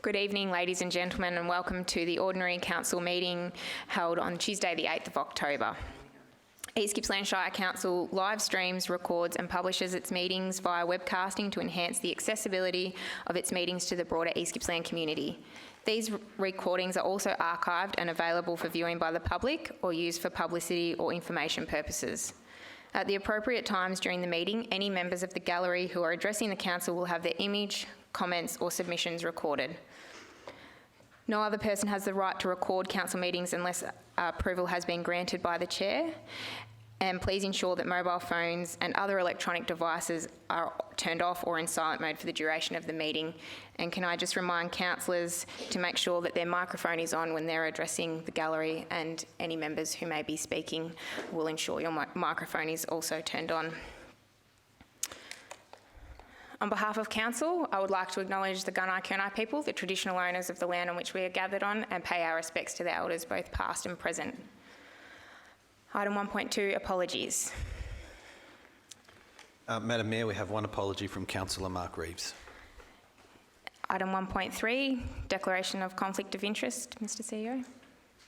Good evening, ladies and gentlemen, and welcome to the Ordinary Council meeting held on Tuesday the 8th of October. East Gippsland Shire Council live streams, records and publishes its meetings via webcasting to enhance the accessibility of its meetings to the broader East Gippsland community. These recordings are also archived and available for viewing by the public or used for publicity or information purposes. At the appropriate times during the meeting, any members of the gallery who are addressing the council will have their image, comments or submissions recorded. No other person has the right to record council meetings unless approval has been granted by the chair. And please ensure that mobile phones and other electronic devices are turned off or in silent mode for the duration of the meeting. And can I just remind councillors to make sure that their microphone is on when they're addressing the gallery, and any members who may be speaking will ensure your microphone is also turned on. On behalf of Council, I would like to acknowledge the Gunai-Kurnai people, the traditional owners of the land on which we are gathered on, and pay our respects to the elders, both past and present. Item 1.2, apologies. Madam Mayor, we have one apology from Councillor Mark Reeves. Item 1.3, declaration of conflict of interest, Mr CEO.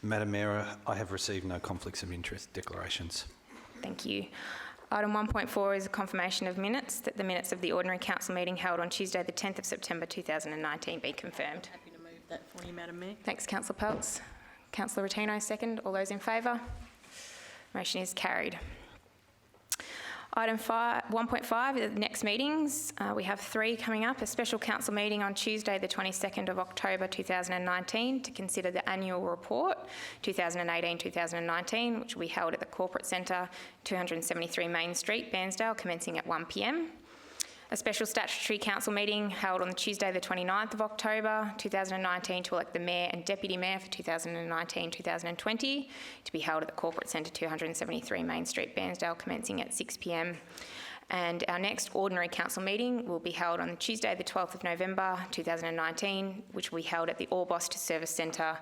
Madam Mayor, I have received no conflicts of interest declarations. Thank you. Item 1.4 is a confirmation of minutes, that the minutes of the Ordinary Council meeting held on Tuesday the 10th of September 2019 be confirmed. Happy to move that for you, Madam Mayor. Thanks, Councillor Peltz. Councillor Rotino, second. All those in favour? Motion is carried. Item 1.5, the next meetings. We have 3 coming up. A special council meeting on Tuesday the 22nd of October 2019 to consider the annual report 2018-2019, which will be held at the Corporate Centre, 273 Main Street, Bairnsdale, commencing at 1 p.m. A special statutory council meeting held on Tuesday the 29th of October 2019 to elect the Mayor and Deputy Mayor for 2019-2020 to be held at the Corporate Centre, 273 Main Street, Bairnsdale, commencing at 6 p.m. And our next Ordinary Council meeting will be held on Tuesday the 12th of November 2019, which will be held at the Orbost Service Centre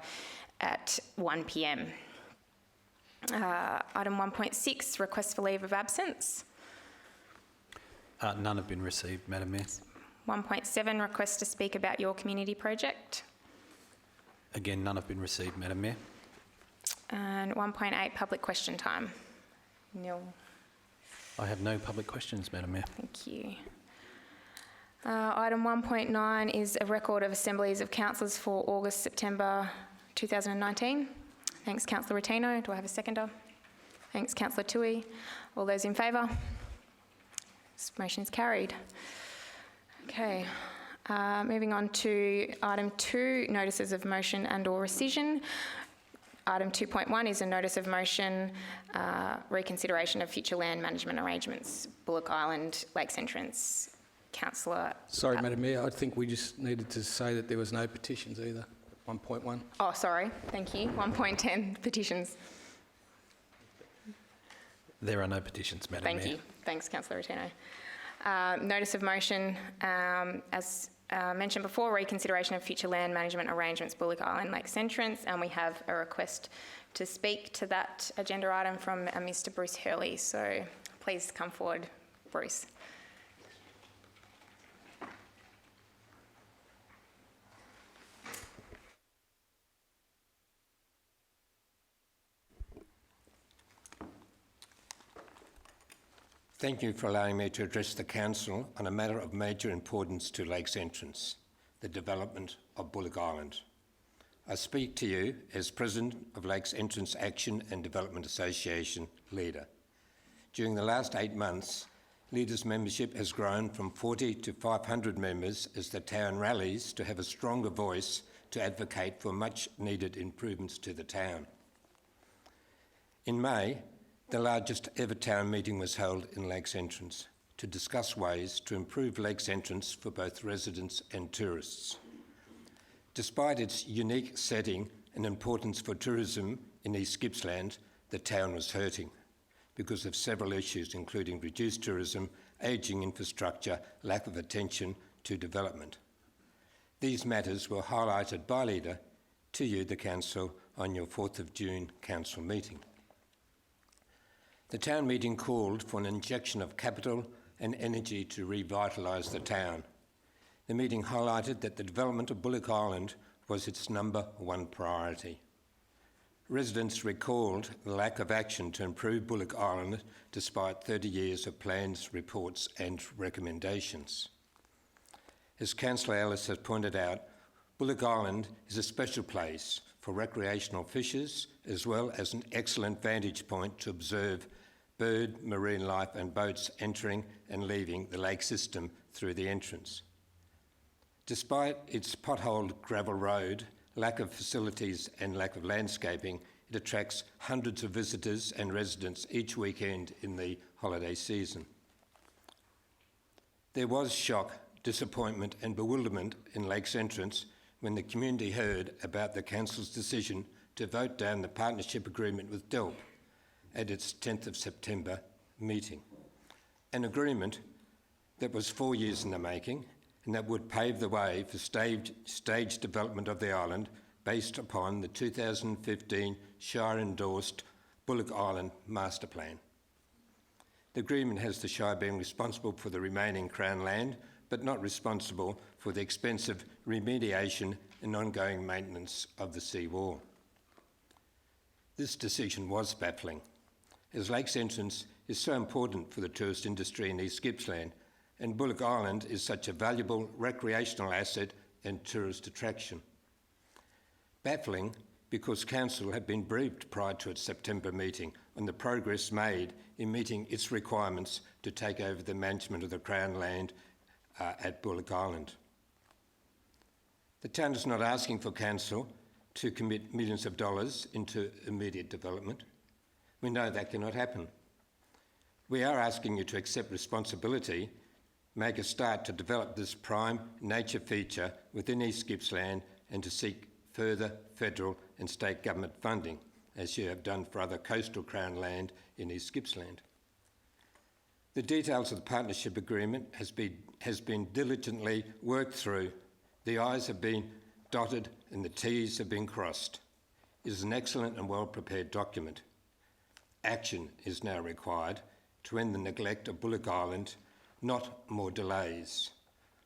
at 1 p.m. Item 1.6, request for leave of absence. None have been received, Madam Mayor. 1.7, request to speak about your community project. Again, none have been received, Madam Mayor. And 1.8, public question time. Neil. I have no public questions, Madam Mayor. Thank you. Item 1.9 is a record of assemblies of councillors for August, September 2019. Thanks, Councillor Rotino. Do I have a seconder? Thanks, Councillor Tui. All those in favour? This motion is carried. Okay, moving on to item 2, notices of motion and or rescission. Item 2.1 is a notice of motion, reconsideration of future land management arrangements, Bullock Island, Lakes Entrance. Councillor. Sorry, Madam Mayor, I think we just needed to say that there was no petitions either. 1.1. Oh, sorry. Thank you. 1.10, petitions. There are no petitions, Madam Mayor. Thank you. Thanks, Councillor Rotino. Notice of motion, as mentioned before, reconsideration of future land management arrangements, Bullock Island, Lakes Entrance, and we have a request to speak to that agenda item from Mr. Bruce Hurley. So please come forward, Bruce. Thank you for allowing me to address the Council on a matter of major importance to Lakes Entrance, the development of Bullock Island. I speak to you as President of Lakes Entrance Action and Development Association, LEADER. During the last 8 months, LEADER's membership has grown from 40 to 500 members as the town rallies to have a stronger voice to advocate for much needed improvements to the town. In May, the largest ever town meeting was held in Lakes Entrance to discuss ways to improve Lakes Entrance for both residents and tourists. Despite its unique setting and importance for tourism in East Gippsland, the town was hurting because of several issues, including reduced tourism, ageing infrastructure, lack of attention to development. These matters were highlighted by LEADER to you, the Council, on your 4th of June Council meeting. The town meeting called for an injection of capital and energy to revitalise the town. The meeting highlighted that the development of Bullock Island was its #1 priority. Residents recalled the lack of action to improve Bullock Island despite 30 years of plans, reports and recommendations. As Councillor Ellis has pointed out, Bullock Island is a special place for recreational fishers as well as an excellent vantage point to observe bird, marine life and boats entering and leaving the lake system through the entrance. Despite its potholed gravel road, lack of facilities and lack of landscaping, it attracts hundreds of visitors and residents each weekend in the holiday season. There was shock, disappointment and bewilderment in Lake's entrance when the community heard about the Council's decision to vote down the partnership agreement with DELP at its 10th of September meeting. An agreement that was 4 years in the making and that would pave the way for staged development of the island based upon the 2015 Shire-endorsed Bullock Island Master Plan. The agreement has the Shire being responsible for the remaining Crown land, but not responsible for the expensive remediation and ongoing maintenance of the seawall. This decision was baffling, as Lake's entrance is so important for the tourist industry in East Gippsland, and Bullock Island is such a valuable recreational asset and tourist attraction. Baffling because Council had been briefed prior to its September meeting on the progress made in meeting its requirements to take over the management of the Crown land at Bullock Island. The town is not asking for Council to commit millions of dollars into immediate development. We know that cannot happen. We are asking you to accept responsibility, make a start to develop this prime nature feature within East Gippsland and to seek further federal and state government funding, as you have done for other coastal Crown land in East Gippsland. The details of the partnership agreement has been diligently worked through. The I's have been dotted and the T's have been crossed. It is an excellent and well-prepared document. Action is now required to end the neglect of Bullock Island, not more delays.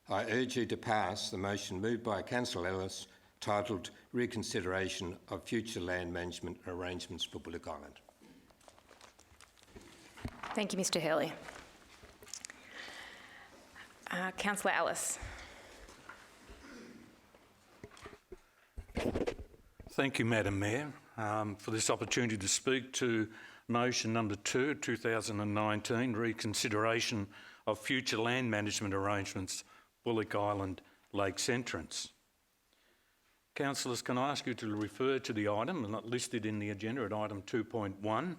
I urge you to pass the motion moved by Councillor Ellis titled Reconsideration of Future Land Management Arrangements for Bullock Island. Thank you, Mr Hurley. Councillor Ellis. Thank you, Madam Mayor, for this opportunity to speak to motion number 2, 2019, reconsideration of future land management arrangements, Bullock Island Lakes Entrance. Councillors, can I ask you to refer to the item not listed in the agenda at item 2.1,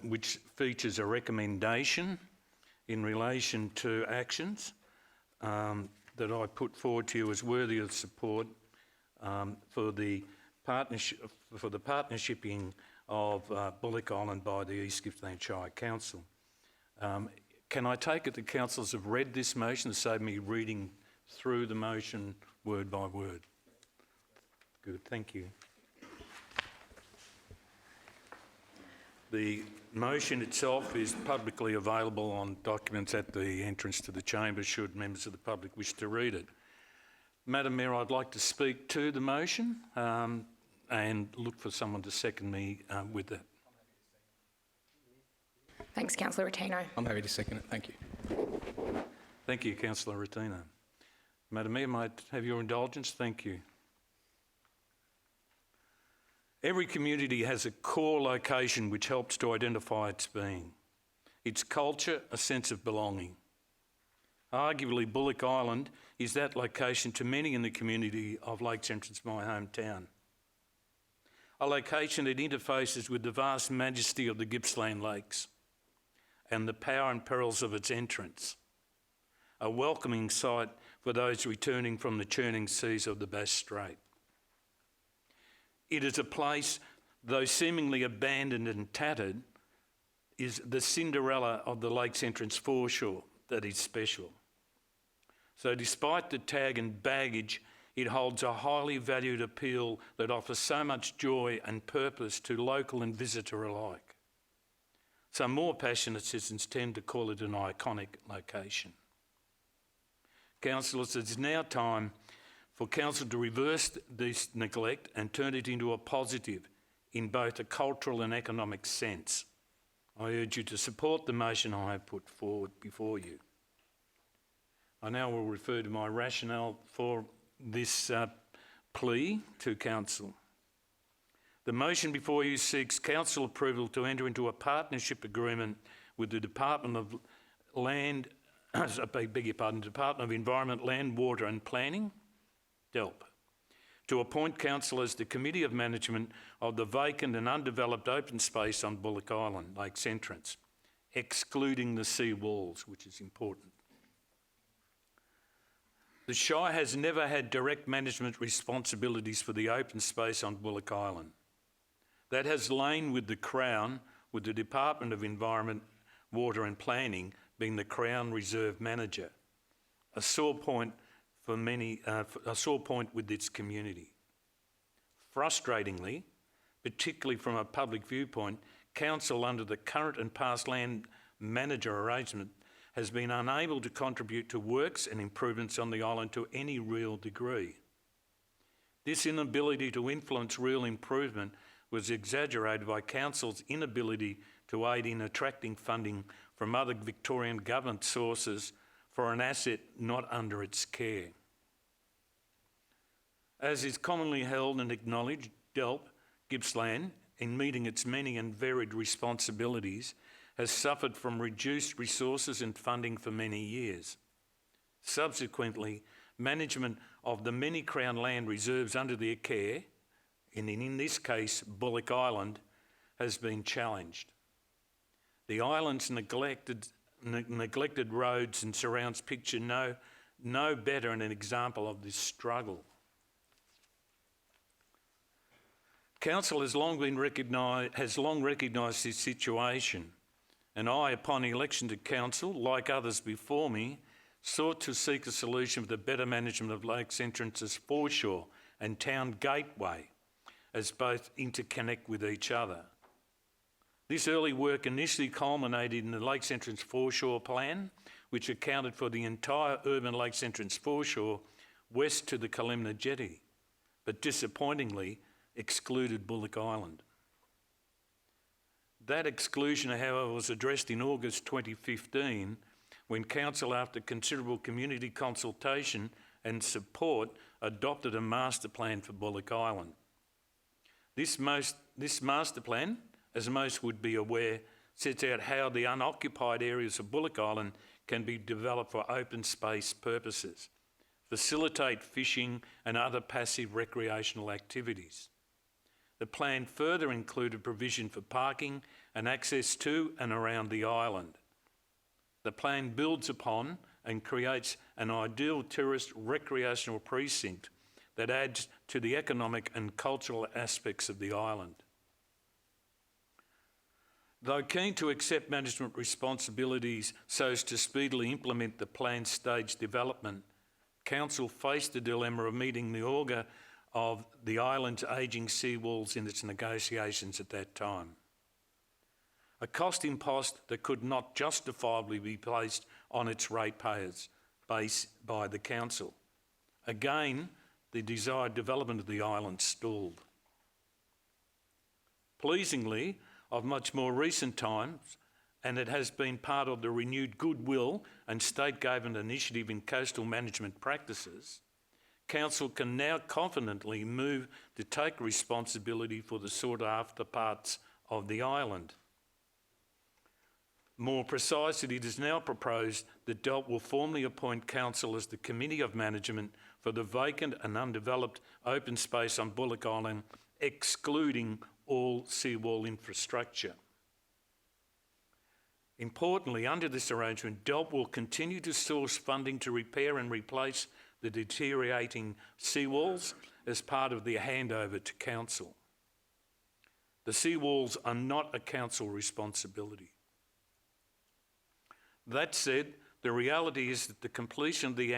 which features a recommendation in relation to actions that I put forward to you as worthy of support for the partnershiping of Bullock Island by the East Gippsland Shire Council. Can I take it that councillors have read this motion to save me reading through the motion word by word? Good, thank you. The motion itself is publicly available on documents at the entrance to the chamber should members of the public wish to read it. Madam Mayor, I'd like to speak to the motion and look for someone to second me with that. Thanks, Councillor Rotino. I'm happy to second it, thank you. Thank you, Councillor Rotino. Madam Mayor, might have your indulgence? Thank you. Every community has a core location which helps to identify its being, its culture, a sense of belonging. Arguably, Bullock Island is that location to many in the community of Lakes Entrance, my hometown. A location that interfaces with the vast majesty of the Gippsland Lakes and the power and perils of its entrance. A welcoming sight for those returning from the churning seas of the Bass Strait. It is a place, though seemingly abandoned and tattered, is the Cinderella of the Lakes Entrance foreshore that is special. So despite the tag and baggage, it holds a highly valued appeal that offers so much joy and purpose to local and visitor alike. Some more passionate citizens tend to call it an iconic location. Councillors, it's now time for Council to reverse this neglect and turn it into a positive in both a cultural and economic sense. I urge you to support the motion I have put forward before you. I now will refer to my rationale for this plea to Council. The motion before you seeks Council approval to enter into a partnership agreement with the Department of Department of Environment, Land, Water and Planning, DELP, to appoint Council as the Committee of Management of the vacant and undeveloped open space on Bullock Island, Lakes Entrance, excluding the sea walls, which is important. The Shire has never had direct management responsibilities for the open space on Bullock Island. That has lain with the Crown, with the Department of Environment, Water and Planning being the Crown Reserve Manager, a sore point for many, a sore point with its community. Frustratingly, particularly from a public viewpoint, Council under the current and past land manager arrangement has been unable to contribute to works and improvements on the island to any real degree. This inability to influence real improvement was exaggerated by Council's inability to aid in attracting funding from other Victorian government sources for an asset not under its care. As is commonly held and acknowledged, DELP, Gippsland, in meeting its many and varied responsibilities, has suffered from reduced resources and funding for many years. Subsequently, management of the many Crown land reserves under their care, and in this case Bullock Island, has been challenged. The island's neglected roads and surrounds picture no better an example of this struggle. Council has long recognised this situation, and I, upon election to Council, like others before me, sought to seek a solution for the better management of Lakes Entrance's foreshore and town gateway, as both interconnect with each other. This early work initially culminated in the Lakes Entrance foreshore plan, which accounted for the entire urban Lakes Entrance foreshore west to the Kalimna Jetty, but disappointingly excluded Bullock Island. That exclusion, however, was addressed in August 2015 when Council, after considerable community consultation and support, adopted a master plan for Bullock Island. This master plan, as most would be aware, sets out how the unoccupied areas of Bullock Island can be developed for open space purposes, facilitate fishing and other passive recreational activities. The plan further included provision for parking and access to and around the island. The plan builds upon and creates an ideal tourist recreational precinct that adds to the economic and cultural aspects of the island. Though keen to accept management responsibilities so as to speedily implement the planned stage development, Council faced the dilemma of meeting the augur of the island's ageing seawalls in its negotiations at that time. A cost impost that could not justifiably be placed on its ratepayers by the Council. Again, the desired development of the island stalled. Pleasingly, of much more recent times, and it has been part of the renewed goodwill and state government initiative in coastal management practices, Council can now confidently move to take responsibility for the sought-after parts of the island. More precisely, it is now proposed that DELP will formally appoint Council as the Committee of Management for the vacant and undeveloped open space on Bullock Island, excluding all seawall infrastructure. Importantly, under this arrangement, DELP will continue to source funding to repair and replace the deteriorating seawalls as part of their handover to Council. The seawalls are not a Council responsibility. That said, the reality is that the completion of the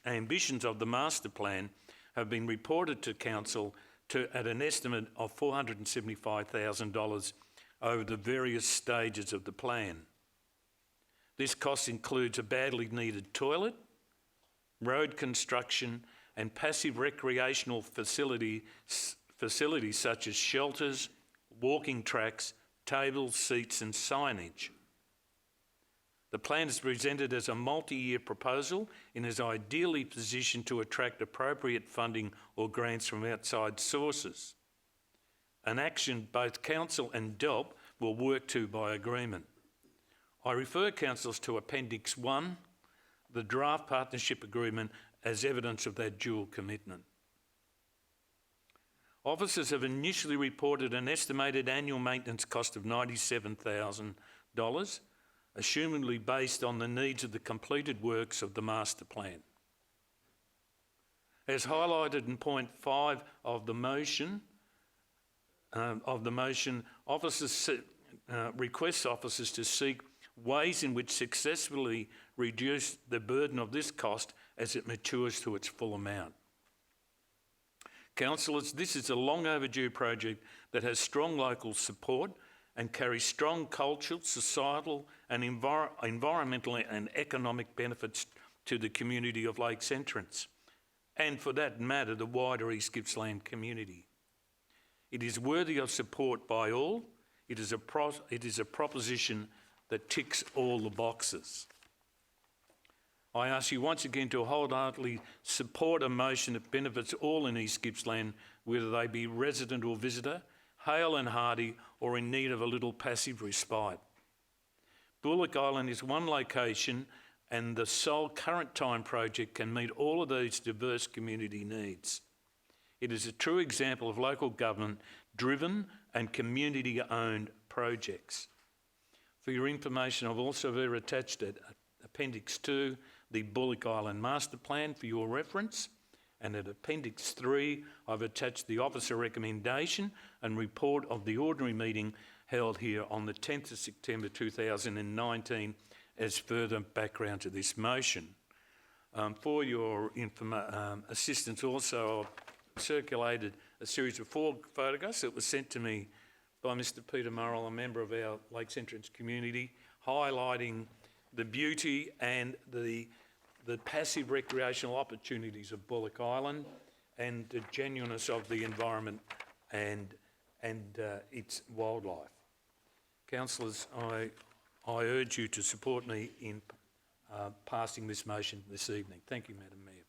ambitions of the master plan have been reported to Council at an estimate of $475,000 over the various stages of the plan. This cost includes a badly needed toilet, road construction and passive recreational facilities such as shelters, walking tracks, tables, seats and signage. The plan is presented as a multi-year proposal and is ideally positioned to attract appropriate funding or grants from outside sources, an action both Council and DELP will work to by agreement. I refer councillors to Appendix 1, the draft partnership agreement, as evidence of that dual commitment. Officers have initially reported an estimated annual maintenance cost of $97,000, assumably based on the needs of the completed works of the master plan. As highlighted in point 5 of the motion, officers requests officers to seek ways in which successfully reduce the burden of this cost as it matures to its full amount. Councillors, this is a long overdue project that has strong local support and carries strong cultural, societal and environmental and economic benefits to the community of Lakes Entrance, and for that matter, the wider East Gippsland community. It is worthy of support by all. It is a proposition that ticks all the boxes. I ask you once again to wholeheartedly support a motion that benefits all in East Gippsland, whether they be resident or visitor, hale and hearty, or in need of a little passive respite. Bullock Island is one location and the sole current time project can meet all of these diverse community needs. It is a true example of local government driven and community owned projects. For your information, I've also attached at Appendix 2 the Bullock Island Master Plan for your reference, and at Appendix 3 I've attached the officer recommendation and report of the ordinary meeting held here on the 10th of September 2019 as further background to this motion. For your assistance also, I've circulated a series of 4 photographs that were sent to me by Mr Peter Murrell, a member of our Lakes Entrance community, highlighting the beauty and the passive recreational opportunities of Bullock Island and the genuineness of the environment and its wildlife. Councillors, I urge you to support me in passing this motion this evening. Thank you, Madam Mayor.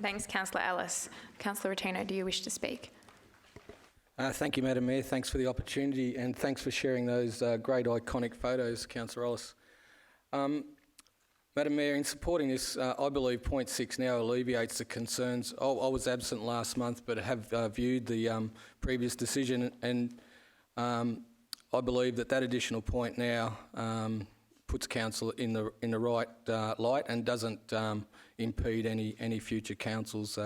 Thanks, Councillor Ellis. Councillor Rotino, do you wish to speak? Thank you, Madam Mayor. Thanks for the opportunity and thanks for sharing those great iconic photos, Councillor Ellis. Madam Mayor, in supporting this, I believe point 6 now alleviates the concerns. I was absent last month but have viewed the previous decision, and I believe that additional point now puts council in the right light and doesn't impede any future councils.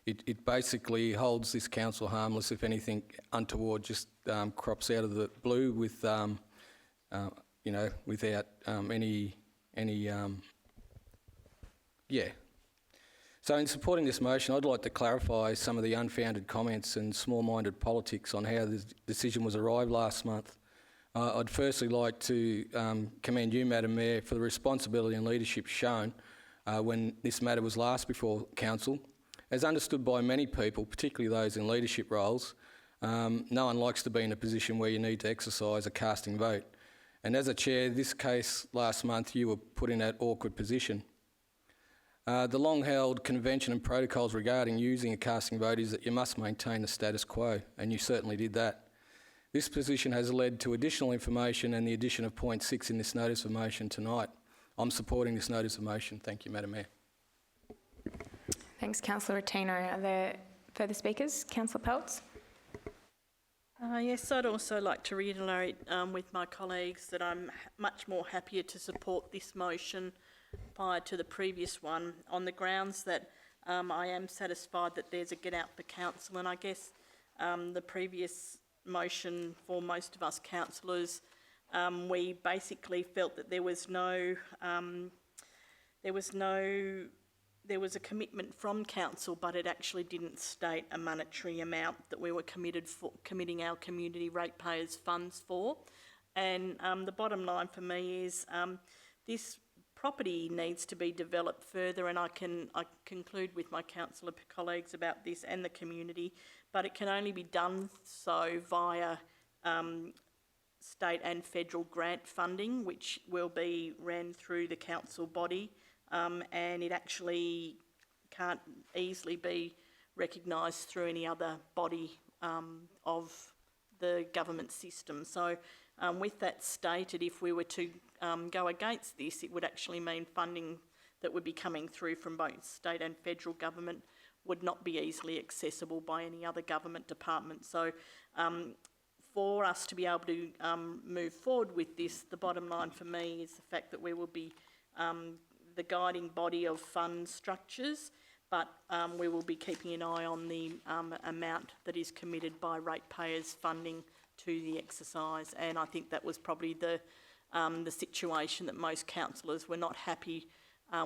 It basically holds this council harmless if anything untoward just crops out of the blue with without So in supporting this motion, I'd like to clarify some of the unfounded comments and small-minded politics on how this decision was arrived last month. I'd firstly like to commend you, Madam Mayor, for the responsibility and leadership shown when this matter was last before Council. As understood by many people, particularly those in leadership roles, no one likes to be in a position where you need to exercise a casting vote. And as a chair, this case last month, you were put in that awkward position. The long-held convention and protocols regarding using a casting vote is that you must maintain the status quo, and you certainly did that. This position has led to additional information and the addition of point 6 in this notice of motion tonight. I'm supporting this notice of motion. Thank you, Madam Mayor. Thanks, Councillor Rotino. Are there further speakers? Councillor Peltz? Yes, I'd also like to reiterate with my colleagues that I'm much more happier to support this motion prior to the previous one on the grounds that I am satisfied that there's a get out for council, and I guess the previous motion for most of us councillors, we basically felt that there was a commitment from council, but it actually didn't state a monetary amount that we were committing our community ratepayers funds for. And the bottom line for me is this property needs to be developed further, and I conclude with my councillor colleagues about this and the community, but it can only be done so via state and federal grant funding, which will be ran through the council body, and it actually can't easily be recognised through any other body of the government system. So with that stated, if we were to go against this, it would actually mean funding that would be coming through from both state and federal government would not be easily accessible by any other government department. So for us to be able to move forward with this, the bottom line for me is the fact that we will be the guiding body of fund structures, but we will be keeping an eye on the amount that is committed by ratepayers funding to the exercise. And I think that was probably the situation that most councillors were not happy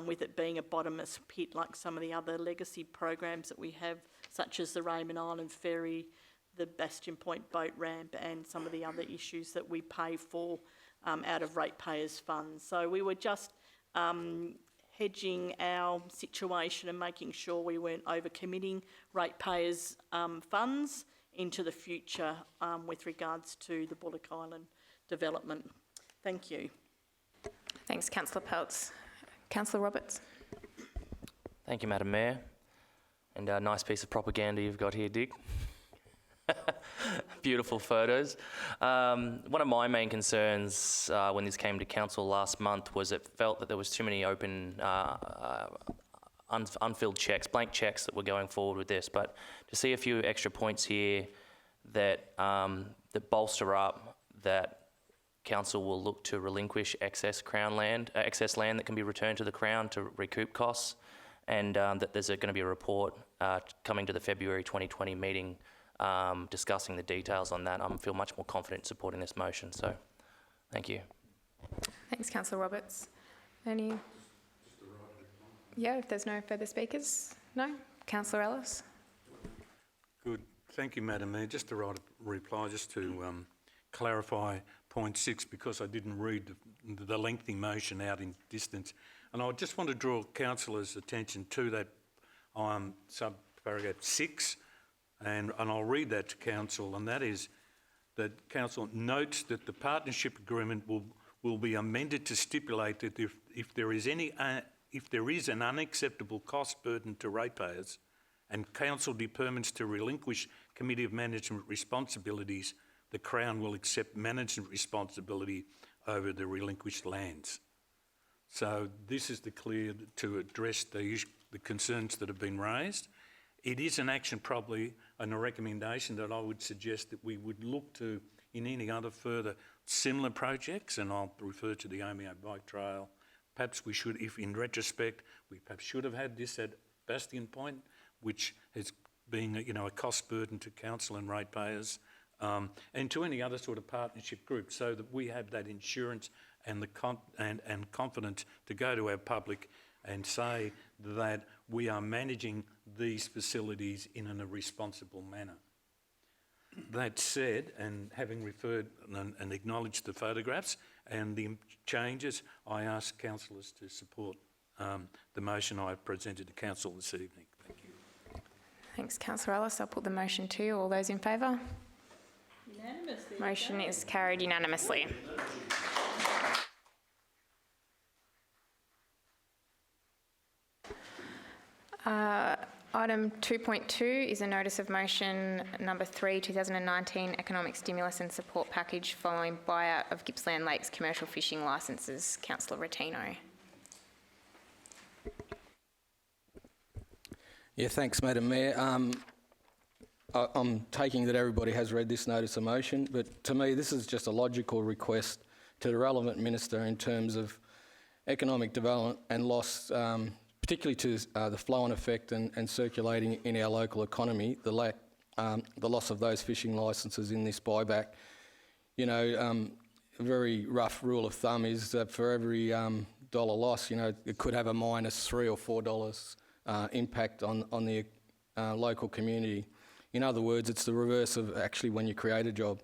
with, it being a bottomless pit like some of the other legacy programs that we have, such as the Raymond Island Ferry, the Bastion Point boat ramp, and some of the other issues that we pay for out of ratepayers' funds. So we were just hedging our situation and making sure we weren't overcommitting ratepayers' funds into the future with regards to the Bullock Island development. Thank you. Thanks, Councillor Peltz. Councillor Roberts. Thank you, Madam Mayor. And a nice piece of propaganda you've got here, Dick. Beautiful photos. One of my main concerns when this came to council last month was it felt that there was too many open, unfilled checks, blank checks that were going forward with this. But to see a few extra points here that that bolster up that council will look to relinquish excess land that can be returned to the Crown to recoup costs, and that there's going to be a report coming to the February 2020 meeting discussing the details on that. I feel much more confident supporting this motion, so thank you. Thanks, Councillor Roberts. Any? Yeah, if there's no further speakers. No? Councillor Ellis? Good. Thank you, Madam Mayor. Just to write a reply, just to clarify point 6, because I didn't read the lengthy motion out in distance. And I just want to draw councillors' attention to that sub-paragraph 6, and I'll read that to council, and that is that council notes that the partnership agreement will be amended to stipulate that if there is an unacceptable cost burden to ratepayers and council determines to relinquish Committee of Management responsibilities, the Crown will accept management responsibility over the relinquished lands. So this is to address the concerns that have been raised. It is an action probably and a recommendation that I would suggest that we would look to in any other further similar projects, and I'll refer to the Omeo Bike Trail. Perhaps we should, if in retrospect, we perhaps should have had this at Bastion Point, which has been a cost burden to council and ratepayers. And to any other sort of partnership group, so that we have that insurance and and confidence to go to our public and say that we are managing these facilities in a responsible manner. That said, and having referred and acknowledged the photographs and the changes, I ask councillors to support the motion I have presented to council this evening. Thank you. Thanks, Councillor Ellis. I'll put the motion to you. All those in favour? Unanimously. Motion is carried unanimously. Item 2.2 is a notice of motion number 3, 2019 Economic Stimulus and Support Package following buyout of Gippsland Lakes commercial fishing licences. Councillor Rotino. Yeah, thanks, Madam Mayor. I'm taking that everybody has read this notice of motion, but to me this is just a logical request to the relevant minister in terms of economic development and loss, particularly to the flow-on effect and circulating in our local economy, the loss of those fishing licences in this buyback. A very rough rule of thumb is that for every dollar loss, it could have a minus $3 or $4 impact on the local community. In other words, it's the reverse of actually when you create a job.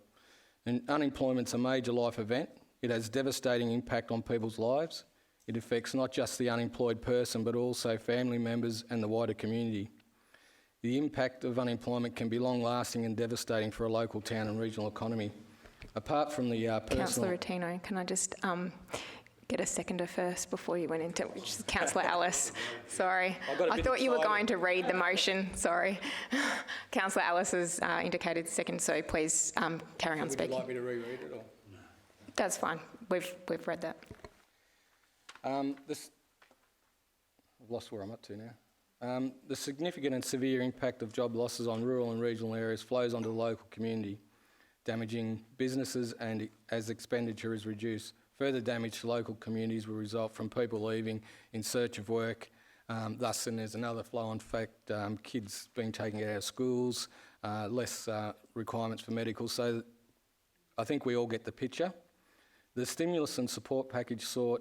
And unemployment's a major life event. It has devastating impact on people's lives. It affects not just the unemployed person, but also family members and the wider community. The impact of unemployment can be long-lasting and devastating for a local town and regional economy. Apart from the Councillor Rotino, can I just get a seconder first before you went into, which is Councillor Ellis. Sorry. I thought you were going to read the motion. Sorry. Councillor Ellis has indicated second, so please carry on speaking. Would you like me to reread it? Or? That's fine. We've read that. I've lost where I'm up to now. The significant and severe impact of job losses on rural and regional areas flows onto the local community, damaging businesses and as expenditure is reduced. Further damage to local communities will result from people leaving in search of work. Thus, and there's another flow-on fact, kids being taken out of schools, less requirements for medical. So I think we all get the picture. The stimulus and support package sought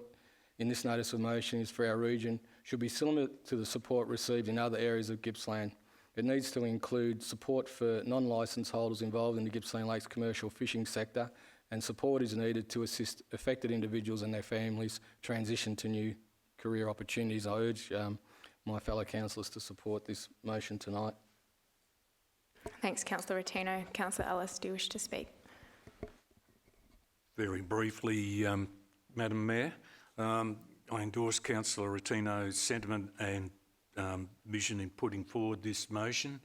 in this notice of motion is for our region should be similar to the support received in other areas of Gippsland. It needs to include support for non-licence holders involved in the Gippsland Lakes commercial fishing sector, and support is needed to assist affected individuals and their families transition to new career opportunities. I urge my fellow councillors to support this motion tonight. Thanks, Councillor Rotino. Councillor Ellis, do you wish to speak? Very briefly, Madam Mayor, I endorse Councillor Rotino's sentiment and vision in putting forward this motion.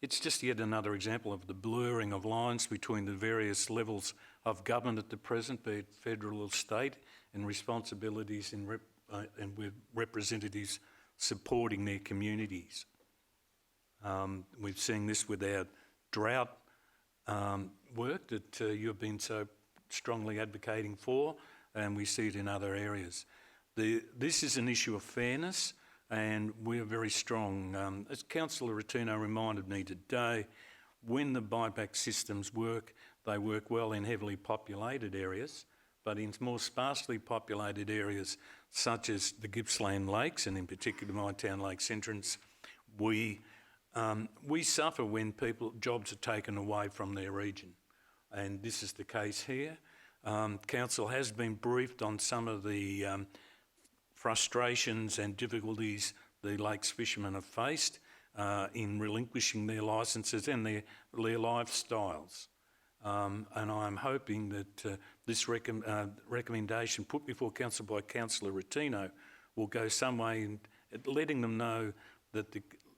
It's just yet another example of the blurring of lines between the various levels of government at the present, be it federal or state, and responsibilities and with representatives supporting their communities. We've seen this with our drought work that you have been so strongly advocating for, and we see it in other areas. This is an issue of fairness, and we're very strong. As Councillor Rotino reminded me today, when the buyback systems work, they work well in heavily populated areas, but in more sparsely populated areas such as the Gippsland Lakes, and in particular my town Lakes entrance, we suffer when jobs are taken away from their region, and this is the case here. Council has been briefed on some of the frustrations and difficulties the lakes fishermen have faced in relinquishing their licences and their lifestyles. And I'm hoping that this recommendation put before Council by Councillor Rotino will go some way in letting them know that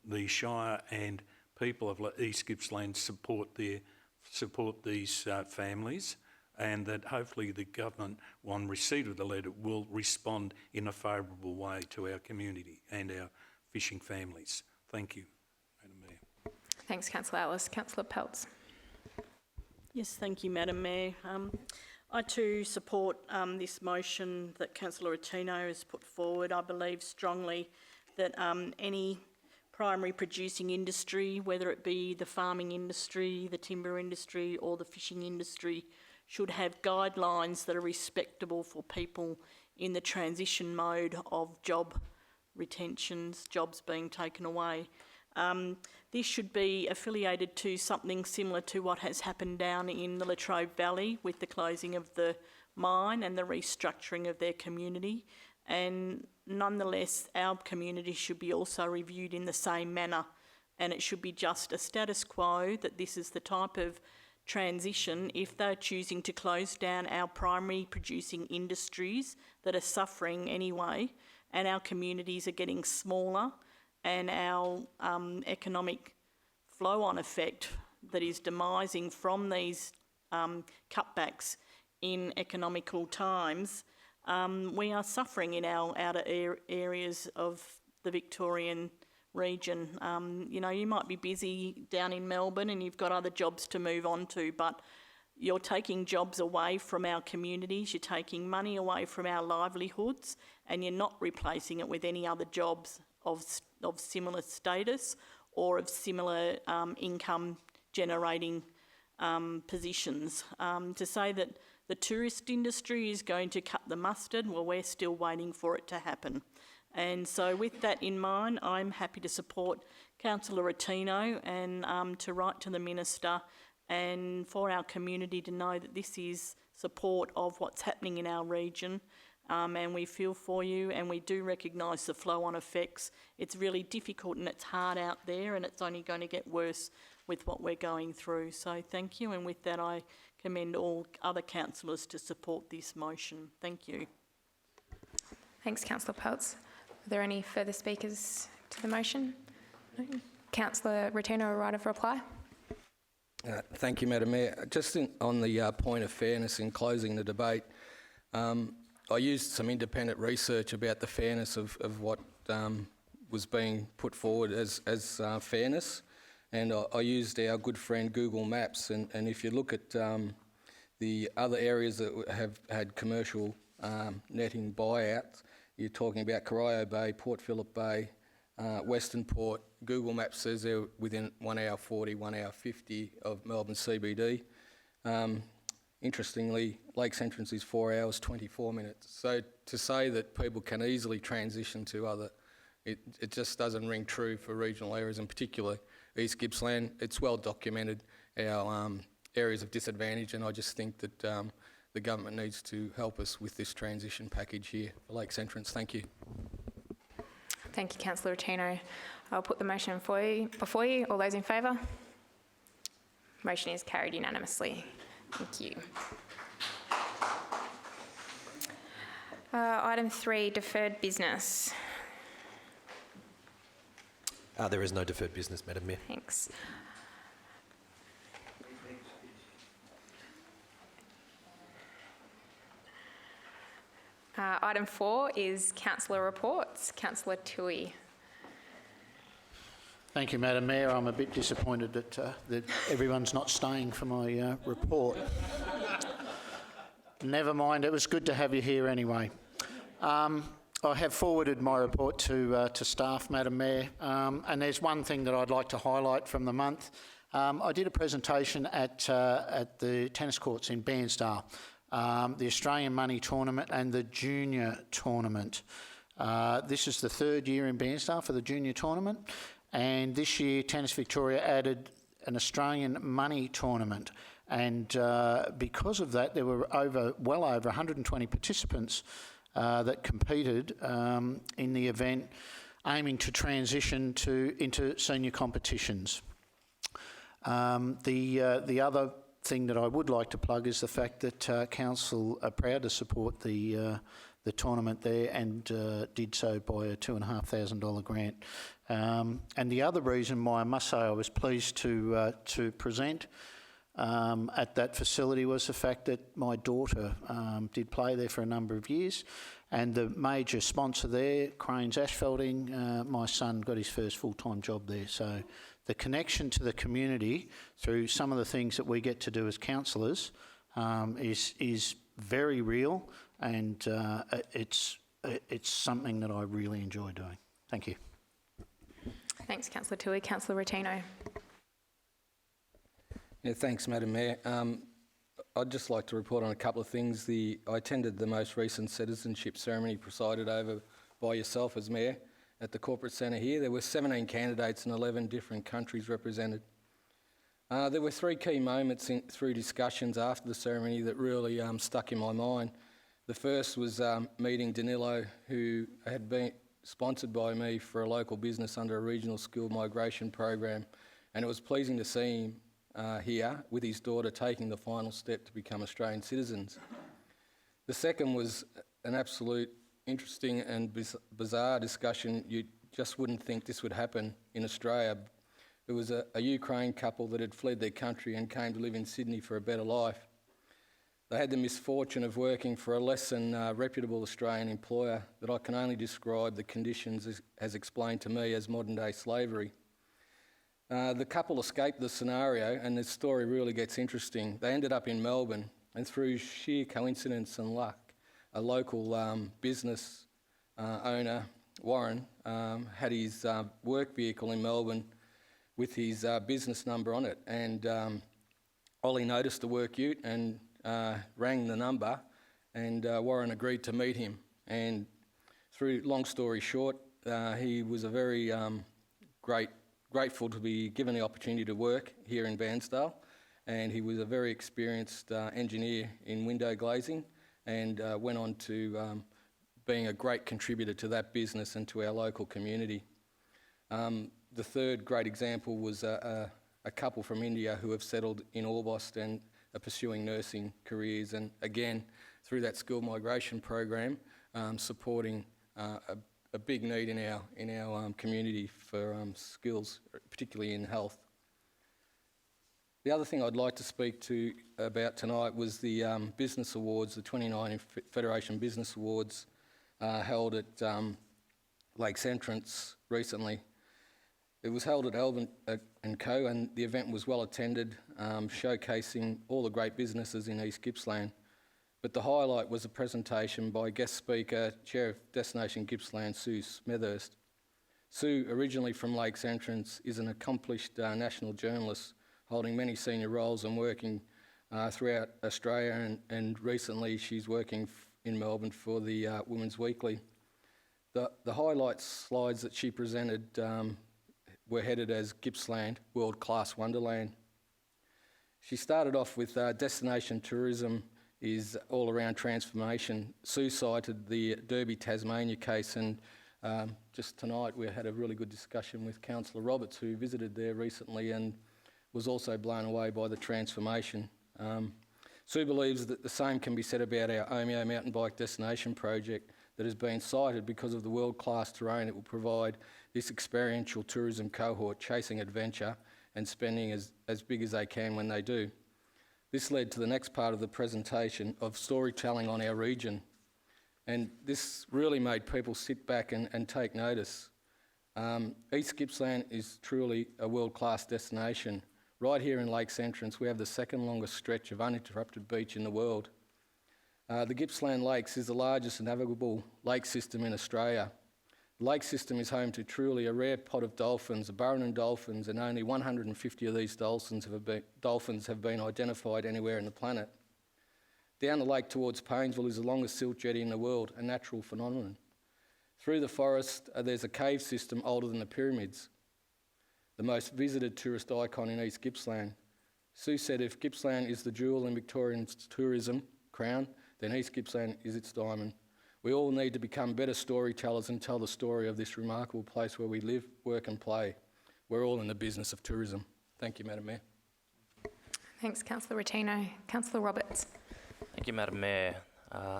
the Shire and people of East Gippsland support these families, and that hopefully the government, on receipt of the letter, will respond in a favourable way to our community and our fishing families. Thank you, Madam Mayor. Thanks, Councillor Ellis. Councillor Peltz. Yes, thank you, Madam Mayor. I too support this motion that Councillor Rotino has put forward. I believe strongly that any primary producing industry, whether it be the farming industry, the timber industry or the fishing industry, should have guidelines that are respectable for people in the transition mode of job retentions, jobs being taken away. This should be affiliated to something similar to what has happened down in the Latrobe Valley with the closing of the mine and the restructuring of their community. And nonetheless, our community should be also reviewed in the same manner, and it should be just a status quo that this is the type of transition if they're choosing to close down our primary producing industries that are suffering anyway, and our communities are getting smaller, and our economic flow-on effect that is demising from these cutbacks in economical times, we are suffering in our outer areas of the Victorian region. You know, you might be busy down in Melbourne and you've got other jobs to move on to, but you're taking jobs away from our communities, you're taking money away from our livelihoods, and you're not replacing it with any other jobs of similar status or of similar income generating positions. To say that the tourist industry is going to cut the mustard, well, we're still waiting for it to happen. And so with that in mind, I'm happy to support Councillor Rotino and to write to the Minister and for our community to know that this is support of what's happening in our region, and we feel for you, and we do recognise the flow-on effects. It's really difficult and it's hard out there, and it's only going to get worse with what we're going through. So thank you, and with that I commend all other councillors to support this motion. Thank you. Thanks, Councillor Peltz. Are there any further speakers to the motion? No. Councillor Rotino, a right of reply. Thank you, Madam Mayor. Just on the point of fairness in closing the debate, I used some independent research about the fairness of what was being put forward as fairness, and I used our good friend Google Maps, and if you look at the other areas that have had commercial netting buyouts, you're talking about Corio Bay, Port Phillip Bay, Western Port. Google Maps says they're within 1 hour 40, 1 hour 50 of Melbourne CBD. Interestingly, Lakes Entrance is 4 hours 24 minutes. So to say that people can easily transition to other, it just doesn't ring true for regional areas, in particular East Gippsland. It's well documented, our areas of disadvantage, and I just think that the government needs to help us with this transition package here for Lakes Entrance. Thank you. Thank you, Councillor Rotino. I'll put the motion before you. All those in favour? Motion is carried unanimously. Thank you. Item 3, deferred business. There is no deferred business, Madam Mayor. Thanks. Item 4 is councillor reports. Councillor Toohey. Thank you, Madam Mayor. I'm a bit disappointed that everyone's not staying for my report. Never mind, it was good to have you here anyway. I have forwarded my report to staff, Madam Mayor, and there's one thing that I'd like to highlight from the month. I did a presentation at the tennis courts in Bairnsdale, the Australian Money Tournament and the Junior Tournament. This is the third year in Bairnsdale for the Junior Tournament, and this year Tennis Victoria added an Australian Money Tournament, and because of that there were well over 120 participants that competed in the event, aiming to transition into senior competitions. The other thing that I would like to plug is the fact that Council are proud to support the tournament there, and did so by a $2,500 grant. And the other reason why I must say I was pleased to present at that facility was the fact that my daughter did play there for a number of years, and the major sponsor there, Crane's Asphalting, my son got his first full-time job there. So the connection to the community through some of the things that we get to do as councillors is very real, and it's something that I really enjoy doing. Thank you. Thanks, Councillor Toohey. Councillor Rotino. Yeah, thanks, Madam Mayor. I'd just like to report on a couple of things. I attended the most recent Citizenship Ceremony presided over by yourself as Mayor at the Corporate Centre here. There were 17 candidates and 11 different countries represented. There were 3 key moments through discussions after the ceremony that really stuck in my mind. The first was meeting Danilo, who had been sponsored by me for a local business under a regional skill migration program, and it was pleasing to see him here with his daughter taking the final step to become Australian citizens. The second was an absolute interesting and bizarre discussion. You just wouldn't think this would happen in Australia. It was a Ukraine couple that had fled their country and came to live in Sydney for a better life. They had the misfortune of working for a less than reputable Australian employer that I can only describe the conditions as explained to me as modern day slavery. The couple escaped the scenario, and the story really gets interesting. They ended up in Melbourne, and through sheer coincidence and luck, a local business owner, Warren, had his work vehicle in Melbourne with his business number on it, and Ollie noticed the work ute and rang the number, and Warren agreed to meet him. And through long story short, he was a very grateful to be given the opportunity to work here in Bairnsdale, and he was a very experienced engineer in window glazing, and went on to being a great contributor to that business and to our local community. The third great example was a couple from India who have settled in Orbost and are pursuing nursing careers, and again, through that skill migration program, supporting a big need in our community for skills, particularly in health. The other thing I'd like to speak to about tonight was the Business Awards, the 29 Federation Business Awards held at Lakes Entrance recently. It was held at Elvin & Co, and the event was well attended, showcasing all the great businesses in East Gippsland. But the highlight was a presentation by guest speaker, Chair of Destination Gippsland, Sue Smethurst. Sue, originally from Lakes Entrance, is an accomplished national journalist holding many senior roles and working throughout Australia, and recently she's working in Melbourne for the Women's Weekly. The highlight slides that she presented were headed as Gippsland, World-Class Wonderland. She started off with destination tourism is all around transformation. Sue cited the Derby Tasmania case, and just tonight we had a really good discussion with Councillor Roberts, who visited there recently and was also blown away by the transformation. Sue believes that the same can be said about our Omeo mountain bike destination project that has been cited because of the world-class terrain it will provide this experiential tourism cohort chasing adventure and spending as big as they can when they do. This led to the next part of the presentation of storytelling on our region, and this really made people sit back and take notice. East Gippsland is truly a world-class destination. Right here in Lakes Entrance, we have the second longest stretch of uninterrupted beach in the world. The Gippsland Lakes is the largest navigable lake system in Australia. The lake system is home to truly a rare pot of dolphins, the Burranen dolphins, and only 150 of these dolphins have been identified anywhere in the planet. Down the lake towards Paynesville is the longest silt jetty in the world, a natural phenomenon. Through the forest, there's a cave system older than the pyramids, the most visited tourist icon in East Gippsland. Sue said if Gippsland is the jewel in Victorian tourism crown, then East Gippsland is its diamond. We all need to become better storytellers and tell the story of this remarkable place where we live, work and play. We're all in the business of tourism. Thank you, Madam Mayor. Thanks, Councillor Rotino. Councillor Roberts. Thank you, Madam Mayor.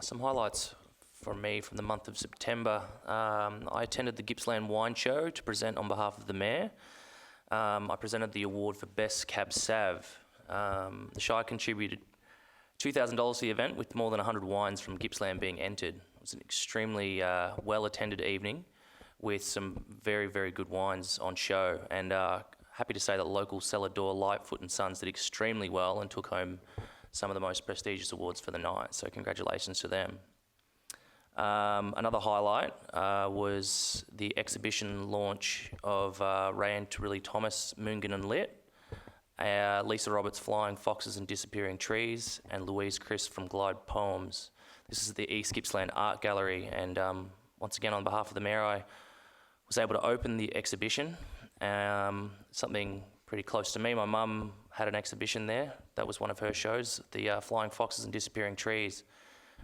Some highlights from me from the month of September. I attended the Gippsland Wine Show to present on behalf of the Mayor. I presented the award for Best Cab Sav. The Shire contributed $2,000 to the event, with more than 100 wines from Gippsland being entered. It was an extremely well-attended evening with some very, very good wines on show, and happy to say that local cellar door Lightfoot and Sons did extremely well and took home some of the most prestigious awards for the night, so congratulations to them. Another highlight was the exhibition launch of Rayanne Tarilli Thomas, Moongan and Lit, Lisa Roberts' Flying Foxes and Disappearing Trees, and Louise Chris from Glide Poems. This is the East Gippsland Art Gallery, and once again on behalf of the Mayor, I was able to open the exhibition. Something pretty close to me, my mum had an exhibition there. That was one of her shows, the Flying Foxes and Disappearing Trees,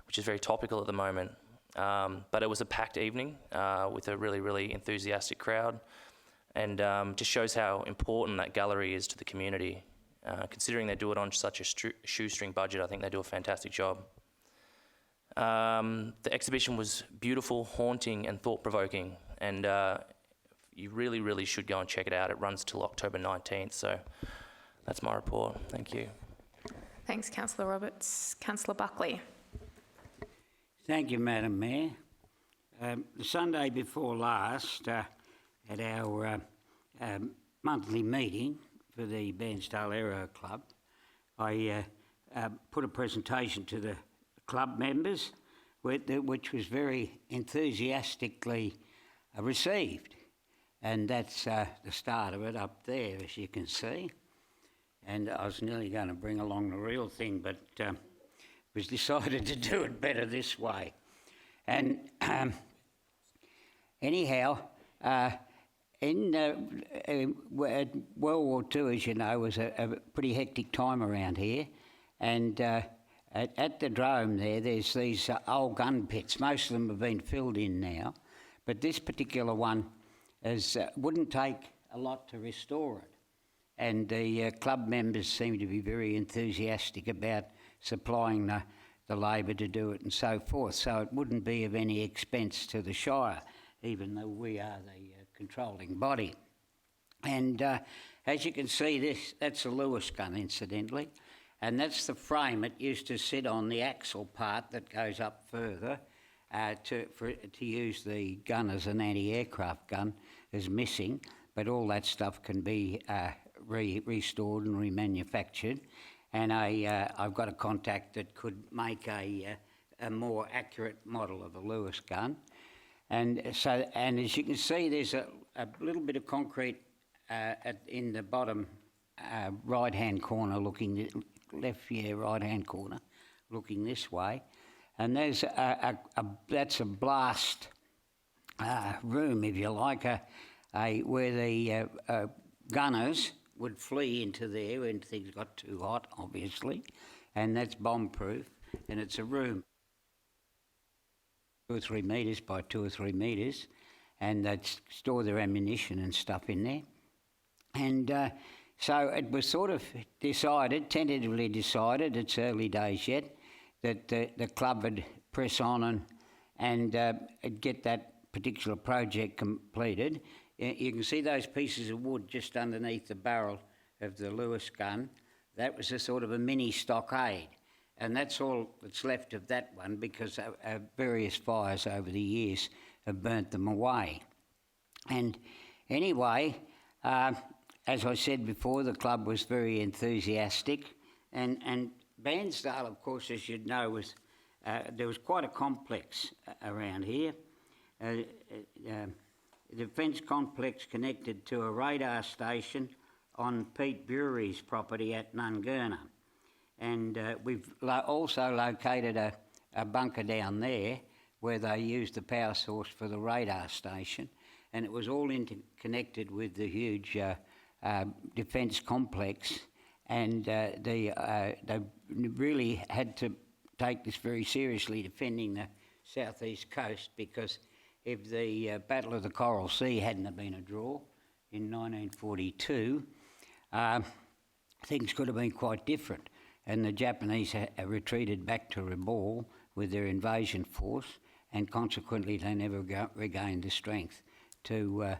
which is very topical at the moment. But it was a packed evening with a really, really enthusiastic crowd, and just shows how important that gallery is to the community. Considering they do it on such a shoestring budget, I think they do a fantastic job. The exhibition was beautiful, haunting and thought-provoking, and you really, really should go and check it out. It runs till October 19th, so that's my report. Thank you. Thanks, Councillor Roberts. Councillor Buckley. Thank you, Madam Mayor. The Sunday before last, at our monthly meeting for the Bairnsdale Aero Club, I put a presentation to the club members, which was very enthusiastically received. And that's the start of it up there, as you can see. And I was nearly going to bring along the real thing, but it was decided to do it better this way. And anyhow, in World War II, as you know, was a pretty hectic time around here, and at the drome there's these old gun pits. Most of them have been filled in now, but this particular one wouldn't take a lot to restore it. And the club members seem to be very enthusiastic about supplying the labour to do it and so forth. So it wouldn't be of any expense to the Shire, even though we are the controlling body. And as you can see, that's a Lewis gun, incidentally, and that's the frame it used to sit on, the axle part that goes up further to use the gun as an anti-aircraft gun is missing, but all that stuff can be restored and remanufactured. And I've got a contact that could make a more accurate model of a Lewis gun. And as you can see, there's a little bit of concrete in the bottom right-hand corner, right-hand corner, looking this way. And there's that's a blast room, if you like, where the gunners would flee into there when things got too hot, obviously, and that's bomb-proof, and it's a room 2 or 3 metres by 2 or 3 metres, and they'd store their ammunition and stuff in there. And so it was sort of tentatively decided, it's early days yet, that the club would press on and get that particular project completed. You can see those pieces of wood just underneath the barrel of the Lewis gun. That was a sort of a mini stockade, and that's all that's left of that one because various fires over the years have burnt them away. And anyway, as I said before, the club was very enthusiastic, and Bairnsdale, of course, as you'd know, there was quite a complex around here. The defence complex connected to a radar station on Pete Bury's property at Nungurna. And we've also located a bunker down there where they used the power source for the radar station, and it was all interconnected with the huge defence complex, and they really had to take this very seriously, defending the southeast coast, because if the Battle of the Coral Sea hadn't have been a draw in 1942, things could have been quite different. And the Japanese retreated back to Rabaul with their invasion force, and consequently they never regained the strength to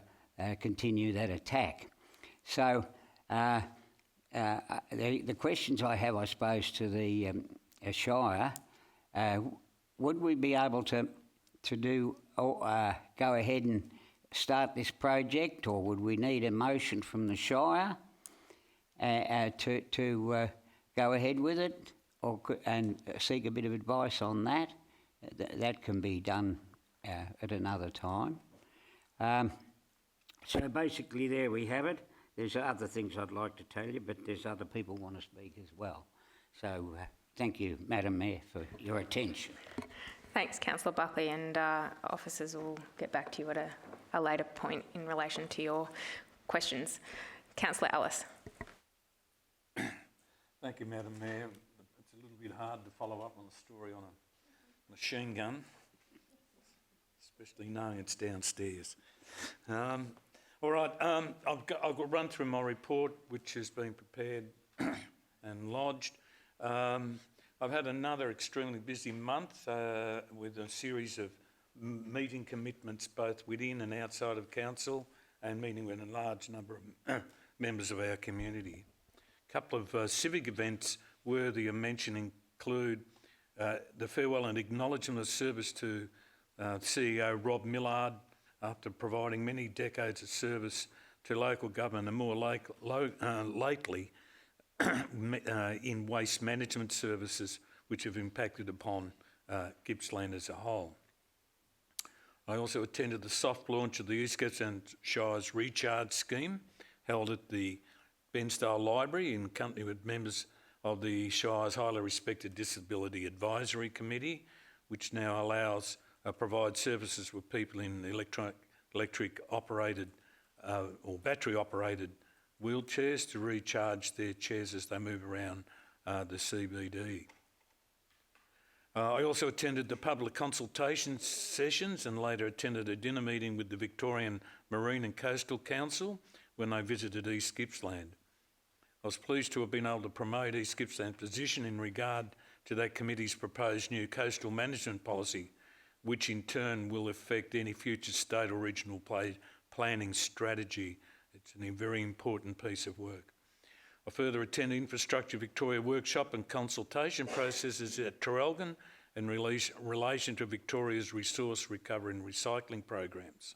continue that attack. So the questions I have, I suppose, to the Shire, would we be able to go ahead and start this project, or would we need a motion from the Shire to go ahead with it, and seek a bit of advice on that? That can be done at another time. So basically there we have it. There's other things I'd like to tell you, but there's other people want to speak as well. So thank you, Madam Mayor, for your attention. Thanks, Councillor Buckley, and officers will get back to you at a later point in relation to your questions. Councillor Ellis. Thank you, Madam Mayor. It's a little bit hard to follow up on the story on a machine gun, especially knowing it's downstairs. All right, I've got to run through my report, which has been prepared and lodged. I've had another extremely busy month with a series of meeting commitments both within and outside of council, and meeting with a large number of members of our community. A couple of civic events worthy of mention include the farewell and acknowledgement of service to CEO Rob Millard after providing many decades of service to local government, and more lately in waste management services, which have impacted upon Gippsland as a whole. I also attended the soft launch of the East Gippsland Shire's Recharge Scheme, held at the Bairnsdale Library in company with members of the Shire's highly respected Disability Advisory Committee, which now provides services with people in electric operated or battery operated wheelchairs to recharge their chairs as they move around the CBD. I also attended the public consultation sessions and later attended a dinner meeting with the Victorian Marine and Coastal Council when they visited East Gippsland. I was pleased to have been able to promote East Gippsland's position in regard to that committee's proposed new coastal management policy, which in turn will affect any future state or regional planning strategy. It's a very important piece of work. I further attended Infrastructure Victoria workshop and consultation processes at Traralgon in relation to Victoria's resource recovery and recycling programs.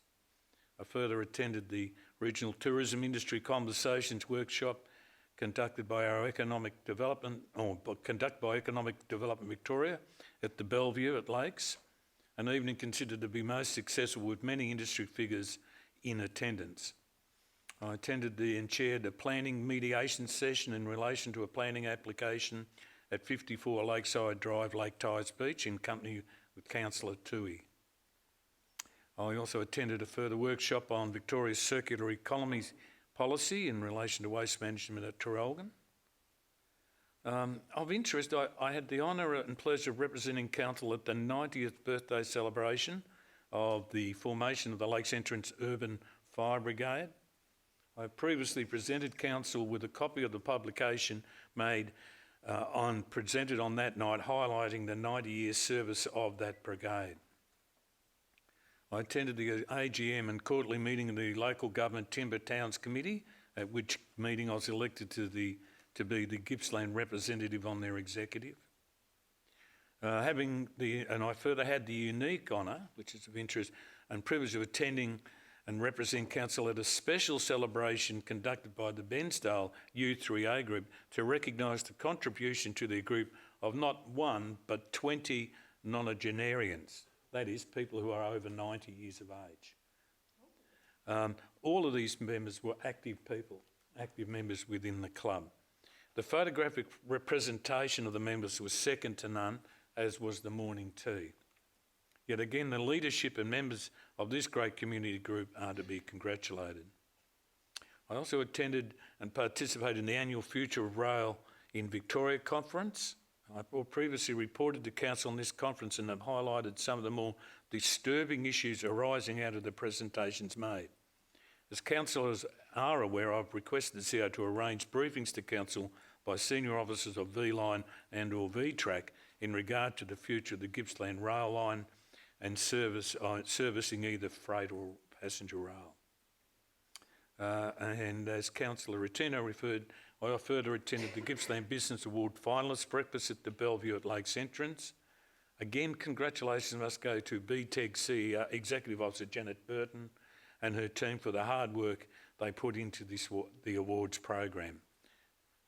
I further attended the Regional Tourism Industry Conversations workshop conducted by Economic Development Victoria at the Bellevue at Lakes, an evening considered to be most successful with many industry figures in attendance. I attended and chaired a planning mediation session in relation to a planning application at 54 Lakeside Drive, Lake Tyers Beach, in company with Councillor Toohey. I also attended a further workshop on Victoria's circular economy policy in relation to waste management at Traralgon. Of interest, I had the honour and pleasure of representing Council at the 90th birthday celebration of the formation of the Lakes Entrance Urban Fire Brigade. I previously presented Council with a copy of the publication presented on that night, highlighting the 90-year service of that brigade. I attended the AGM and quarterly meeting of the Local Government Timber Towns Committee, at which meeting I was elected to be the Gippsland representative on their executive. And I further had the unique honour, which is of interest, and privilege of attending and represent Council at a special celebration conducted by the Bensdale U3A group to recognise the contribution to their group of not one but 20 nonagenarians, that is, people who are over 90 years of age. All of these members were active people, active members within the club. The photographic representation of the members was second to none, as was the morning tea. Yet again, the leadership and members of this great community group are to be congratulated. I also attended and participated in the annual Future of Rail in Victoria conference. I previously reported to Council on this conference and have highlighted some of the more disturbing issues arising out of the presentations made. As councillors are aware, I've requested the CEO to arrange briefings to Council by senior officers of V-Line and or V-Track in regard to the future of the Gippsland rail line and servicing either freight or passenger rail. And as Councillor Rotino referred, I further attended the Gippsland Business Award finalist breakfast at the Bellevue at Lakes Entrance. Again, congratulations must go to BTEG CEO, Executive Officer Janet Burton and her team for the hard work they put into the awards program.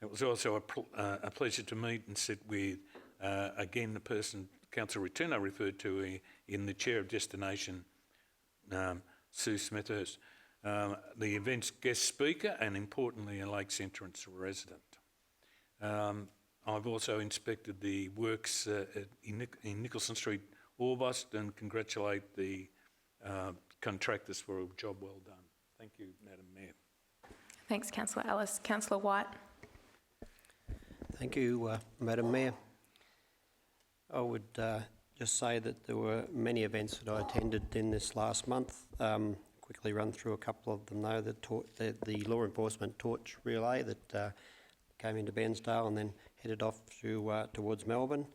It was also a pleasure to meet and sit with, again, the person Councillor Rotino referred to in the Chair of Destination, Sue Smethurst, the event's guest speaker and importantly a Lakes Entrance resident. I've also inspected the works in Nicholson Street, Orbost, and congratulate the contractors for a job well done. Thank you, Madam Mayor. Thanks, Councillor Ellis. Councillor White. Thank you, Madam Mayor. I would just say that there were many events that I attended in this last month. Quickly run through a couple of them though. The law enforcement torch relay that came into Bensdale and then headed off towards Melbourne.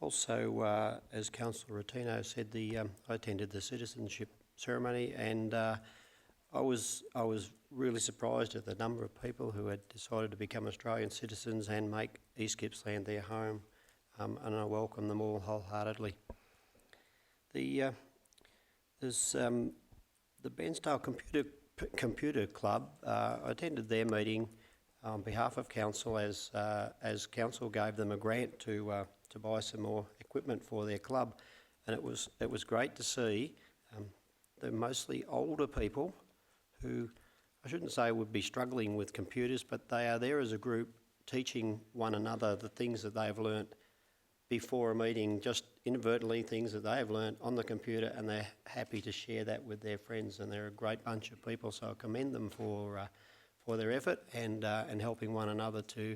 Also, as Councillor Rotino said, I attended the Citizenship Ceremony, and I was really surprised at the number of people who had decided to become Australian citizens and make East Gippsland their home, and I welcome them all wholeheartedly. There's the Bensdale Computer Club. I attended their meeting on behalf of Council as Council gave them a grant to buy some more equipment for their club, and it was great to see. They're mostly older people who I shouldn't say would be struggling with computers, but they are there as a group teaching one another the things that they've learnt before a meeting, just inadvertently things that they have learnt on the computer, and they're happy to share that with their friends, and they're a great bunch of people, so I commend them for their effort and helping one another to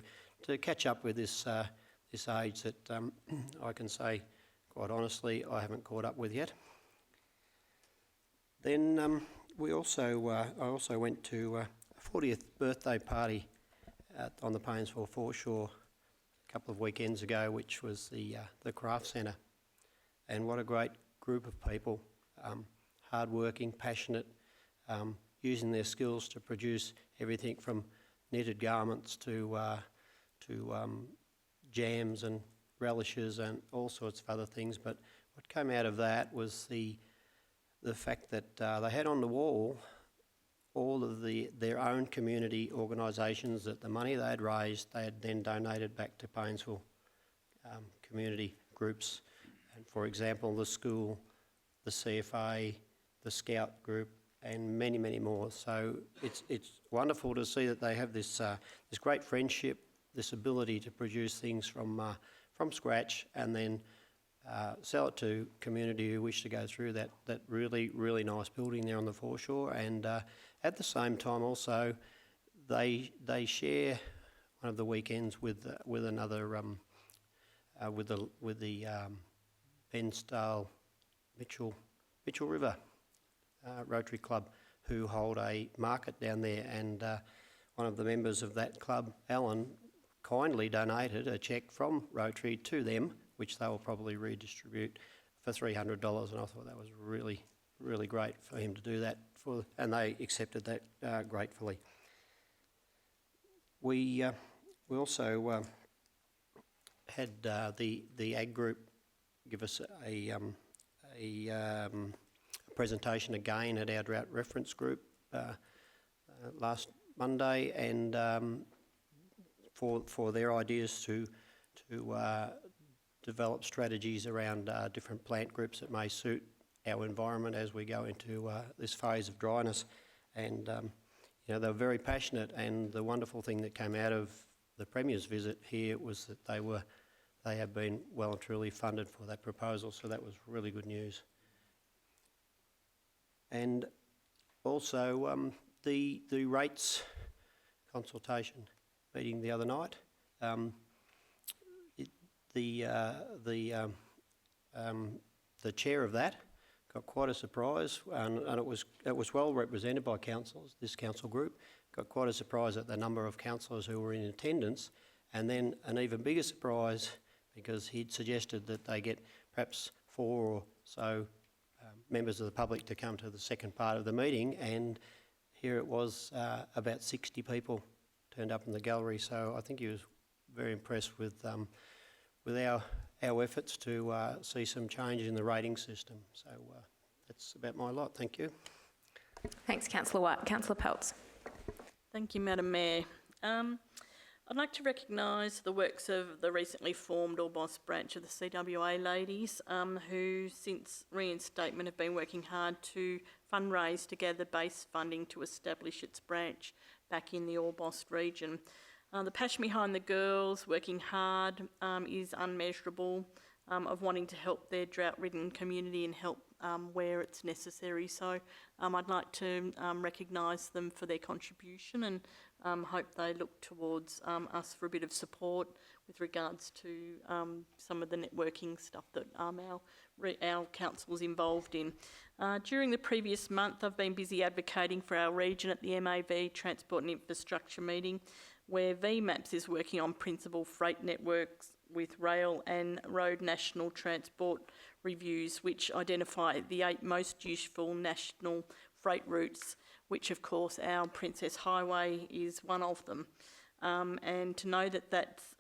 catch up with this this age that I can say, quite honestly, I haven't caught up with yet. Then I also went to a 40th birthday party on the Paynesville foreshore a couple of weekends ago, which was the Craft Centre. And what a great group of people, hard-working, passionate, using their skills to produce everything from knitted garments to jams and relishes and all sorts of other things. But what came out of that was the fact that they had on the wall all of their own community organisations, that the money they had raised, they had then donated back to Paynesville community groups. And for example, the school, the CFA, the Scout group, and many, many more. So it's wonderful to see that they have this great friendship, this ability to produce things from scratch and then sell it to community who wish to go through that really, really nice building there on the foreshore. And at the same time also, they share one of the weekends with another with the Bensdale Mitchell River Rotary Club, who hold a market down there, and one of the members of that club, Alan, kindly donated a cheque from Rotary to them, which they will probably redistribute for $300, and I thought that was really, really great for him to do that, and they accepted that gratefully. We also had the Ag Group give us a presentation again at our drought reference group last Monday, and for their ideas to develop strategies around different plant groups that may suit our environment as we go into this phase of dryness. And you know, they were very passionate, and the wonderful thing that came out of the Premier's visit here was that they have been well and truly funded for that proposal, so that was really good news. And also the rates consultation meeting the other night. The chair of that got quite a surprise, and it was well represented by councillors. This council group got quite a surprise at the number of councillors who were in attendance, and then an even bigger surprise because he'd suggested that they get perhaps 4 or so members of the public to come to the second part of the meeting, and here it was about 60 people turned up in the gallery. So I think he was very impressed with our efforts to see some change in the rating system. So that's about my lot. Thank you. Thanks, Councillor White. Councillor Peltz. Thank you, Madam Mayor. I'd like to recognise the works of the recently formed Orbost branch of the CWA ladies, who since reinstatement have been working hard to fundraise to gather base funding to establish its branch back in the Orbost region. The passion behind the girls working hard is unmeasurable, of wanting to help their drought-ridden community and help where it's necessary. So I'd like to recognise them for their contribution, and hope they look towards us for a bit of support with regards to some of the networking stuff that our council's involved in. During the previous month, I've been busy advocating for our region at the MAV Transport and Infrastructure meeting, where VMAPS is working on principal freight networks with rail and road national transport reviews, which identify the 8 most useful national freight routes, which of course our Princess Highway is one of them. And to know that that's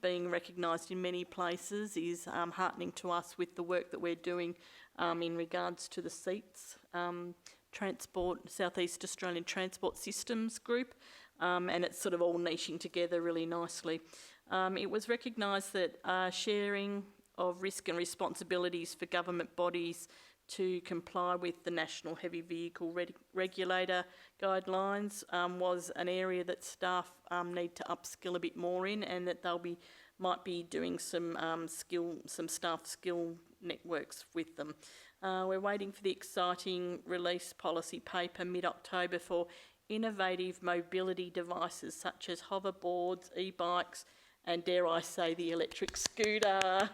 being recognised in many places is heartening to us with the work that we're doing in regards to the SEATS, South East Australian Transport Systems Group, and it's sort of all niching together really nicely. It was recognised that sharing of risk and responsibilities for government bodies to comply with the National Heavy Vehicle Regulator guidelines was an area that staff need to upskill a bit more in, and that might be doing some staff skill networks with them. We're waiting for the exciting release policy paper mid-October for innovative mobility devices such as hoverboards, e-bikes and dare I say the electric scooter,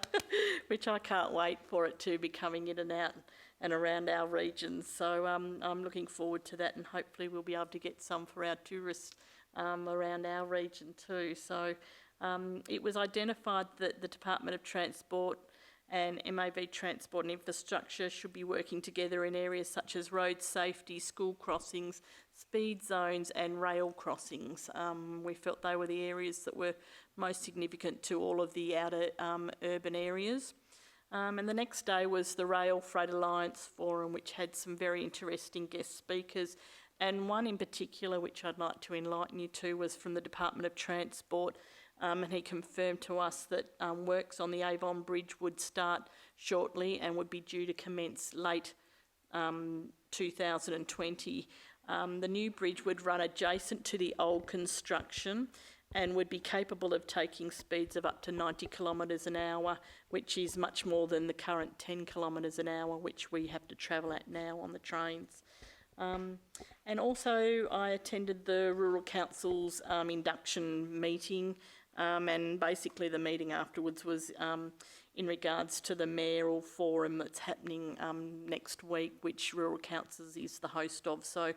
which I can't wait for it to be coming in and out and around our region. So I'm looking forward to that, and hopefully we'll be able to get some for our tourists around our region too. So it was identified that the Department of Transport and MAV Transport and Infrastructure should be working together in areas such as road safety, school crossings, speed zones and rail crossings. We felt they were the areas that were most significant to all of the outer urban areas. And the next day was the Rail Freight Alliance Forum, which had some very interesting guest speakers. And one in particular, which I'd like to enlighten you to, was from the Department of Transport. And he confirmed to us that works on the Avon Bridge would start shortly and would be due to commence late 2020. The new bridge would run adjacent to the old construction and would be capable of taking speeds of up to 90 kilometres an hour, which is much more than the current 10 kilometres an hour, which we have to travel at now on the trains. And also I attended the Rural Council's induction meeting, and basically the meeting afterwards was in regards to the mayoral forum that's happening next week, which Rural Councils is the host of. So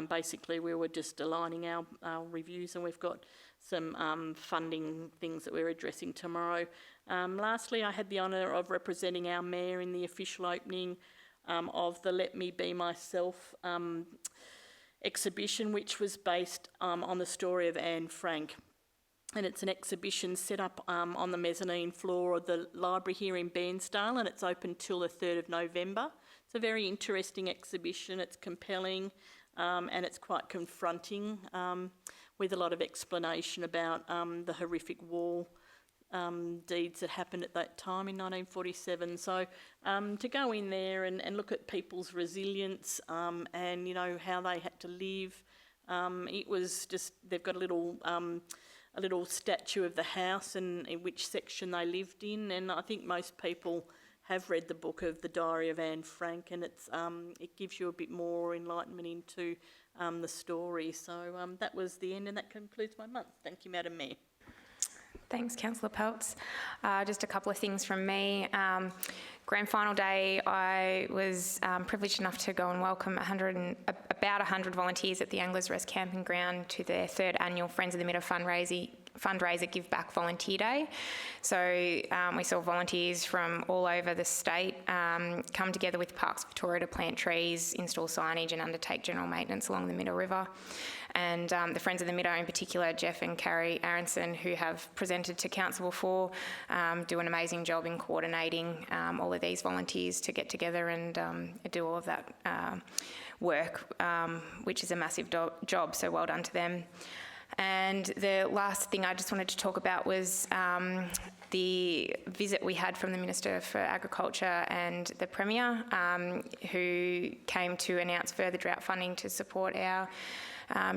basically we were just aligning our reviews, and we've got some funding things that we're addressing tomorrow. Lastly, I had the honour of representing our mayor in the official opening of the Let Me Be Myself exhibition, which was based on the story of Anne Frank. And it's an exhibition set up on the mezzanine floor of the library here in Bairnsdale, and it's open till the 3rd of November. It's a very interesting exhibition. It's compelling and it's quite confronting, with a lot of explanation about the horrific war deeds that happened at that time in 1947. So to go in there and look at people's resilience and, you know, how they had to live, it was just, they've got a little statue of the house and in which section they lived in, and I think most people have read the book of The Diary of Anne Frank, and it's it gives you a bit more enlightenment into the story. So that was the end, and that concludes my month. Thank you, Madam Mayor. Thanks, Councillor Peltz. Just a couple of things from me. Grand final day, I was privileged enough to go and welcome about 100 volunteers at the Anglers Rest Camping Ground to their 3rd annual Friends of the Midder fundraiser Give Back Volunteer Day. So we saw volunteers from all over the state come together with Parks Victoria to plant trees, install signage and undertake general maintenance along the Midder River. And the Friends of the Midder in particular, Jeff and Carrie Aronson, who have presented to Council before, do an amazing job in coordinating all of these volunteers to get together and do all of that work, which is a massive job, so well done to them. And the last thing I just wanted to talk about was the visit we had from the Minister for Agriculture and the Premier, who came to announce further drought funding to support our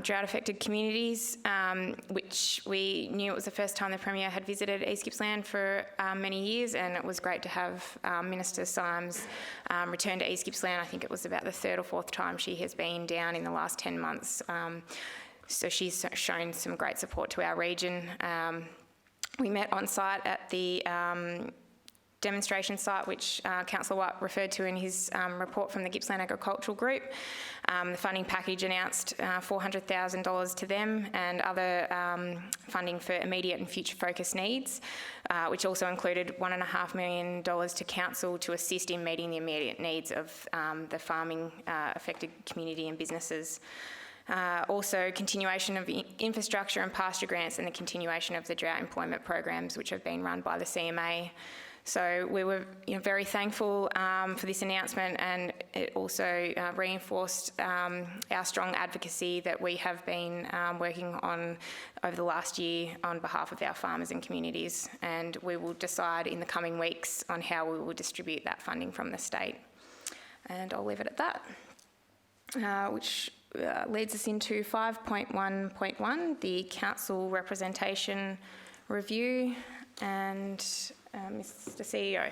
drought-affected communities, which we knew it was the first time the Premier had visited East Gippsland for many years, and it was great to have Minister Symes return to East Gippsland. I think it was about the 3rd or 4th time she has been down in the last 10 months. So she's shown some great support to our region. We met on site at the demonstration site, which Councillor Watt referred to in his report from the Gippsland Agricultural Group. The funding package announced $400,000 to them and other funding for immediate and future focused needs, which also included $1.5 million to Council to assist in meeting the immediate needs of the farming affected community and businesses. Also, continuation of infrastructure and pasture grants and the continuation of the drought employment programs which have been run by the CMA. So we were very thankful for this announcement, and it also reinforced our strong advocacy that we have been working on over the last year on behalf of our farmers and communities, and we will decide in the coming weeks on how we will distribute that funding from the state. And I'll leave it at that, which leads us into 5.1.1, the Council Representation Review, and Mr CEO.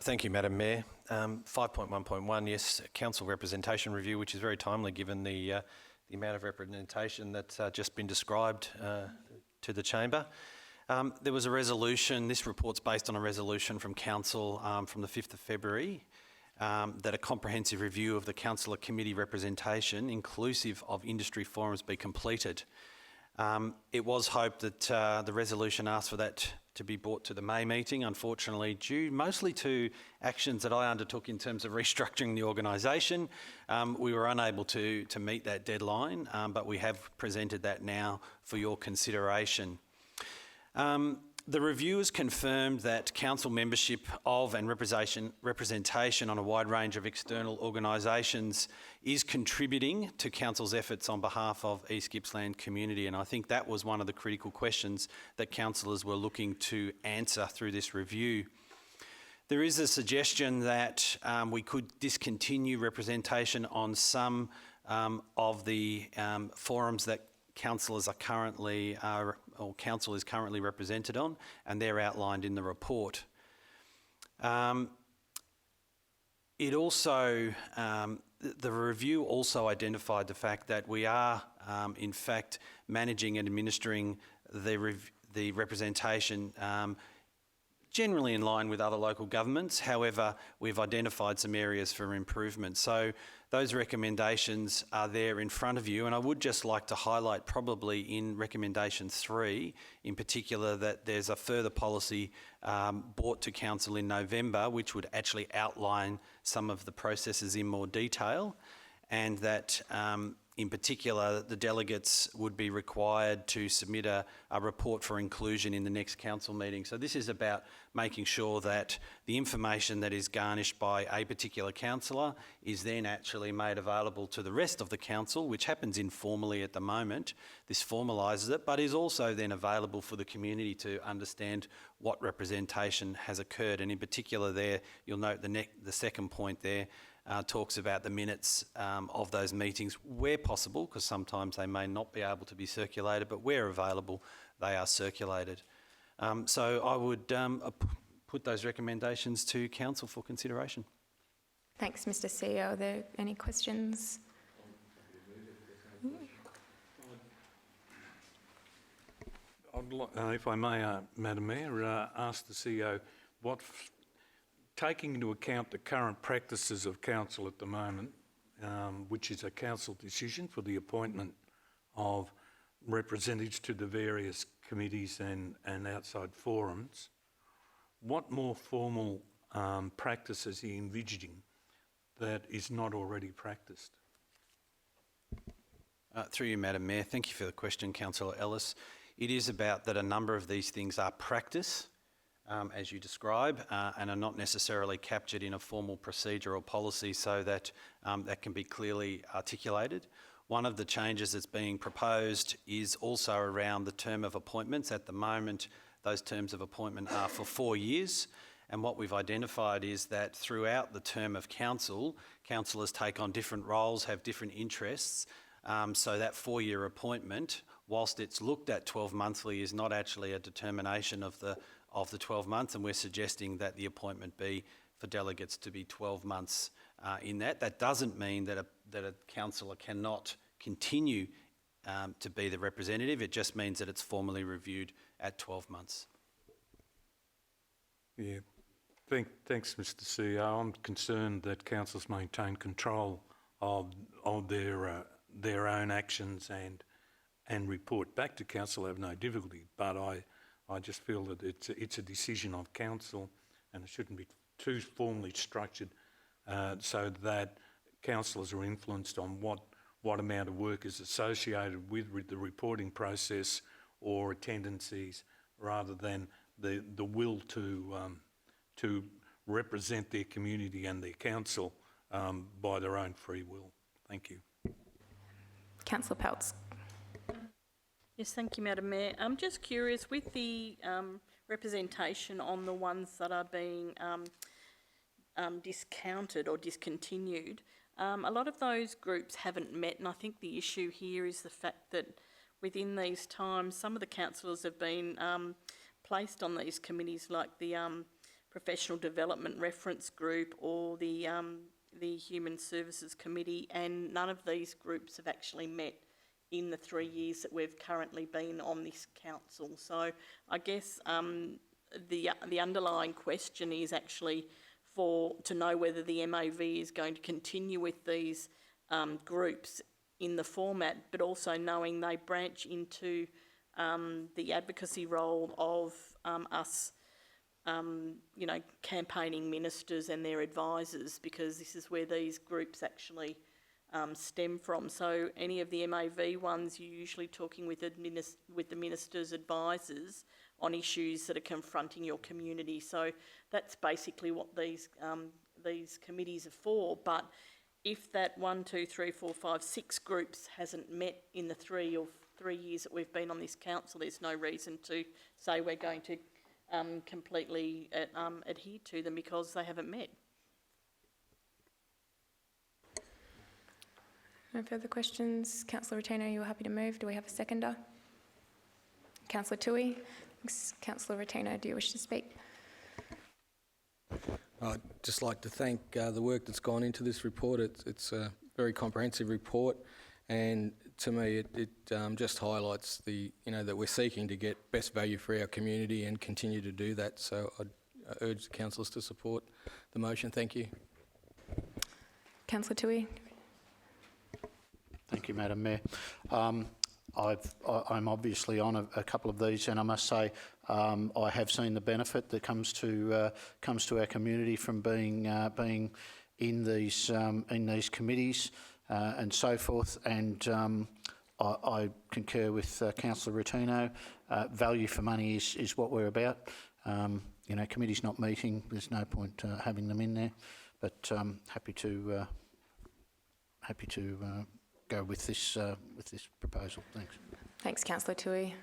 Thank you, Madam Mayor. 5.1.1, yes, Council Representation Review, which is very timely given the amount of representation that's just been described to the chamber. There was a resolution, this report's based on a resolution from Council from the 5th of February, that a comprehensive review of the councillor committee representation, inclusive of industry forums, be completed. It was hoped that the resolution asked for that to be brought to the May meeting. Unfortunately, due mostly to actions that I undertook in terms of restructuring the organisation, we were unable to meet that deadline, but we have presented that now for your consideration. The review has confirmed that council membership of and representation on a wide range of external organisations is contributing to council's efforts on behalf of East Gippsland community, and I think that was one of the critical questions that councillors were looking to answer through this review. There is a suggestion that we could discontinue representation on some of the forums that councillors are currently, or council is currently represented on, and they're outlined in the report. It also, the review also identified the fact that we are, in fact, managing and administering the representation generally in line with other local governments. However, we've identified some areas for improvement. So those recommendations are there in front of you, and I would just like to highlight probably in recommendation 3 in particular that there's a further policy brought to council in November which would actually outline some of the processes in more detail, and that in particular the delegates would be required to submit a report for inclusion in the next council meeting. So this is about making sure that the information that is garnished by a particular councillor is then actually made available to the rest of the council, which happens informally at the moment. This formalises it, but is also then available for the community to understand what representation has occurred. And in particular there, you'll note the second point there talks about the minutes of those meetings where possible, because sometimes they may not be able to be circulated, but where available, they are circulated. So I would put those recommendations to council for consideration. Thanks, Mr. CEO. Are there any questions? I'd like, if I may, Madam Mayor, ask the CEO taking into account the current practices of council at the moment, which is a council decision for the appointment of representatives to the various committees and outside forums, what more formal practice is he envisaging that is not already practiced? Through you, Madam Mayor, thank you for the question, Councillor Ellis. It is about that a number of these things are practice, as you describe, and are not necessarily captured in a formal procedure or policy so that that can be clearly articulated. One of the changes that's being proposed is also around the term of appointments. At the moment, those terms of appointment are for 4 years, and what we've identified is that throughout the term of council, councillors take on different roles, have different interests, so that 4-year appointment, whilst it's looked at 12 monthly, is not actually a determination of the 12 months, and we're suggesting that the appointment be for delegates to be 12 months in that. That doesn't mean that a councillor cannot continue to be the representative. It just means that it's formally reviewed at 12 months. Yeah, thanks, Mr. CEO. I'm concerned that councils maintain control of their own actions and report back to council. I have no difficulty, but I just feel that it's a decision of council and it shouldn't be too formally structured so that councillors are influenced on what amount of work is associated with the reporting process or attendances, rather than the will to represent their community and their council by their own free will. Thank you. Councillor Peltz. Yes, thank you, Madam Mayor. I'm just curious, with the representation on the ones that are being discounted or discontinued, a lot of those groups haven't met, and I think the issue here is the fact that within these times, some of the councillors have been placed on these committees, like the Professional Development Reference Group or the Human Services Committee, and none of these groups have actually met in the 3 years that we've currently been on this council. So I guess the underlying question is actually to know whether the MAV is going to continue with these groups in the format, but also knowing they branch into the advocacy role of us, campaigning ministers and their advisors, because this is where these groups actually stem from. So any of the MAV ones, you're usually talking with the minister's advisors on issues that are confronting your community. So that's basically what these committees are for. But if that 1, 2, 3, 4, 5, 6 groups hasn't met in the 3 years that we've been on this council, there's no reason to say we're going to completely adhere to them because they haven't met. No further questions. Councillor Rotino, you're happy to move. Do we have a seconder? Councillor Toohey. Councillor Rotino, do you wish to speak? I'd just like to thank the work that's gone into this report. It's a very comprehensive report, and to me it just highlights that we're seeking to get best value for our community and continue to do that. So I urge the councillors to support the motion. Thank you. Councillor Toohey. Thank you, Madam Mayor. I'm obviously on a couple of these, and I must say I have seen the benefit that comes to our community from being in these committees and so forth. And I concur with Councillor Rotino. Value for money is what we're about. Committees not meeting, there's no point having them in there. But happy to go with this proposal. Thanks. Thanks, Councillor Toohey.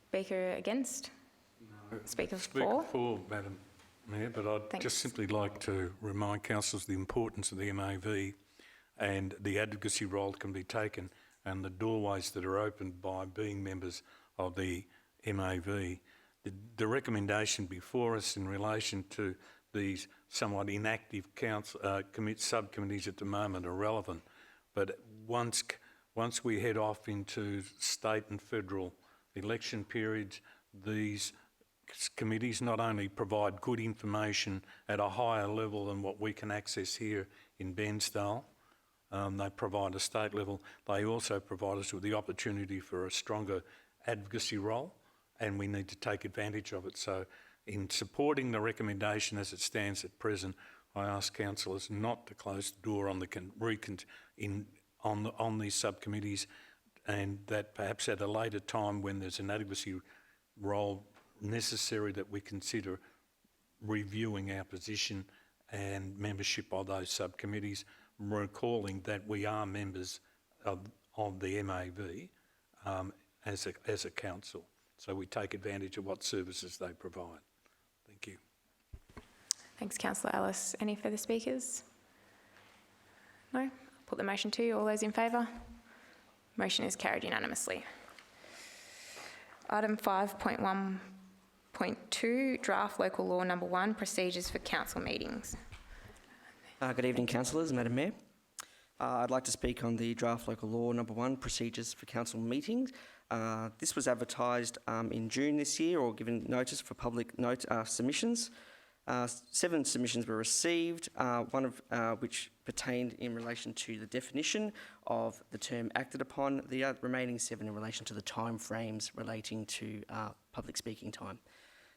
Speaker against? No. Speaker for? for? For, Madam Mayor, but I'd just simply like to remind councillors the importance of the MAV and the advocacy role that can be taken and the doorways that are opened by being members of the MAV. The recommendation before us in relation to these somewhat inactive subcommittees at the moment are relevant. But once we head off into state and federal election periods, these committees not only provide good information at a higher level than what we can access here in Bairnsdale, they provide a state level, they also provide us with the opportunity for a stronger advocacy role, and we need to take advantage of it. So in supporting the recommendation as it stands at present, I ask councillors not to close the door on on these subcommittees, and that perhaps at a later time when there's an advocacy role necessary that we consider reviewing our position and membership of those subcommittees, recalling that we are members of the MAV as a council. So we take advantage of what services they provide. Thank you. Thanks, Councillor Ellis. Any further speakers? No? I'll put the motion to you. All those in favour? Motion is carried unanimously. Item 5.1.2, Draft Local Law Number 1, Procedures for Council Meetings. Good evening, councillors, Madam Mayor. I'd like to speak on the Draft Local Law Number 1, Procedures for Council Meetings. This was advertised in June this year, or given notice for public submissions. 7 submissions were received, one of which pertained in relation to the definition of the term acted upon, the remaining 7 in relation to the timeframes relating to public speaking time.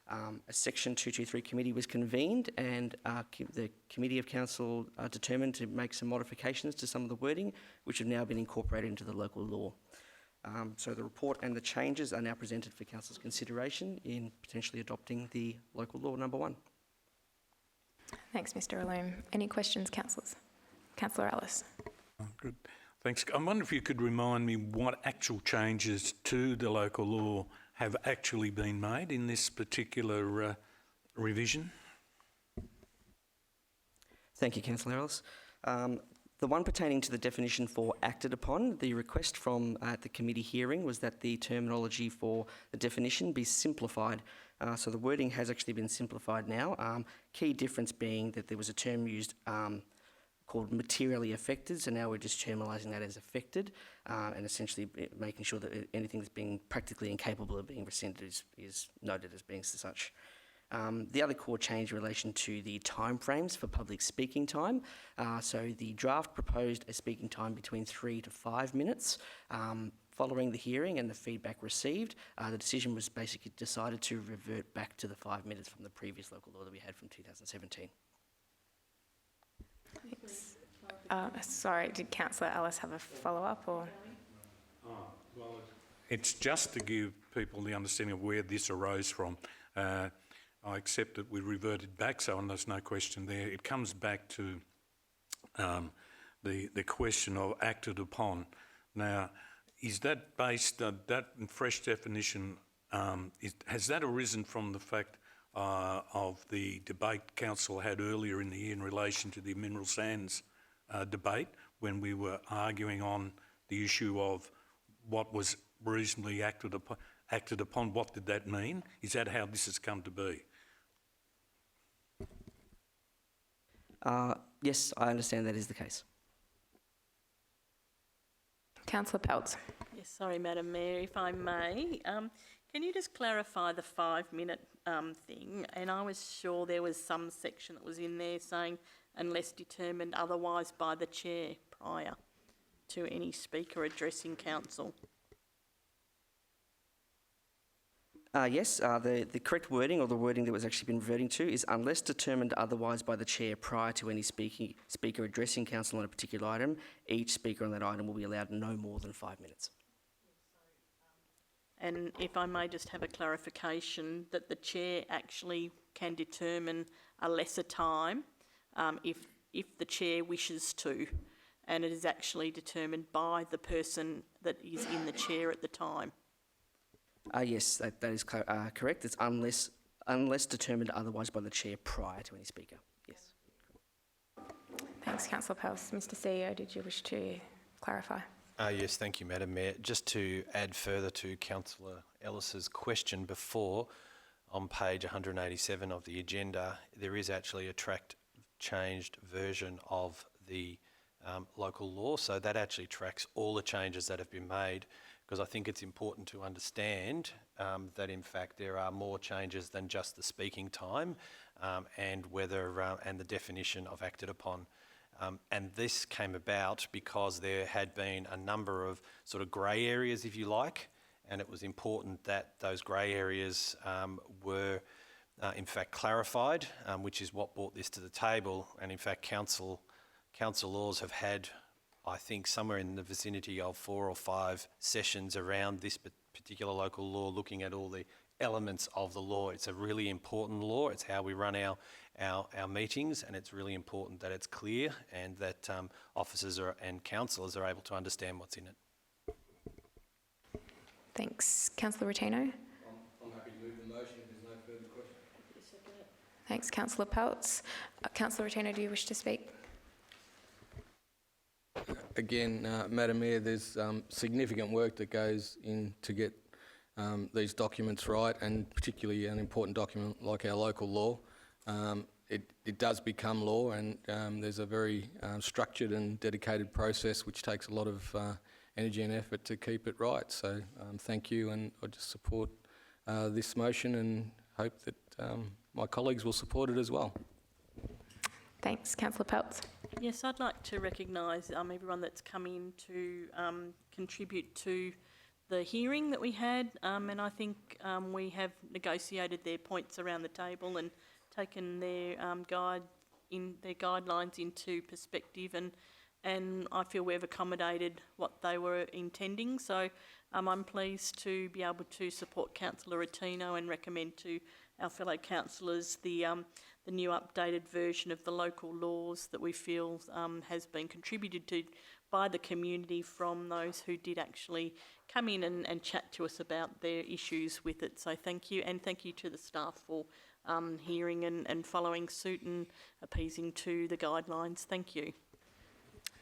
A Section 223 committee was convened, and the Committee of Council determined to make some modifications to some of the wording, which have now been incorporated into the local law. So the report and the changes are now presented for Council's consideration in potentially adopting the local law number 1. Thanks, Mr. Alloum. Any questions, councillors? Councillor Ellis. Good. Thanks. I wonder if you could remind me what actual changes to the local law have actually been made in this particular revision? Thank you, Councillor Ellis. The one pertaining to the definition for acted upon, the request from the committee hearing was that the terminology for the definition be simplified. So the wording has actually been simplified now. Key difference being that there was a term used called materially affected, so now we're just channelizing that as affected, and essentially making sure that anything that's being practically incapable of being rescinded is noted as being such. The other core change in relation to the timeframes for public speaking time. So the draft proposed a speaking time between 3 to 5 minutes. Following the hearing and the feedback received, the decision was basically decided to revert back to the 5 minutes from the previous local law that we had from 2017. Sorry, did Councillor Ellis have a follow-up or? It's just to give people the understanding of where this arose from. I accept that we reverted back, so there's no question there. It comes back to the question of acted upon. Now, is that based on that fresh definition? Has that arisen from the fact of the debate Council had earlier in the year in relation to the mineral sands debate, when we were arguing on the issue of what was reasonably acted upon? What did that mean? Is that how this has come to be? Yes, I understand that is the case. Councillor Peltz. Yes, sorry, Madam Mayor, if I may. Can you just clarify the 5 minute thing? And I was sure there was some section that was in there saying unless determined otherwise by the chair prior to any speaker addressing council. Yes, the correct wording, or the wording that was actually been reverting to, is unless determined otherwise by the chair prior to any speaker addressing council on a particular item, each speaker on that item will be allowed no more than 5 minutes. And if I may just have a clarification that the chair actually can determine a lesser time if the chair wishes to, and it is actually determined by the person that is in the chair at the time. Yes, that is correct. It's unless determined otherwise by the chair prior to any speaker. Yes. Thanks, Councillor Peltz. Mr. CEO, did you wish to clarify? Yes, thank you, Madam Mayor. Just to add further to Councillor Ellis's question before, on page 187 of the agenda, there is actually a tracked changed version of the local law, so that actually tracks all the changes that have been made, because I think it's important to understand that in fact there are more changes than just the speaking time and the definition of acted upon. And this came about because there had been a number of sort of grey areas, if you like, and it was important that those grey areas were in fact clarified, which is what brought this to the table. And in fact, council laws have had, I think, somewhere in the vicinity of 4 or 5 sessions around this particular local law, looking at all the elements of the law. It's a really important law. It's how we run our meetings, and it's really important that it's clear and that officers and councillors are able to understand what's in it. Thanks. Councillor Rotino? I'm happy to move the motion if there's no further questions. Thanks, Councillor Peltz. Councillor Rotino, do you wish to speak? Again, Madam Mayor, there's significant work that goes in to get these documents right, and particularly an important document like our local law. It does become law, and there's a very structured and dedicated process which takes a lot of energy and effort to keep it right. So thank you, and I just support this motion and hope that my colleagues will support it as well. Thanks. Councillor Peltz. Yes, I'd like to recognise everyone that's come in to contribute to the hearing that we had, and I think we have negotiated their points around the table and taken their guidelines into perspective, and I feel we've accommodated what they were intending. So I'm pleased to be able to support Councillor Rotino and recommend to our fellow councillors the new updated version of the local laws that we feel has been contributed to by the community from those who did actually come in and chat to us about their issues with it. So thank you, and thank you to the staff for hearing and following suit and appeasing to the guidelines. Thank you.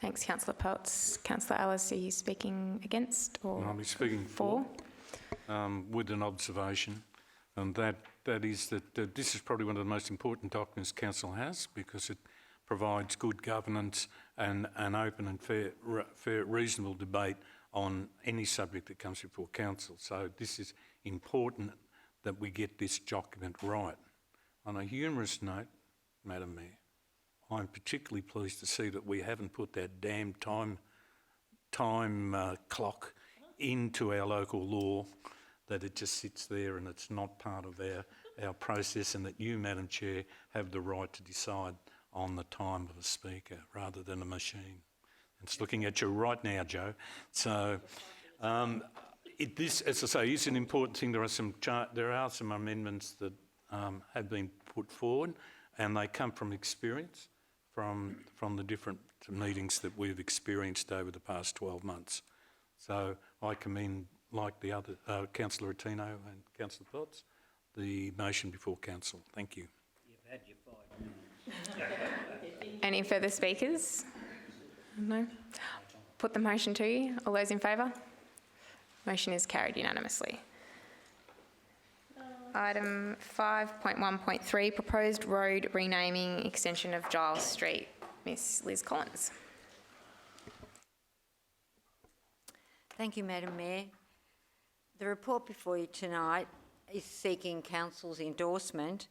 Thanks, Councillor Peltz. Councillor Ellis, are you speaking against or I'll be speaking for? With an observation, and that is that this is probably one of the most important documents Council has, because it provides good governance and an open and fair, reasonable debate on any subject that comes before council. So this is important that we get this document right. On a humorous note, Madam Mayor, I'm particularly pleased to see that we haven't put that damn time clock into our local law, that it just sits there and it's not part of our process, and that you, Madam Chair, have the right to decide on the time of a speaker rather than a machine. It's looking at you right now, Joe. So this, as I say, is an important thing. There are some amendments that have been put forward, and they come from experience from the different meetings that we've experienced over the past 12 months. So I commend, like the other, Councillor Attino and Councillor Potts, the motion before council. Thank you. You've had your 5 minutes. Any further speakers? No? Put the motion to you. All those in favour? Motion is carried unanimously. Item 5.1.3, proposed road renaming extension of Giles Street. Miss Liz Collins. Thank you, Madam Mayor. The report before you tonight is seeking Council's endorsement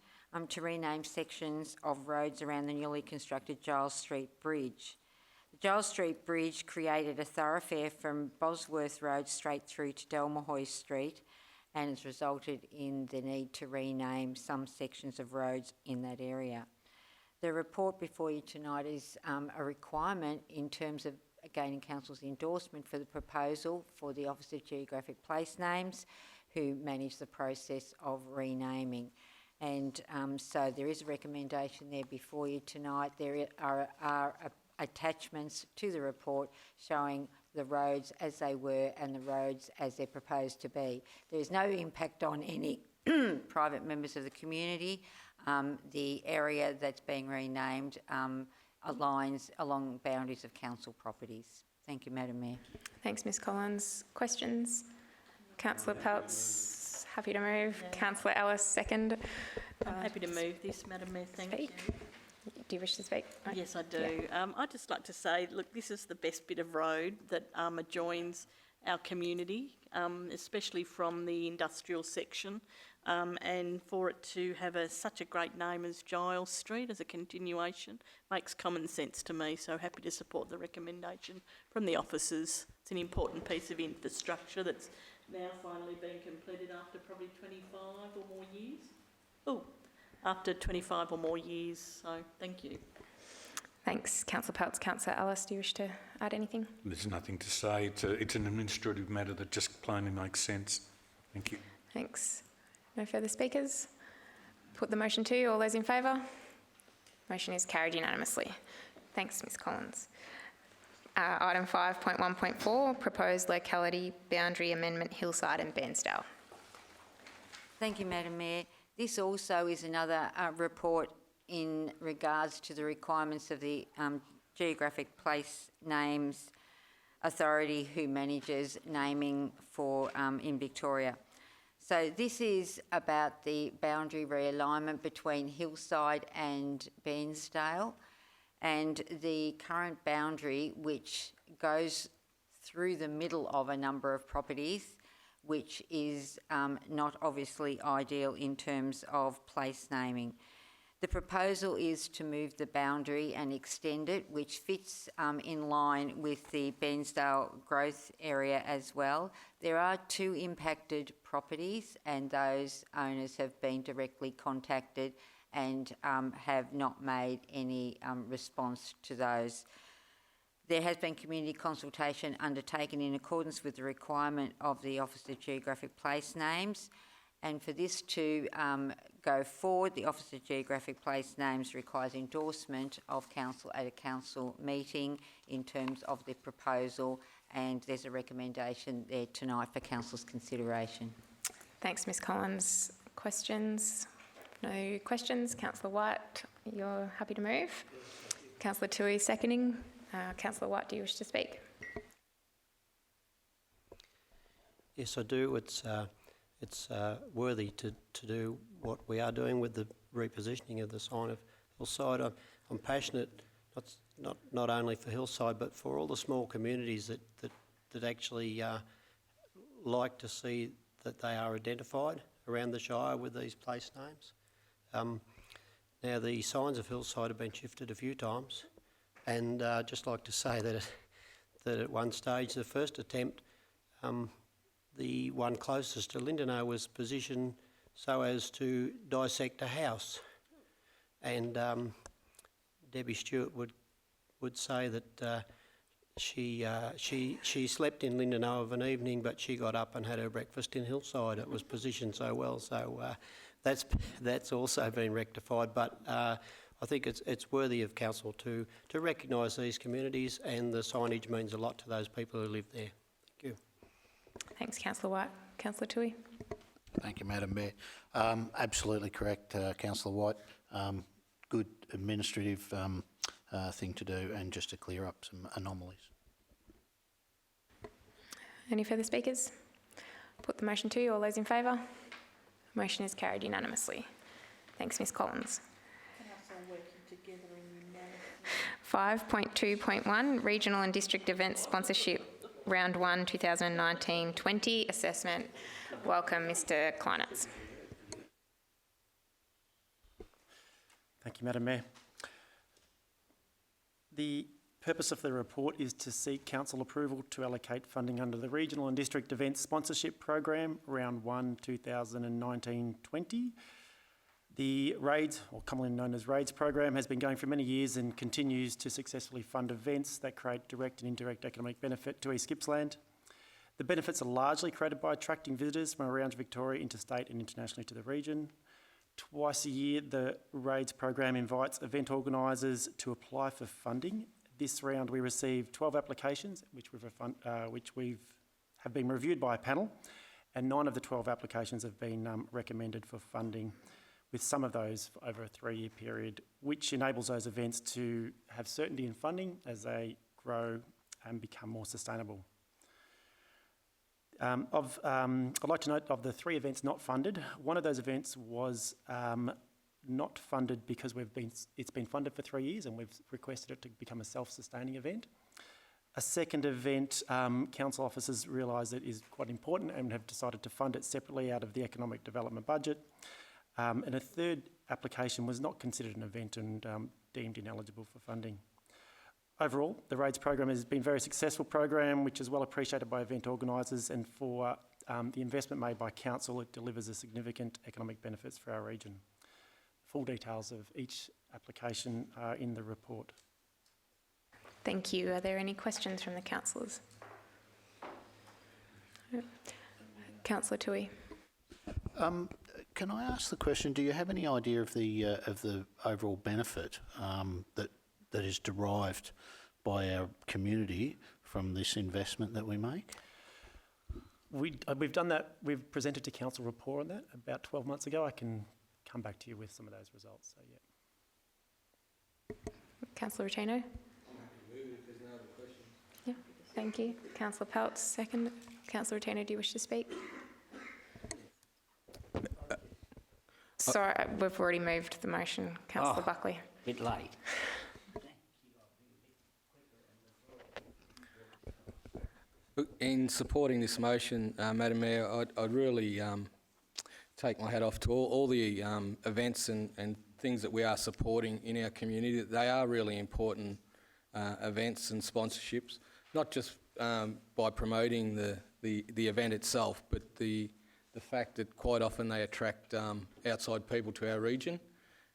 to rename sections of roads around the newly constructed Giles Street Bridge. The Giles Street Bridge created a thoroughfare from Bosworth Road straight through to Delmahoy Street, and has resulted in the need to rename some sections of roads in that area. The report before you tonight is a requirement in terms of gaining Council's endorsement for the proposal for the Office of Geographic Place Names, who manage the process of renaming. And so there is a recommendation there before you tonight. There are attachments to the report showing the roads as they were and the roads as they're proposed to be. There is no impact on any private members of the community. The area that's being renamed aligns along boundaries of council properties. Thank you, Madam Mayor. Thanks, Ms Collins. Questions? Councillor Peltz, happy to move. Councillor Ellis, second. I'm happy to move this, Madam Mayor. Thank you. Do you wish to speak? Yes, I do. Yeah. I'd just like to say, look, this is the best bit of road that adjoins our community, especially from the industrial section, and for it to have such a great name as Giles Street as a continuation makes common sense to me, so happy to support the recommendation from the officers. It's an important piece of infrastructure that's now finally been completed after probably 25 or more years. After 25 or more years, so thank you. Thanks, Councillor Peltz. Councillor Ellis, do you wish to add anything? There's nothing to say. It's an administrative matter that just plainly makes sense. Thank you. Thanks. No further speakers? Put the motion to you. All those in favour? Motion is carried unanimously. Thanks, Ms Collins. Item 5.1.4, proposed locality boundary amendment Hillside and Bairnsdale. Thank you, Madam Mayor. This also is another report in regards to the requirements of the Geographic Place Names Authority, who manages naming for in Victoria. So this is about the boundary realignment between Hillside and Bairnsdale, and the current boundary, which goes through the middle of a number of properties, which is not obviously ideal in terms of place naming. The proposal is to move the boundary and extend it, which fits in line with the Bairnsdale growth area as well. There are 2 impacted properties, and those owners have been directly contacted and have not made any response to those. There has been community consultation undertaken in accordance with the requirement of the Office of Geographic Place Names, and for this to go forward, the Office of Geographic Place Names requires endorsement of council at a council meeting in terms of the proposal, and there's a recommendation there tonight for council's consideration. Thanks, Ms Collins. Questions? No questions. Councillor White, you're happy to move? Councillor Toohey seconding. Councillor White, do you wish to speak? Yes, I do. It's worthy to do what we are doing with the repositioning of the sign of Hillside. I'm passionate not only for Hillside but for all the small communities that actually like to see that they are identified around the Shire with these place names. Now the signs of Hillside have been shifted a few times, and I'd just like to say that at one stage, the first attempt, the one closest to Lindenow was positioned so as to dissect a house, and Debbie Stewart would say that she slept in Lindenow of an evening, but she got up and had her breakfast in Hillside. It was positioned so well, so that's also been rectified. But I think it's worthy of council to recognise these communities, and the signage means a lot to those people who live there. Thank you. Thanks, Councillor White. Councillor Toohey. Thank you, Madam Mayor. Absolutely correct, Councillor White. Good administrative thing to do, and just to clear up some anomalies. Any further speakers? Put the motion to you. All those in favour? Motion is carried unanimously. Thanks, Ms Collins. 5.2.1 Regional and District Events Sponsorship Round 1 2019-20 Assessment. Welcome, Mr Kleinitz. Thank you, Madam Mayor. The purpose of the report is to seek council approval to allocate funding under the Regional and District Events Sponsorship Program, Round 1 2019-20. The RAIDS, or commonly known as RAIDS program, has been going for many years and continues to successfully fund events that create direct and indirect economic benefit to East Gippsland. The benefits are largely created by attracting visitors from around Victoria, interstate and internationally to the region. Twice a year, the RAIDS program invites event organisers to apply for funding. This round we received 12 applications, which have been reviewed by a panel, and 9 of the 12 applications have been recommended for funding, with some of those for over a 3-year period, which enables those events to have certainty in funding as they grow and become more sustainable. I'd like to note, of the 3 events not funded, one of those events was not funded because it's been funded for 3 years and we've requested it to become a self-sustaining event. A second event, council officers realise it is quite important and have decided to fund it separately out of the economic development budget. And a third application was not considered an event and deemed ineligible for funding. Overall, the RAIDS program has been a very successful program, which is well appreciated by event organisers, and for the investment made by council, it delivers a significant economic benefits for our region. Full details of each application are in the report. Thank you. Are there any questions from the councillors? Councillor Toohey. Can I ask the question? Do you have any idea of the overall benefit that is derived by our community from this investment that we make? We've done that. We've presented to council report on that about 12 months ago. I can come back to you with some of those results. So yeah. Councillor Rotino. Yeah, thank you. Councillor Peltz, second. Councillor Rotino, do you wish to speak? Sorry, we've already moved the motion. Councillor Buckley. Bit late. In supporting this motion, Madam Mayor, I'd really take my hat off to all the events and things that we are supporting in our community. They are really important events and sponsorships, not just by promoting the event itself, but the fact that quite often they attract outside people to our region.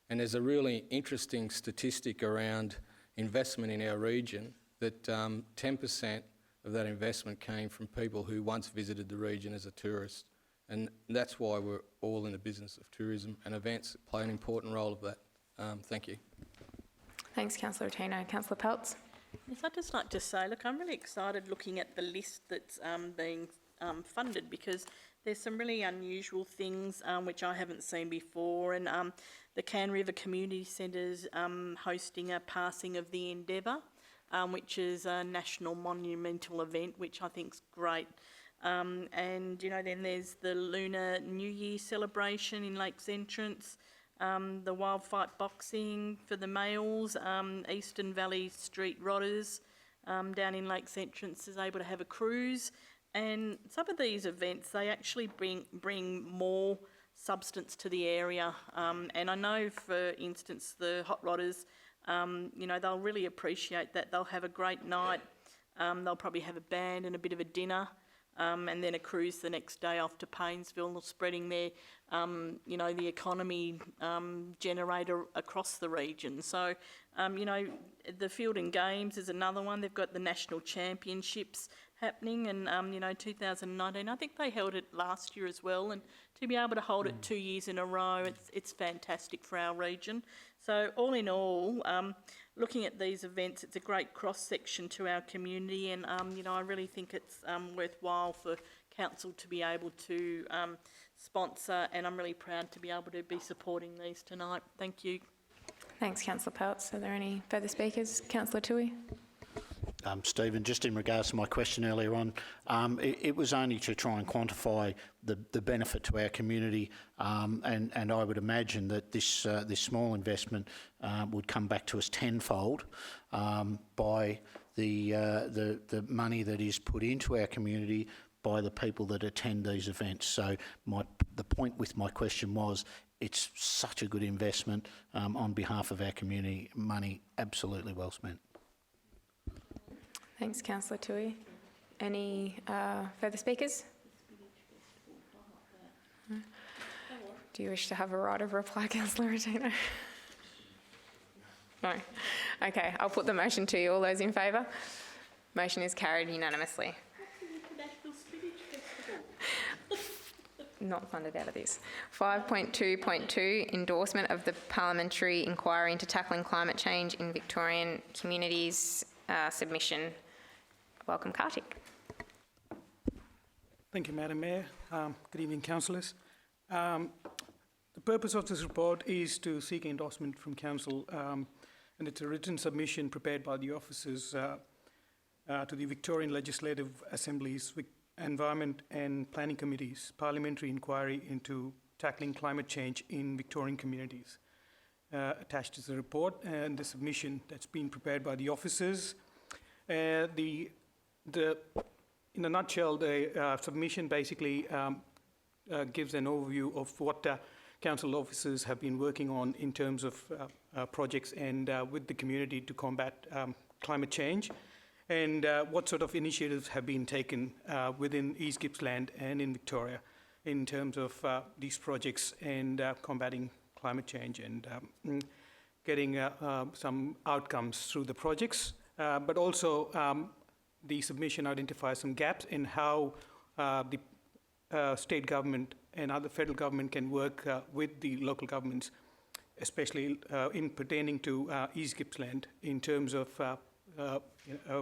And there's a really interesting statistic around investment in our region that 10% of that investment came from people who once visited the region as a tourist. And that's why we're all in the business of tourism, and events play an important role of that. Thank you. Thanks, Councillor Rotino. Councillor Peltz. Yes, I'd just like to say, look, I'm really excited looking at the list that's being funded, because there's some really unusual things which I haven't seen before, and the Can River Community Centre's hosting a passing of the Endeavour, which is a national monumental event, which I think's great. And, you know, then there's the Lunar New Year celebration in Lakes Entrance. the Wildfight Boxing for the males, Eastern Valley Street Rodders down in Lakes Entrance is able to have a cruise. And some of these events, they actually bring more substance to the area. And I know, for instance, the Hot Rodders, you know, they'll really appreciate that. They'll have a great night. They'll probably have a band and a bit of a dinner. And then a cruise the next day off to Paynesville, spreading their, you know, the economy generator across the region. So, you know, the Field and Games is another one. They've got the National Championships happening, and, you know, 2019, I think they held it last year as well, and to be able to hold it 2 years in a row, it's fantastic for our region. So all in all, looking at these events, it's a great cross-section to our community, and, you know, I really think it's worthwhile for council to be able to sponsor, and I'm really proud to be able to be supporting these tonight. Thank you. Thanks, Councillor Peltz. Are there any further speakers? Councillor Toohey. Stephen, just in regards to my question earlier on, it was only to try and quantify the benefit to our community, and I would imagine that this small investment would come back to us tenfold by the money that is put into our community by the people that attend these events. So the point with my question was, it's such a good investment on behalf of our community. Money absolutely well spent. Thanks, Councillor Toohey. Any further speakers? Do you wish to have a right of reply, Councillor Rotino? No. Okay, I'll put the motion to you. All those in favour? Motion is carried unanimously. Not funded out of this. 5.2.2, endorsement of the Parliamentary Inquiry into Tackling Climate Change in Victorian Communities submission. Welcome, Kartik. Thank you, Madam Mayor. Good evening, councillors. The purpose of this report is to seek endorsement from council, and it's a written submission prepared by the officers to the Victorian Legislative Assembly's Environment and Planning Committee's Parliamentary Inquiry into Tackling Climate Change in Victorian Communities. Attached is the report and the submission that's been prepared by the officers. In a nutshell, the submission basically gives an overview of what council officers have been working on in terms of projects and with the community to combat climate change, and what sort of initiatives have been taken within East Gippsland and in Victoria in terms of these projects and combating climate change and getting some outcomes through the projects. But also the submission identifies some gaps in how the state government and other federal government can work with the local governments, especially in pertaining to East Gippsland in terms of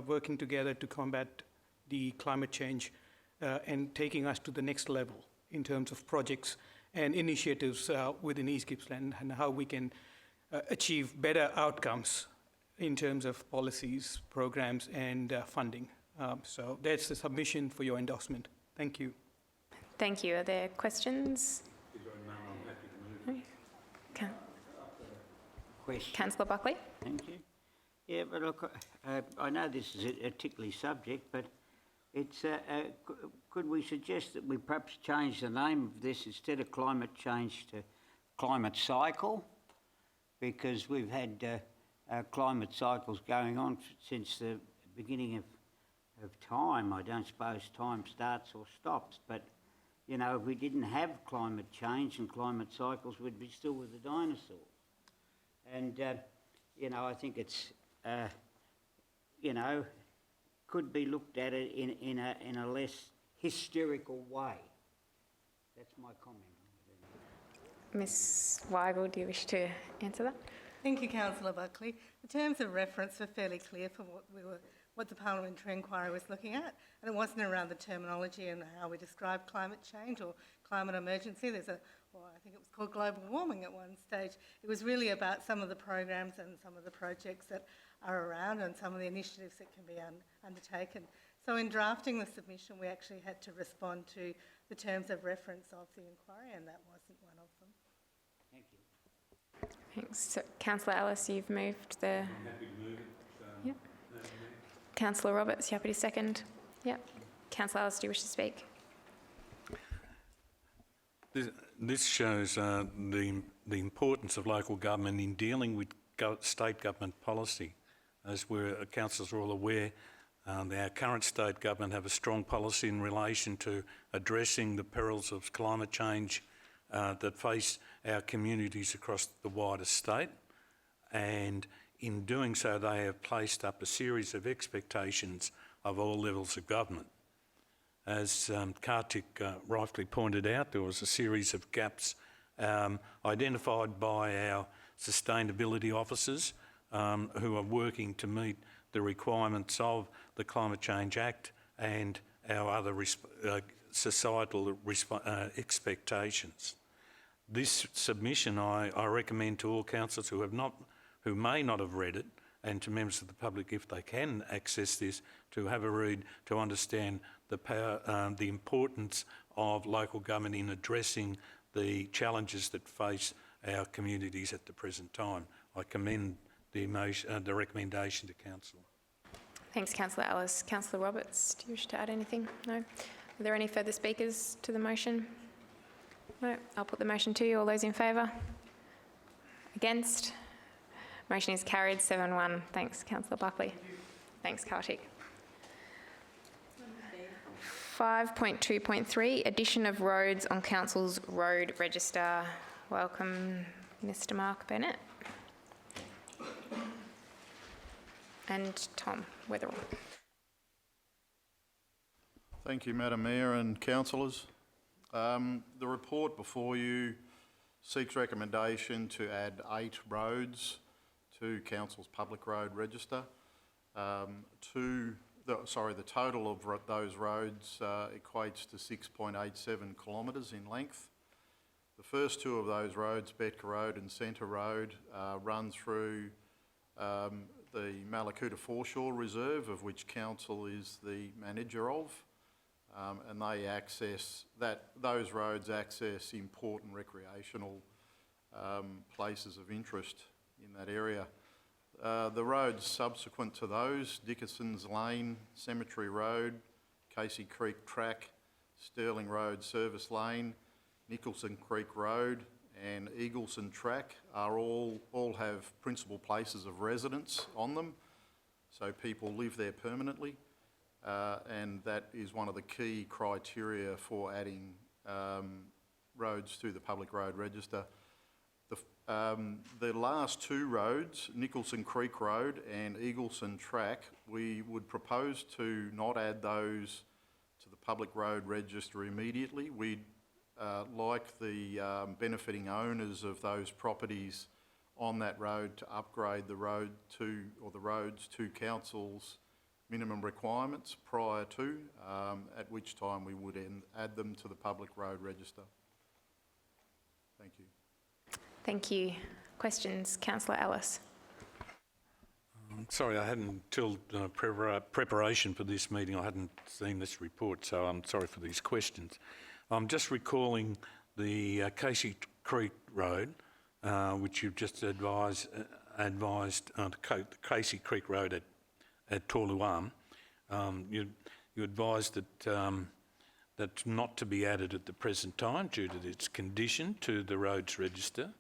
working together to combat the climate change and taking us to the next level in terms of projects and initiatives within East Gippsland, and how we can achieve better outcomes in terms of policies, programs, and funding. So that's the submission for your endorsement. Thank you. Thank you. Are there questions? Councillor Buckley. Thank you. Yeah, but look, I know this is a tickly subject, but it's could we suggest that we perhaps change the name of this instead of climate change to climate cycle? Because we've had climate cycles going on since the beginning of time. I don't suppose time starts or stops, but you know, if we didn't have climate change and climate cycles, we'd be still with the dinosaurs. And you know, I think it's you know, could be looked at it in a less hysterical way. That's my comment. Ms. Weigel, do you wish to answer that? Thank you, Councillor Buckley. The terms of reference were fairly clear for what the parliamentary inquiry was looking at, and it wasn't around the terminology and how we describe climate change or climate emergency. There's I think it was called global warming at one stage. It was really about some of the programs and some of the projects that are around and some of the initiatives that can be undertaken. So in drafting the submission, we actually had to respond to the terms of reference of the inquiry, and that wasn't one of them. Thank you. Thanks. So, Councillor Ellis, you've moved the... I'm happy to move it. Yep. Councillor Roberts, you happy to second? Yep. Councillor Ellis, do you wish to speak? This shows the importance of local government in dealing with state government policy. As councillors are all aware, our current state government have a strong policy in relation to addressing the perils of climate change that face our communities across the wider state, and in doing so they have placed up a series of expectations of all levels of government. As Kartik rightly pointed out, there was a series of gaps identified by our sustainability officers who are working to meet the requirements of the Climate Change Act and our other societal expectations. This submission I recommend to all councillors who may not have read it, and to members of the public, if they can access this, to have a read to understand the importance of local government in addressing the challenges that face our communities at the present time. I commend the recommendation to council. Thanks, Councillor Ellis. Councillor Roberts, do you wish to add anything? No? Are there any further speakers to the motion? No? I'll put the motion to you. All those in favour? Against? Motion is carried 7-1. Thanks, Councillor Buckley. Thanks, Kartik. 5.2.3, addition of roads on Council's road register. Welcome, Mr. Mark Bennett. And Tom Weatherall. Thank you, Madam Mayor and councillors. The report before you seeks recommendation to add 8 roads to Council's public road register. The total of those roads equates to 6.87 kilometres in length. The first 2 of those roads, Betka Road and Centre Road, run through the Malakuta Foreshore Reserve, of which Council is the manager of, and those roads access important recreational places of interest in that area. The roads subsequent to those, Dickerson's Lane, Cemetery Road, Casey Creek Track, Sterling Road Service Lane, Nicholson Creek Road and Eagleson Track are all have principal places of residence on them, so people live there permanently, and that is one of the key criteria for adding roads to the public road register. The last 2 roads, Nicholson Creek Road and Eagleson Track, we would propose to not add those to the public road register immediately. We'd like the benefiting owners of those properties on that road to upgrade the roads to Council's minimum requirements prior to, at which time we would add them to the public road register. Thank you. Thank you. Questions? Councillor Ellis. Sorry, I hadn't, until preparation for this meeting, I hadn't seen this report, so I'm sorry for these questions. I'm just recalling the Casey Creek Road, which you've just advised Casey Creek Road at Torluam. You advised that that's not to be added at the present time due to its condition to the roads register.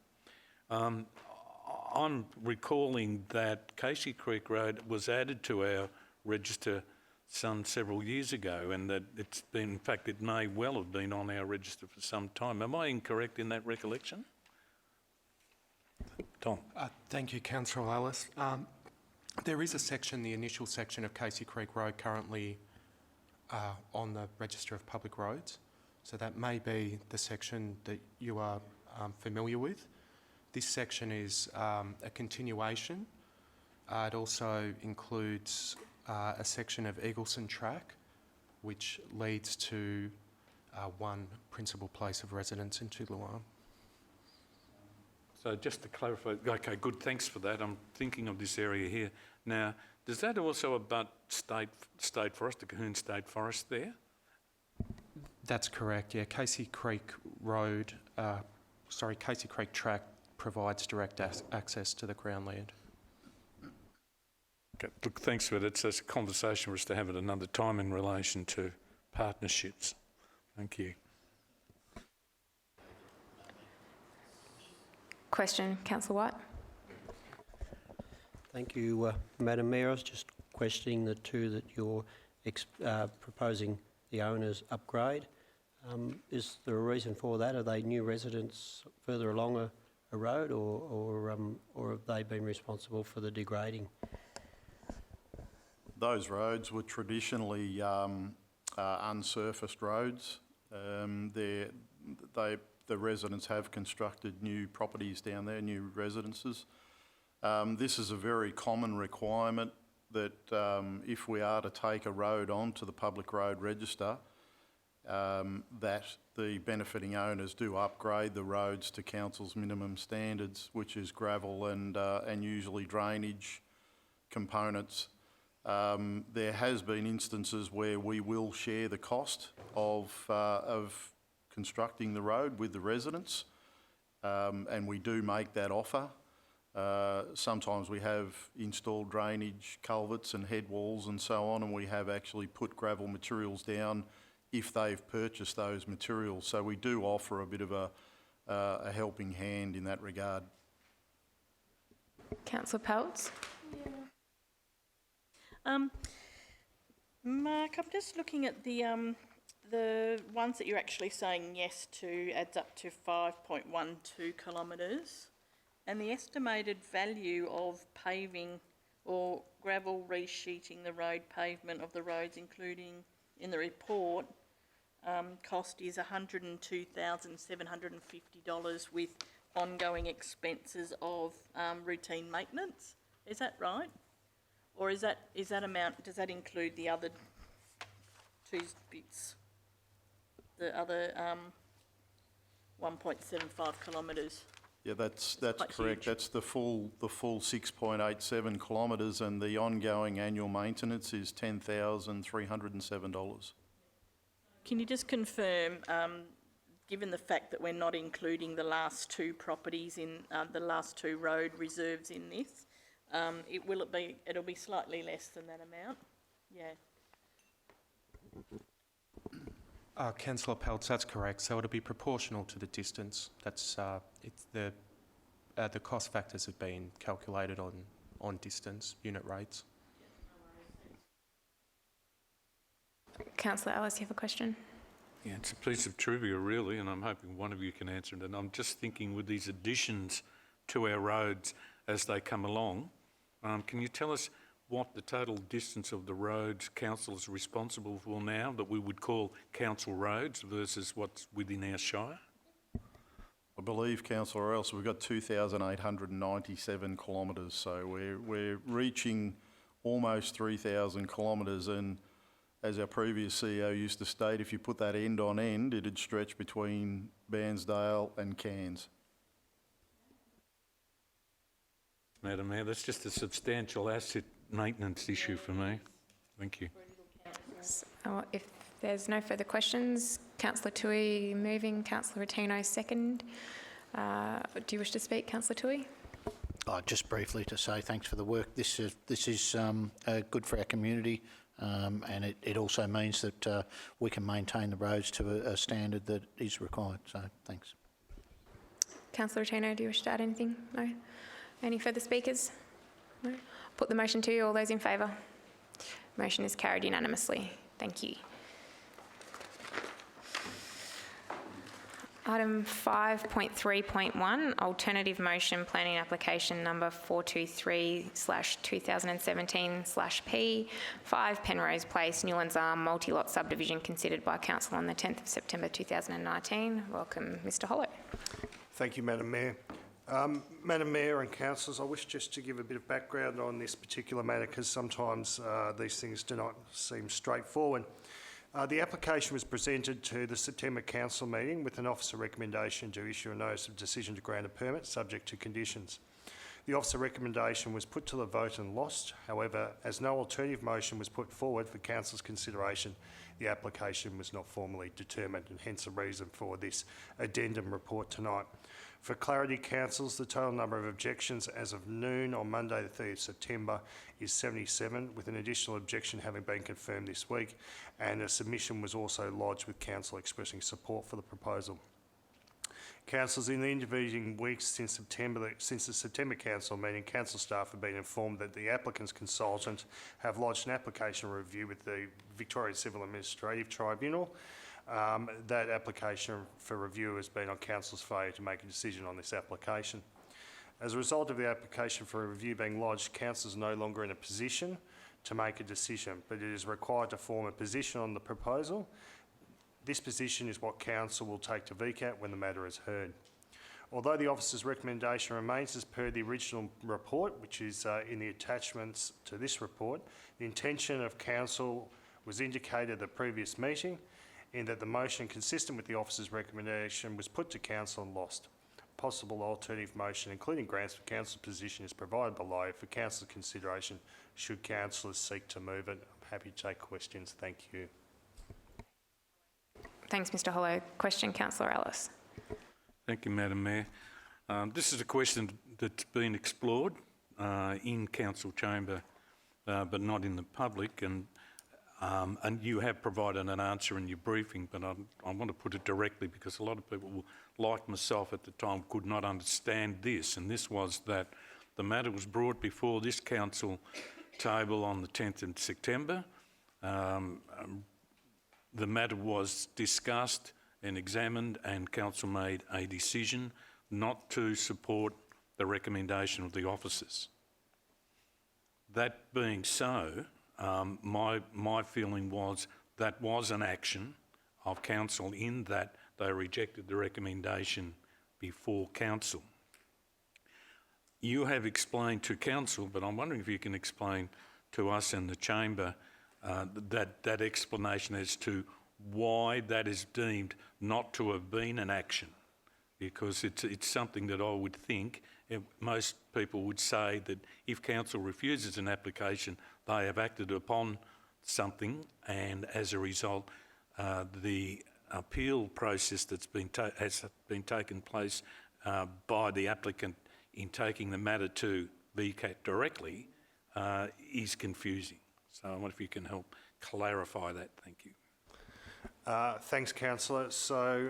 I'm recalling that Casey Creek Road was added to our register several years ago, and that it's been, in fact, it may well have been on our register for some time. Am I incorrect in that recollection? Tom. Thank you, Councillor Ellis. There is a section, the initial section of Casey Creek Road, currently on the Register of Public Roads, so that may be the section that you are familiar with. This section is a continuation. It also includes a section of Eagleson Track, which leads to one principal place of residence in Torluam. So just to clarify, okay, good, thanks for that. I'm thinking of this area here. Now, does that also abut state forest, the Cahoon State Forest there? That's correct, yeah. Casey Creek Road, Casey Creek Track provides direct access to the Crown land. Okay, look, thanks for that. It's a conversation for us to have at another time in relation to partnerships. Thank you. Question, Councillor White. Thank you, Madam Mayor. I was just questioning the two that you're proposing the owners upgrade. Is there a reason for that? Are they new residents further along a road, or have they been responsible for the degrading? Those roads were traditionally unsurfaced roads. The residents have constructed new properties down there, new residences. This is a very common requirement that if we are to take a road onto the public road register, that the benefiting owners do upgrade the roads to council's minimum standards, which is gravel and usually drainage components. There has been instances where we will share the cost of constructing the road with the residents, and we do make that offer. Sometimes we have installed drainage culverts and head walls and so on, and we have actually put gravel materials down if they've purchased those materials. So we do offer a bit of a helping hand in that regard. Councillor Peltz. Mark, I'm just looking at the ones that you're actually saying yes to adds up to 5.12 kilometres, and the estimated value of paving or gravel resheeting the road pavement of the roads, including in the report, cost is $102,750 with ongoing expenses of routine maintenance. Is that right? Or is that amount, does that include the other two bits? The other 1.75 kilometres? Yeah, that's correct. Huge. That's the full 6.87 kilometres, and the ongoing annual maintenance is $10,307. Can you just confirm, given the fact that we're not including the last two properties in the last two road reserves in this, it'll be slightly less than that amount? Yeah. Councillor Peltz, that's correct. So it'll be proportional to the distance. That's the cost factors have been calculated on distance unit rates. Councillor Ellis, you have a question? Yeah, it's a piece of trivia really, and I'm hoping one of you can answer it. And I'm just thinking with these additions to our roads as they come along, can you tell us what the total distance of the roads council is responsible for now that we would call council roads versus what's within our shire? I believe, Councillor Ellis, we've got 2,897 kilometres, so we're reaching almost 3,000 kilometres, and as our previous CEO used to state, if you put that end on end, it'd stretch between Bairnsdale and Cairns. Madam Mayor, that's just a substantial asset maintenance issue for me. Thank you. So if there's no further questions, Councillor Toohey moving, Councillor Rotino second. Do you wish to speak, Councillor Toohey? Just briefly to say thanks for the work. This is good for our community, and it also means that we can maintain the roads to a standard that is required. So thanks. Councillor Rotino, do you wish to add anything? No? Any further speakers? No? Put the motion to you. All those in favour? Motion is carried unanimously. Thank you. Item 5.3.1, alternative motion planning application number 423/2017/P, 5 Penrose Place, Newlands Arm, multi-lot subdivision considered by Council on the 10th of September 2019. Welcome, Mr Hollow. Thank you, Madam Mayor. Madam Mayor and councillors, I wish just to give a bit of background on this particular matter because sometimes these things do not seem straightforward. The application was presented to the September Council meeting with an officer recommendation to issue a notice of decision to grant a permit subject to conditions. The officer recommendation was put to the vote and lost. However, as no alternative motion was put forward for Council's consideration, the application was not formally determined, and hence the reason for this addendum report tonight. For clarity, Councils, the total number of objections as of noon on Monday the 30th of September is 77, with an additional objection having been confirmed this week, and a submission was also lodged with Council expressing support for the proposal. Councillors, in the intervening weeks since the September Council meeting, Council staff have been informed that the applicant's consultant have lodged an application review with the Victoria Civil Administrative Tribunal. That application for review has been on Council's failure to make a decision on this application. As a result of the application for review being lodged, Council is no longer in a position to make a decision, but it is required to form a position on the proposal. This position is what Council will take to VCAT when the matter is heard. Although the officer's recommendation remains as per the original report, which is in the attachments to this report, the intention of Council was indicated at the previous meeting in that the motion consistent with the officer's recommendation was put to Council and lost. Possible alternative motion, including grants for Council's position, is provided below for Council's consideration should Councillors seek to move it. I'm happy to take questions. Thank you. Thanks, Mr Hollow. Question, Councillor Ellis. Thank you, Madam Mayor. This is a question that's been explored in Council chamber, but not in the public, and you have provided an answer in your briefing, but I want to put it directly because a lot of people, like myself at the time, could not understand this, and this was that the matter was brought before this Council table on the 10th of September. The matter was discussed and examined, and Council made a decision not to support the recommendation of the officers. That being so, my feeling was that was an action of Council in that they rejected the recommendation before Council. You have explained to Council, but I'm wondering if you can explain to us in the chamber that explanation as to why that is deemed not to have been an action, because it's something that I would think most people would say that if Council refuses an application, they have acted upon something, and as a result, the appeal process that's has been taken place by the applicant in taking the matter to VCAT directly is confusing. So I wonder if you can help clarify that. Thank you. Thanks, Councillor. So,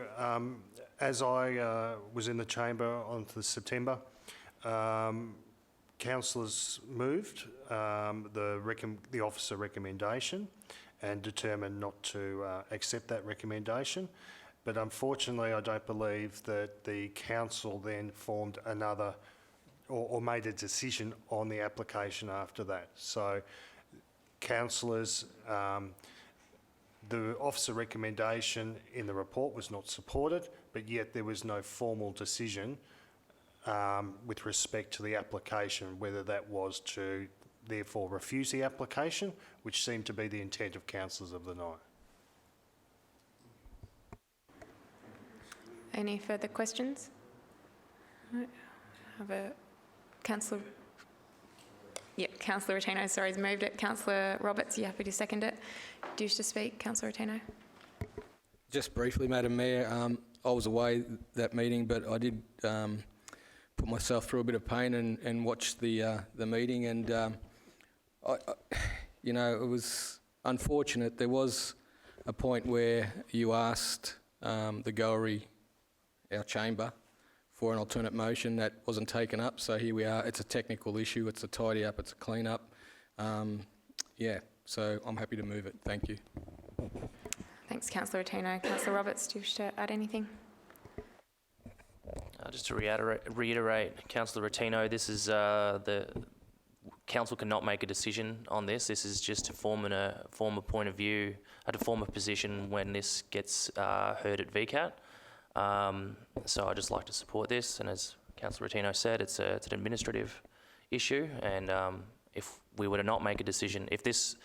as I was in the chamber on the September, councillors moved the officer recommendation and determined not to accept that recommendation. But unfortunately, I don't believe that the council then formed another or made a decision on the application after that. So, councillors, the officer recommendation in the report was not supported, but yet there was no formal decision with respect to the application, whether that was to therefore refuse the application, which seemed to be the intent of councillors of the night. Any further questions? Have a councillor. Yep, Councillor Rotino, sorry, has moved it. Councillor Roberts, are you happy to second it? Do you wish to speak, Councillor Rotino? Just briefly, Madam Mayor, I was away that meeting, but I did put myself through a bit of pain and watch the meeting, and you know, it was unfortunate. There was a point where you asked the gallery, our chamber, for an alternate motion that wasn't taken up, so here we are. It's a technical issue, it's a tidy up, it's a clean up. Yeah, so I'm happy to move it. Thank you. Thanks, Councillor Rotino. Councillor Roberts, do you wish to add anything? Just to reiterate, Councillor Rotino, this is the council cannot make a decision on this. This is just to form a point of view, to form a position when this gets heard at VCAT. So I'd just like to support this, and as Councillor Rotino said, it's an administrative issue, and if we were to not make a decision, if this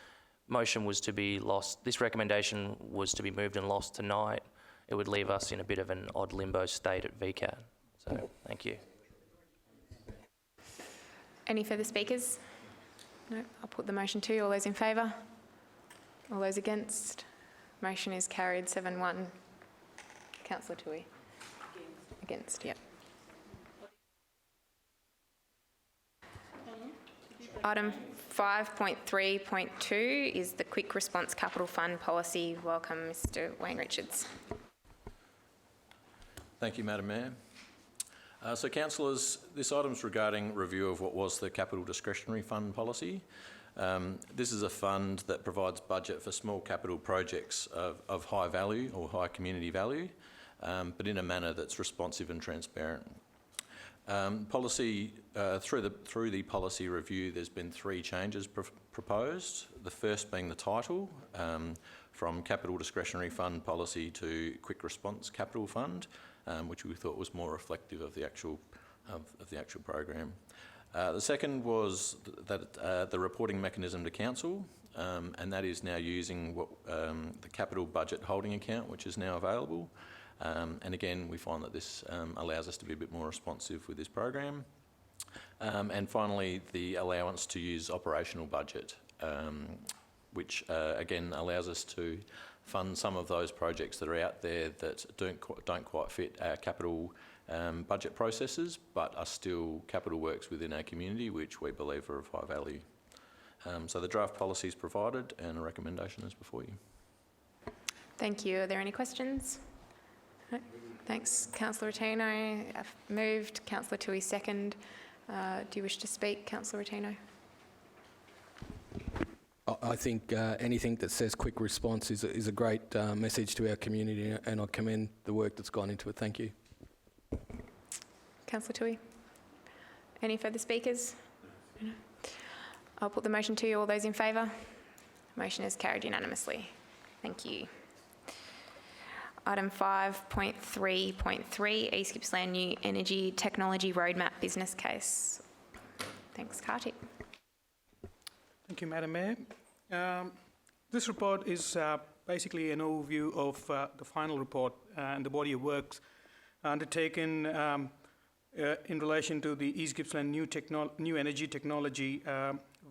motion was to be lost, this recommendation was to be moved and lost tonight, it would leave us in a bit of an odd limbo state at VCAT. So, thank you. Any further speakers? No, I'll put the motion to you. All those in favour? All those against? Motion is carried 7-1. Councillor Toohey. Against, yep. Item 5.3.2 is the Quick Response Capital Fund Policy. Welcome, Mr Wayne Richards. Thank you, Madam Mayor. So, councillors, this item's regarding review of what was the Capital Discretionary Fund Policy. This is a fund that provides budget for small capital projects of high value or high community value, but in a manner that's responsive and transparent. Through the policy review, there's been 3 changes proposed. The first being the title, from Capital Discretionary Fund Policy to Quick Response Capital Fund, which we thought was more reflective of the actual program. The second was that the reporting mechanism to council, and that is now using the capital budget holding account, which is now available. And again, we find that this allows us to be a bit more responsive with this program. And finally, the allowance to use operational budget, which again allows us to fund some of those projects that are out there that don't quite fit our capital budget processes, but are still capital works within our community, which we believe are of high value. So the draft policy is provided and a recommendation is before you. Thank you. Are there any questions? No? Thanks. Councillor Rotino moved. Councillor Toohey second. Do you wish to speak, Councillor Rotino? I think anything that says quick response is a great message to our community, and I commend the work that's gone into it. Thank you. Councillor Toohey? Any further speakers? No. I'll put the motion to you. All those in favour? Motion is carried unanimously. Thank you. Item 5.3.3, East Gippsland New Energy Technology Roadmap Business Case. Thanks, Kartik. Thank you, Madam Mayor. This report is basically an overview of the final report and the body of works undertaken in relation to the East Gippsland New Energy Technology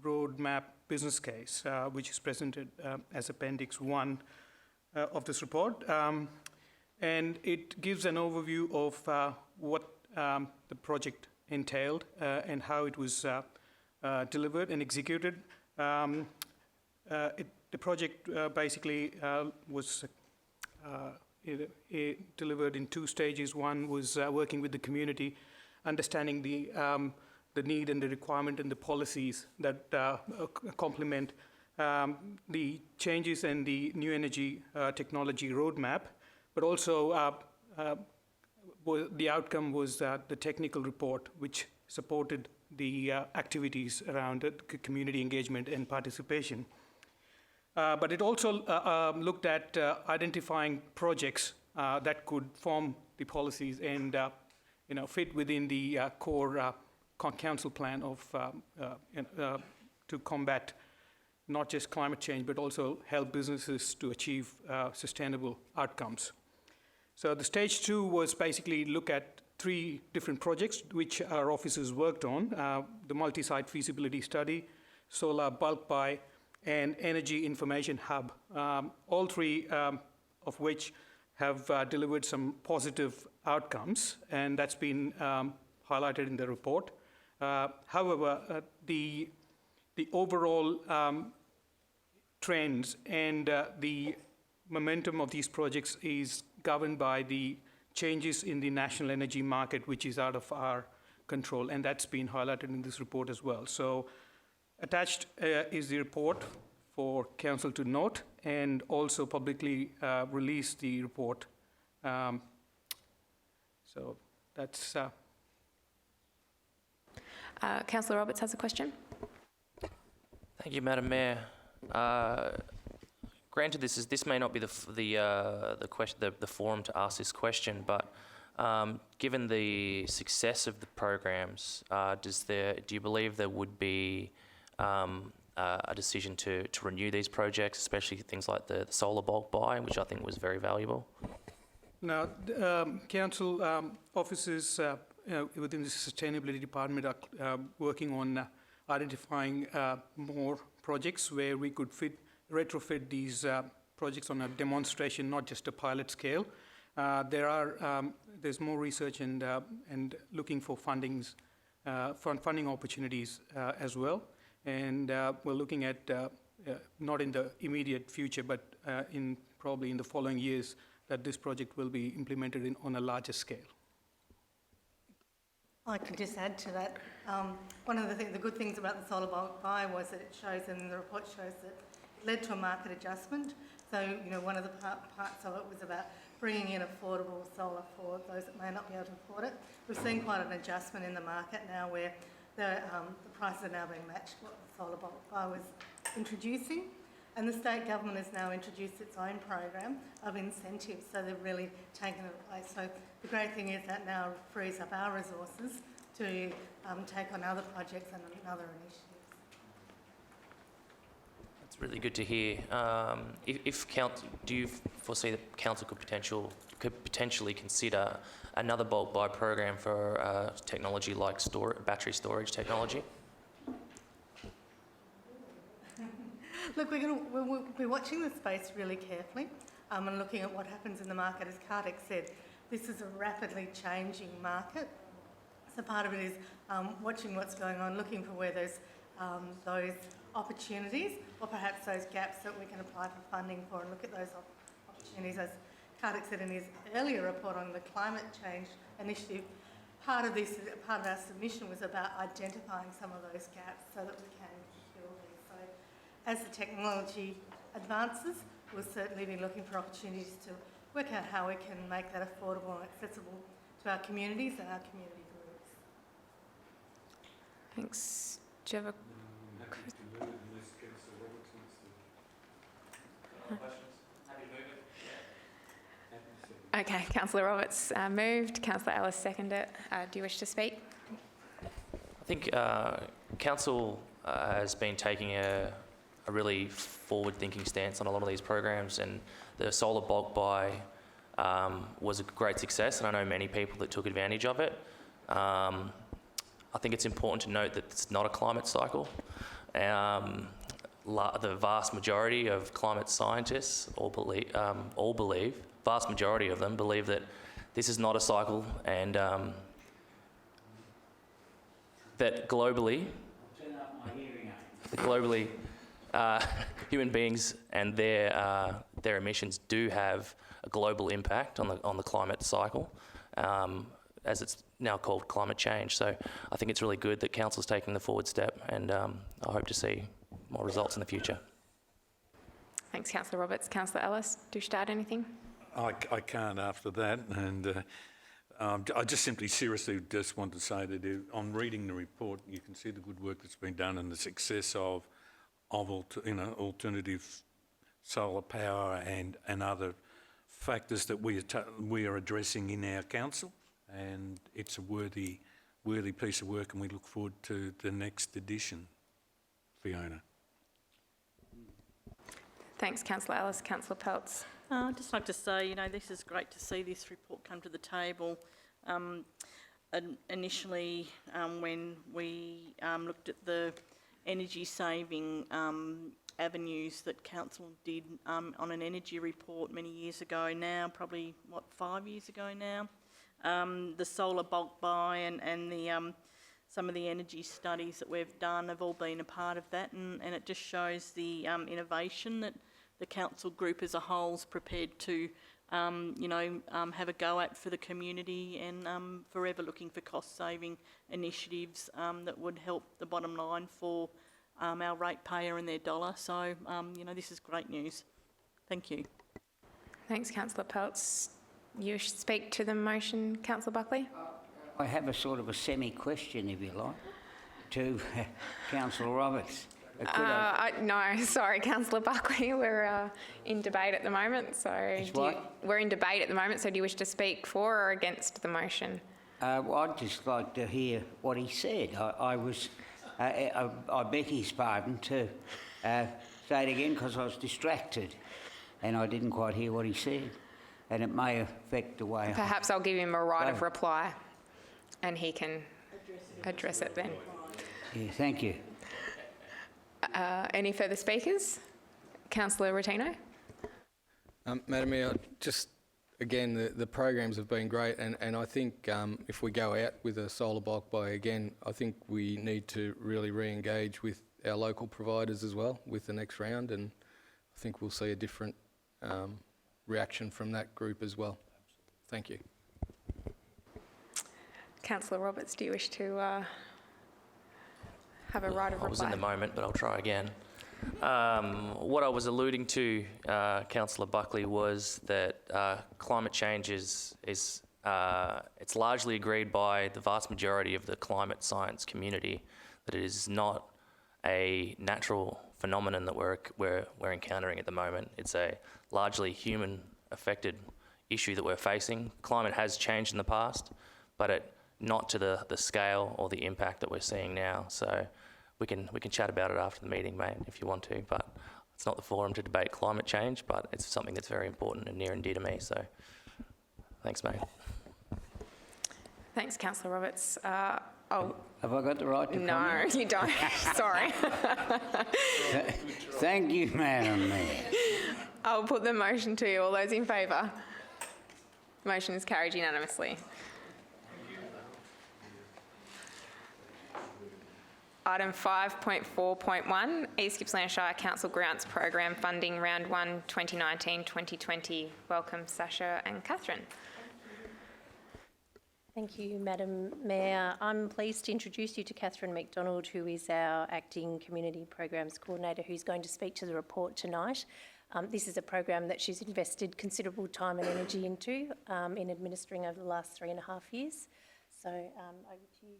Roadmap Business Case, which is presented as Appendix 1 of this report. And it gives an overview of what the project entailed and how it was delivered and executed. The project basically was delivered in 2 stages. One was working with the community, understanding the need and the requirement and the policies that complement the changes in the new energy technology roadmap, but also the outcome was the technical report, which supported the activities around community engagement and participation. But it also looked at identifying projects that could form the policies and fit within the core council plan of to combat not just climate change, but also help businesses to achieve sustainable outcomes. So the stage 2 was basically look at 3 different projects which our officers worked on, the multi-site feasibility study, solar bulk buy, and energy information hub, all 3 of which have delivered some positive outcomes, and that's been highlighted in the report. However, the overall trends and the momentum of these projects is governed by the changes in the national energy market, which is out of our control, and that's been highlighted in this report as well. So attached is the report for council to note and also publicly release the report. So that's... Councillor Roberts has a question. Thank you, Madam Mayor. Granted, this may not be the forum to ask this question, but given the success of the programs, do you believe there would be a decision to renew these projects, especially things like the solar bulk buy, which I think was very valuable? Now, council officers within the Sustainability Department are working on identifying more projects where we could retrofit these projects on a demonstration, not just a pilot scale. There's more research and looking for funding opportunities as well. And we're looking at, not in the immediate future, but probably in the following years, that this project will be implemented on a larger scale. I could just add to that. One of the good things about the solar bulk buy was that it shows, and the report shows that it led to a market adjustment. So, one of the parts of it was about bringing in affordable solar for those that may not be able to afford it. We've seen quite an adjustment in the market now where the prices are now being matched what the solar bulk buy was introducing. And the state government has now introduced its own program of incentives, so they've really taken it away. So the great thing is that now frees up our resources to take on other projects and other initiatives. That's really good to hear. Do you foresee that council could potentially consider another bulk buy program for technology like battery storage technology? Look, we'll be watching the space really carefully and looking at what happens in the market. As Kartik said, this is a rapidly changing market. So part of it is watching what's going on, looking for where there's those opportunities or perhaps those gaps that we can apply for funding for and look at those opportunities. As Kartik said in his earlier report on the climate change initiative, part of our submission was about identifying some of those gaps so that we can fill these. So as the technology advances, we'll certainly be looking for opportunities to work out how we can make that affordable and accessible to our communities and our community groups. Thanks. Do you have a... Okay, Councillor Roberts moved, Councillor Ellis seconded it. Do you wish to speak? I think Council has been taking a really forward-thinking stance on a lot of these programs, and the solar bulk buy was a great success, and I know many people that took advantage of it. I think it's important to note that it's not a climate cycle. The vast majority of climate scientists vast majority of them believe that this is not a cycle, and that globally, human beings and their emissions do have a global impact on the climate cycle, as it's now called climate change. So I think it's really good that Council's taking the forward step, and I hope to see more results in the future. Thanks, Councillor Roberts. Councillor Ellis, do you start anything? I can't after that, and I just seriously want to say that on reading the report, you can see the good work that's been done and the success of alternative solar power and other factors that we are addressing in our council, and it's a worthy piece of work, and we look forward to the next edition. Fiona. Thanks, Councillor Ellis. Councillor Peltz. I'd just like to say, this is great to see this report come to the table. Initially, when we looked at the energy saving avenues that Council did on an energy report many years ago now, probably, 5 years ago now, the solar bulk buy and the some of the energy studies that we've done have all been a part of that, and it just shows the innovation that the council group as a whole is prepared to, have a go at for the community, and forever looking for cost-saving initiatives that would help the bottom line for our ratepayer and their dollar. So, this is great news. Thank you. Thanks, Councillor Peltz. You speak to the motion, Councillor Buckley? I have a sort of a semi-question, if you like, to Councillor Roberts. No, sorry, Councillor Buckley. We're in debate at the moment. So we're in debate at the moment. So do you wish to speak for or against the motion? I'd just like to hear what he said. I beg his pardon to say it again because I was distracted and I didn't quite hear what he said, and it may affect the way. Perhaps I'll give him a right of reply. and he can address it then. Yeah, thank you. Any further speakers? Councillor Rotino? Madam Mayor, just again, the programs have been great, and I think if we go out with a solar bulk buy again, I think we need to really re-engage with our local providers as well with the next round, and I think we'll see a different reaction from that group as well. Thank you. Councillor Roberts, do you wish to have a right of reply? I was in the moment, but I'll try again. What I was alluding to, Councillor Buckley, was that climate change is it's largely agreed by the vast majority of the climate science community that it is not a natural phenomenon that we're encountering at the moment. It's a largely human-affected issue that we're facing. Climate has changed in the past, but not to the scale or the impact that we're seeing now. So we can chat about it after the meeting, mate, if you want to, but it's not the forum to debate climate change, but it's something that's very important and near and dear to me, so thanks, mate. Thanks, Councillor Roberts. Have I got the right to comment? No, you don't. Sorry. Thank you, Madam Mayor. I'll put the motion to you. All those in favour? Motion is carried unanimously. Item 5.4.1, East Gippsland Shire Council Grants Program Funding Round 1 2019-2020. Welcome, Sasha and Catherine. Thank you, Madam Mayor. I'm pleased to introduce you to Catherine McDonald, who is our Acting Community Programs Coordinator, who's going to speak to the report tonight. This is a program that she's invested considerable time and energy into in administering over the last 3.5 years. So over to you.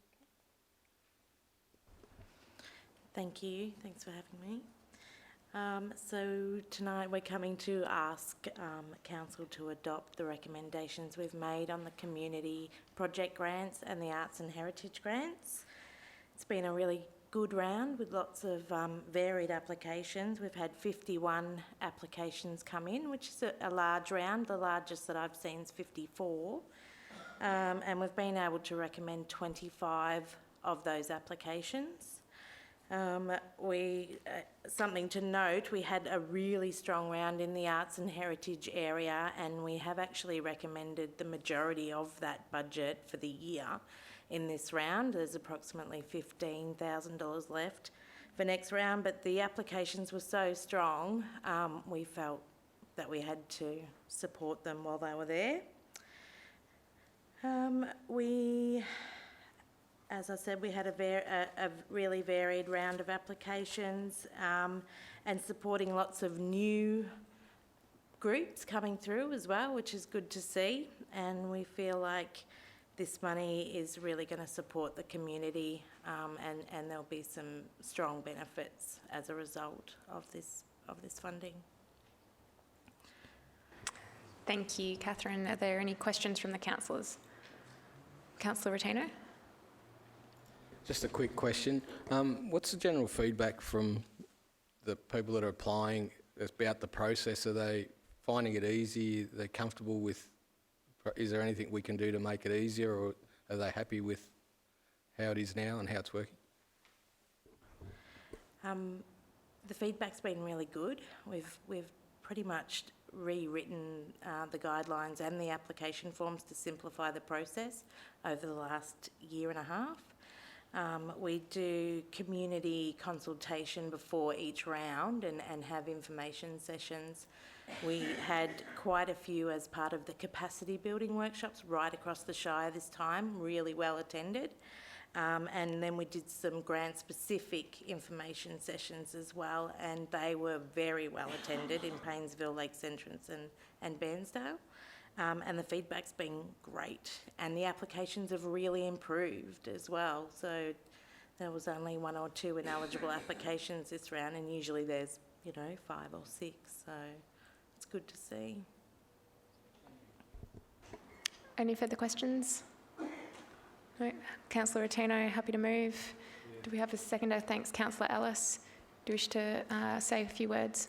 Thank you. Thanks for having me. So tonight we're coming to ask Council to adopt the recommendations we've made on the community project grants and the arts and heritage grants. It's been a really good round with lots of varied applications. We've had 51 applications come in, which is a large round. The largest that I've seen is 54. And we've been able to recommend 25 of those applications. Something to note, we had a really strong round in the arts and heritage area, and we have actually recommended the majority of that budget for the year in this round. There's approximately $15,000 left for next round, but the applications were so strong, we felt that we had to support them while they were there. As I said, we had a really varied round of applications and supporting lots of new groups coming through as well, which is good to see. And we feel like this money is really going to support the community and there'll be some strong benefits as a result of this funding. Thank you, Catherine. Are there any questions from the councillors? Councillor Rotino? Just a quick question. What's the general feedback from the people that are applying about the process? Are they finding it easy? Are they comfortable with? Is there anything we can do to make it easier, or are they happy with how it is now and how it's working? The feedback's been really good. We've pretty much rewritten the guidelines and the application forms to simplify the process over the last 1.5 years. We do community consultation before each round and have information sessions. We had quite a few as part of the capacity building workshops right across the Shire this time, really well attended. And then we did some grant specific information sessions as well, and they were very well attended in Paynesville, Lakes Entrance and Bairnsdale. And the feedback's been great, and the applications have really improved as well. So there was only 1 or 2 ineligible applications this round, and usually there's 5 or 6. So it's good to see. Any further questions? No. Councillor Rotino, happy to move. Do we have a seconder? Thanks, Councillor Ellis. Do you wish to say a few words?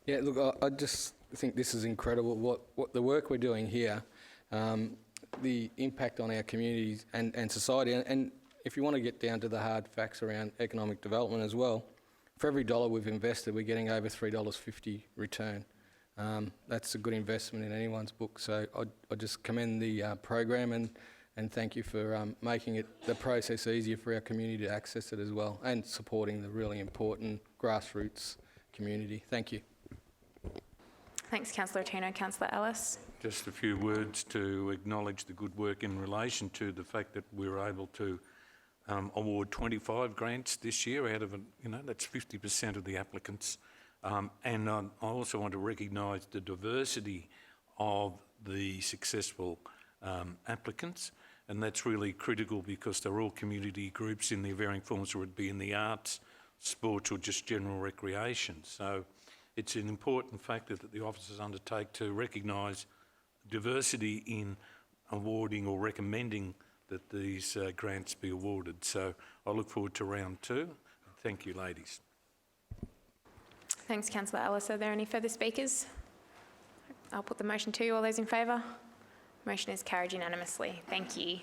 Yeah, look, I just think this is incredible. What the work we're doing here, the impact on our communities and society. And if you want to get down to the hard facts around economic development as well, for every dollar we've invested, we're getting over $3.50 return. That's a good investment in anyone's book. So I just commend the program and thank you for making the process easier for our community to access it as well, and supporting the really important grassroots community. Thank you. Thanks, Councillor Tino. Councillor Ellis. Just a few words to acknowledge the good work in relation to the fact that we were able to award 25 grants this year out of, that's 50% of the applicants. And I also want to recognise the diversity of the successful applicants, and that's really critical because they're all community groups in their varying forms, whether it be in the arts, sports or just general recreation. So it's an important factor that the officers undertake to recognise diversity in awarding or recommending that these grants be awarded. So I look forward to round 2. Thank you, ladies. Thanks, Councillor Ellis. Are there any further speakers? I'll put the motion to you. All those in favour? Motion is carried unanimously. Thank you.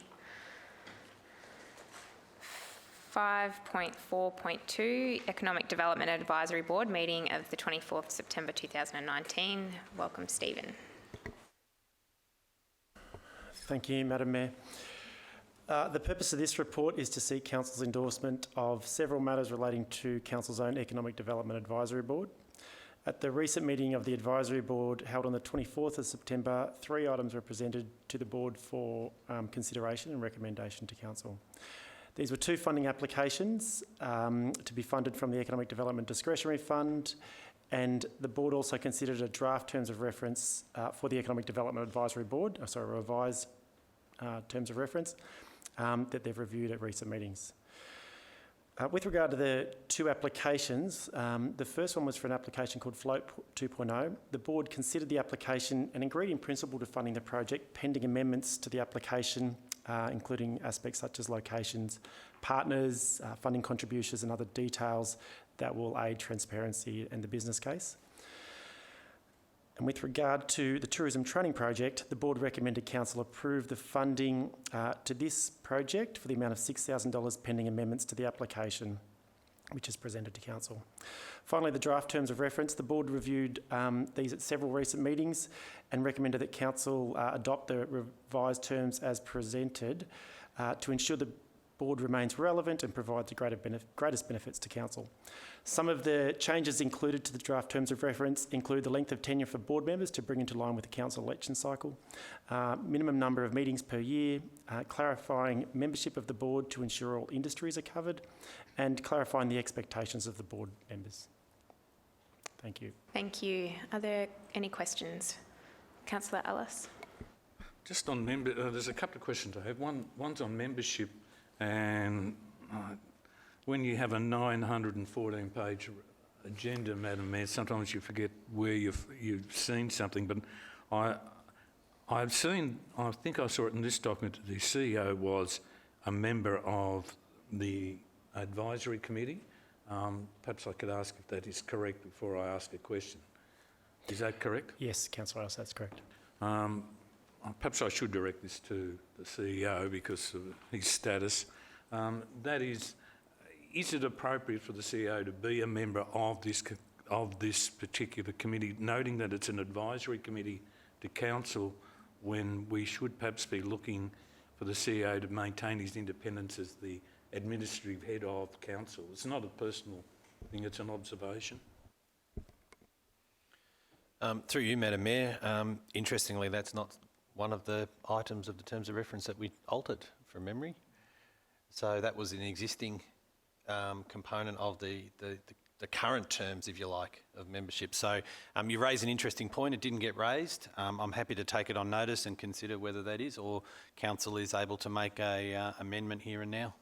5.4.2 Economic Development Advisory Board meeting of the 24th September 2019. Welcome, Stephen. Thank you, Madam Mayor. The purpose of this report is to seek Council's endorsement of several matters relating to Council's own Economic Development Advisory Board. At the recent meeting of the Advisory Board held on the 24th of September, 3 items were presented to the Board for consideration and recommendation to Council. These were 2 funding applications to be funded from the Economic Development Discretionary Fund, and the Board also considered a draft terms of reference for the Economic Development Advisory Board, revised terms of reference that they've reviewed at recent meetings. With regard to the 2 applications, the first one was for an application called Float 2.0. The Board considered the application and agreed in principle to funding the project pending amendments to the application, including aspects such as locations, partners, funding contributions and other details that will aid transparency and the business case. And with regard to the tourism training project, the Board recommended Council approve the funding to this project for the amount of $6,000 pending amendments to the application, which is presented to Council. Finally, the draft terms of reference. The Board reviewed these at several recent meetings and recommended that Council adopt the revised terms as presented to ensure the Board remains relevant and provides the greatest benefits to Council. Some of the changes included to the draft terms of reference include the length of tenure for Board members to bring into line with the Council election cycle, minimum number of meetings per year, clarifying membership of the Board to ensure all industries are covered, and clarifying the expectations of the Board members. Thank you. Thank you. Are there any questions? Councillor Ellis. Just on there's a couple of questions I have. One's on membership. And when you have a 914-page agenda, Madam Mayor, sometimes you forget where you've seen something. But I think I saw it in this document that the CEO was a member of the advisory committee. Perhaps I could ask if that is correct before I ask a question. Is that correct? Yes, Councillor Ellis, that's correct. Perhaps I should direct this to the CEO because of his status. That is it appropriate for the CEO to be a member of this particular committee, noting that it's an advisory committee to Council, when we should perhaps be looking for the CEO to maintain his independence as the administrative head of Council? It's not a personal thing, it's an observation. Through you, Madam Mayor, interestingly, that's not one of the items of the terms of reference that we altered from memory. So that was an existing component of the current terms, if you like, of membership. So you raise an interesting point. It didn't get raised. I'm happy to take it on notice and consider whether that is, or Council is able to make a amendment here and now.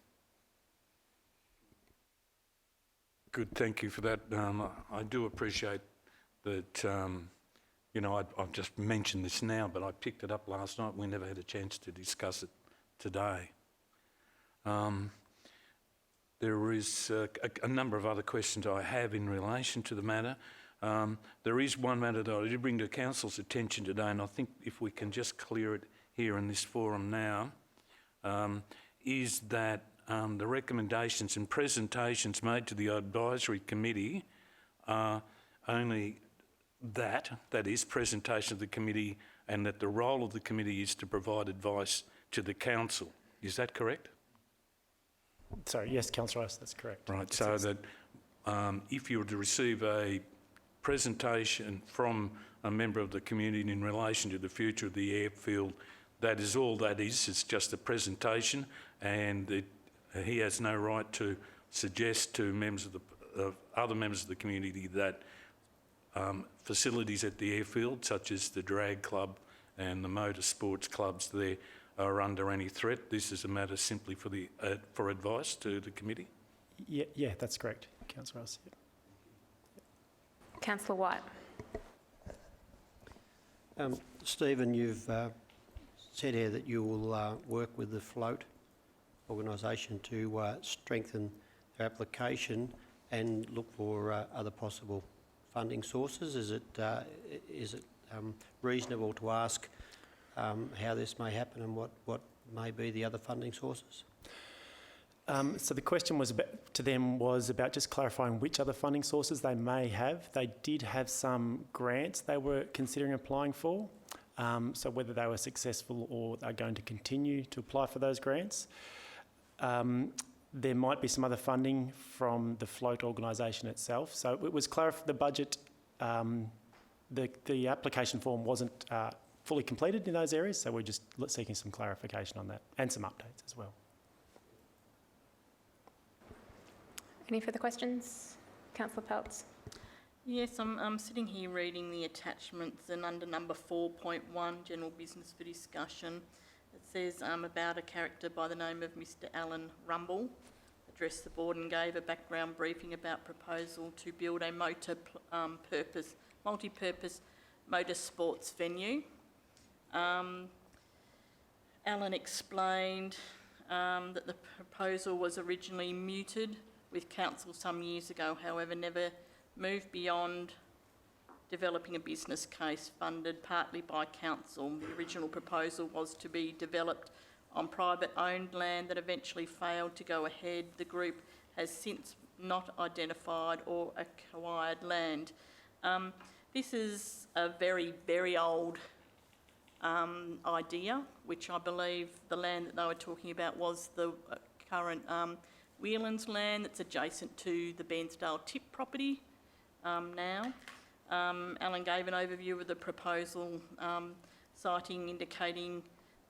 Good, thank you for that. I do appreciate that, I've just mentioned this now, but I picked it up last night. We never had a chance to discuss it today. There is a number of other questions I have in relation to the matter. There is one matter that I did bring to Council's attention today, and I think if we can just clear it here in this forum now, is that the recommendations and presentations made to the advisory committee are only that is presentation of the committee, and that the role of the committee is to provide advice to the council. Is that correct? Sorry, yes, Councillor Rice, that's correct. Right, so that if you were to receive a presentation from a member of the community in relation to the future of the airfield, that is all that is. It's just a presentation, and he has no right to suggest to members of other members of the community that facilities at the airfield, such as the drag club and the motor sports clubs there, are under any threat. This is a matter simply for advice to the committee. Yeah, that's correct, Councillor Rice. Yeah. Councillor White. Stephen, you've said here that you will work with the Float organisation to strengthen their application and look for other possible funding sources. Is it reasonable to ask how this may happen and what may be the other funding sources? So the question was about just clarifying which other funding sources they may have. They did have some grants they were considering applying for, so whether they were successful or are going to continue to apply for those grants. There might be some other funding from the Float organisation itself. So it was the budget, the application form wasn't fully completed in those areas, so we're just seeking some clarification on that and some updates as well. Any further questions? Councillor Peltz. Yes, I'm sitting here reading the attachments, and under number 4.1, general business for discussion, it says about a character by the name of Mr. Alan Rumble addressed the board and gave a background briefing about proposal to build a multi-purpose motorsports venue. Alan explained that the proposal was originally mooted with council some years ago, however never moved beyond developing a business case funded partly by council. The original proposal was to be developed on private owned land that eventually failed to go ahead. The group has since not identified or acquired land. This is a very, very old idea, which I believe the land that they were talking about was the current Whelan's land that's adjacent to the Bairnsdale Tip property now. Alan gave an overview of the proposal, indicating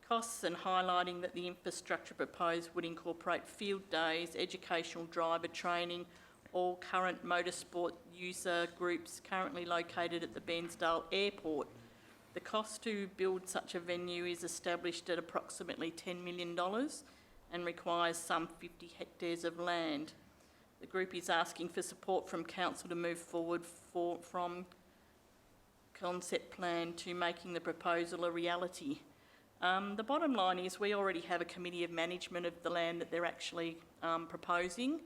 costs and highlighting that the infrastructure proposed would incorporate field days, educational driver training, all current motorsport user groups currently located at the Bairnsdale Airport. The cost to build such a venue is established at approximately $10 million and requires some 50 hectares of land. The group is asking for support from council to move forward from concept plan to making the proposal a reality. The bottom line is we already have a committee of management of the land that they're actually proposing,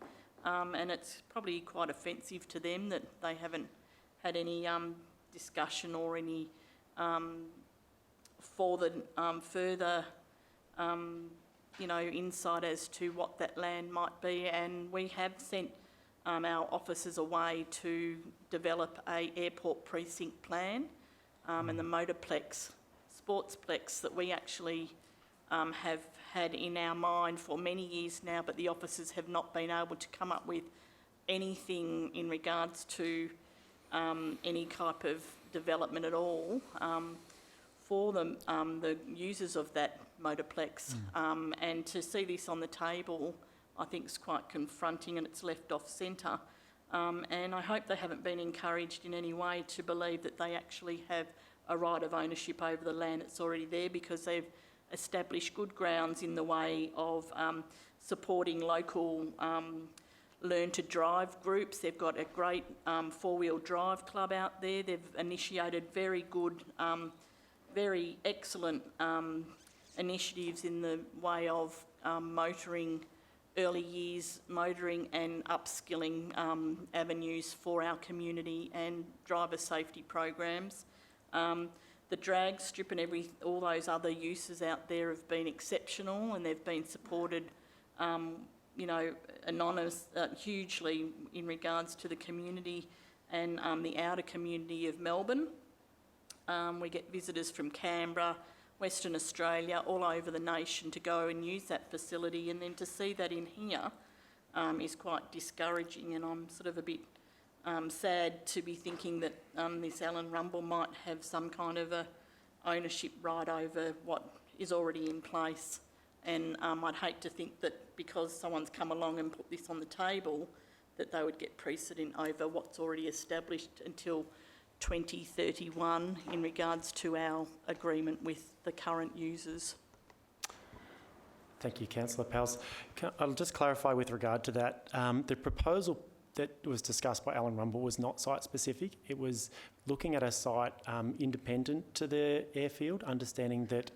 and it's probably quite offensive to them that they haven't had any discussion or any further insight as to what that land might be. And we have sent our officers away to develop a airport precinct plan, and the motorplex, sportsplex that we actually have had in our mind for many years now, but the officers have not been able to come up with anything in regards to any type of development at all for the users of that motorplex. And to see this on the table, I think is quite confronting, and it's left off centre. And I hope they haven't been encouraged in any way to believe that they actually have a right of ownership over the land that's already there, because they've established good grounds in the way of supporting local learn to drive groups. They've got a great four-wheel drive club out there. They've initiated very good, very excellent initiatives in the way of motoring, early years motoring and upskilling avenues for our community and driver safety programs. the drag strip and all those other uses out there have been exceptional, and they've been supported, you know, hugely in regards to the community and the outer community of Melbourne. We get visitors from Canberra, Western Australia, all over the nation to go and use that facility, and then to see that in here is quite discouraging, and I'm sort of a bit sad to be thinking that this Allan Rumble might have some kind of a ownership right over what is already in place. And I'd hate to think that because someone's come along and put this on the table, that they would get precedent over what's already established until 2031 in regards to our agreement with the current users. Thank you, Councillor Pals. I'll just clarify with regard to that. The proposal that was discussed by Allan Rumble was not site-specific. It was looking at a site independent to the airfield, understanding that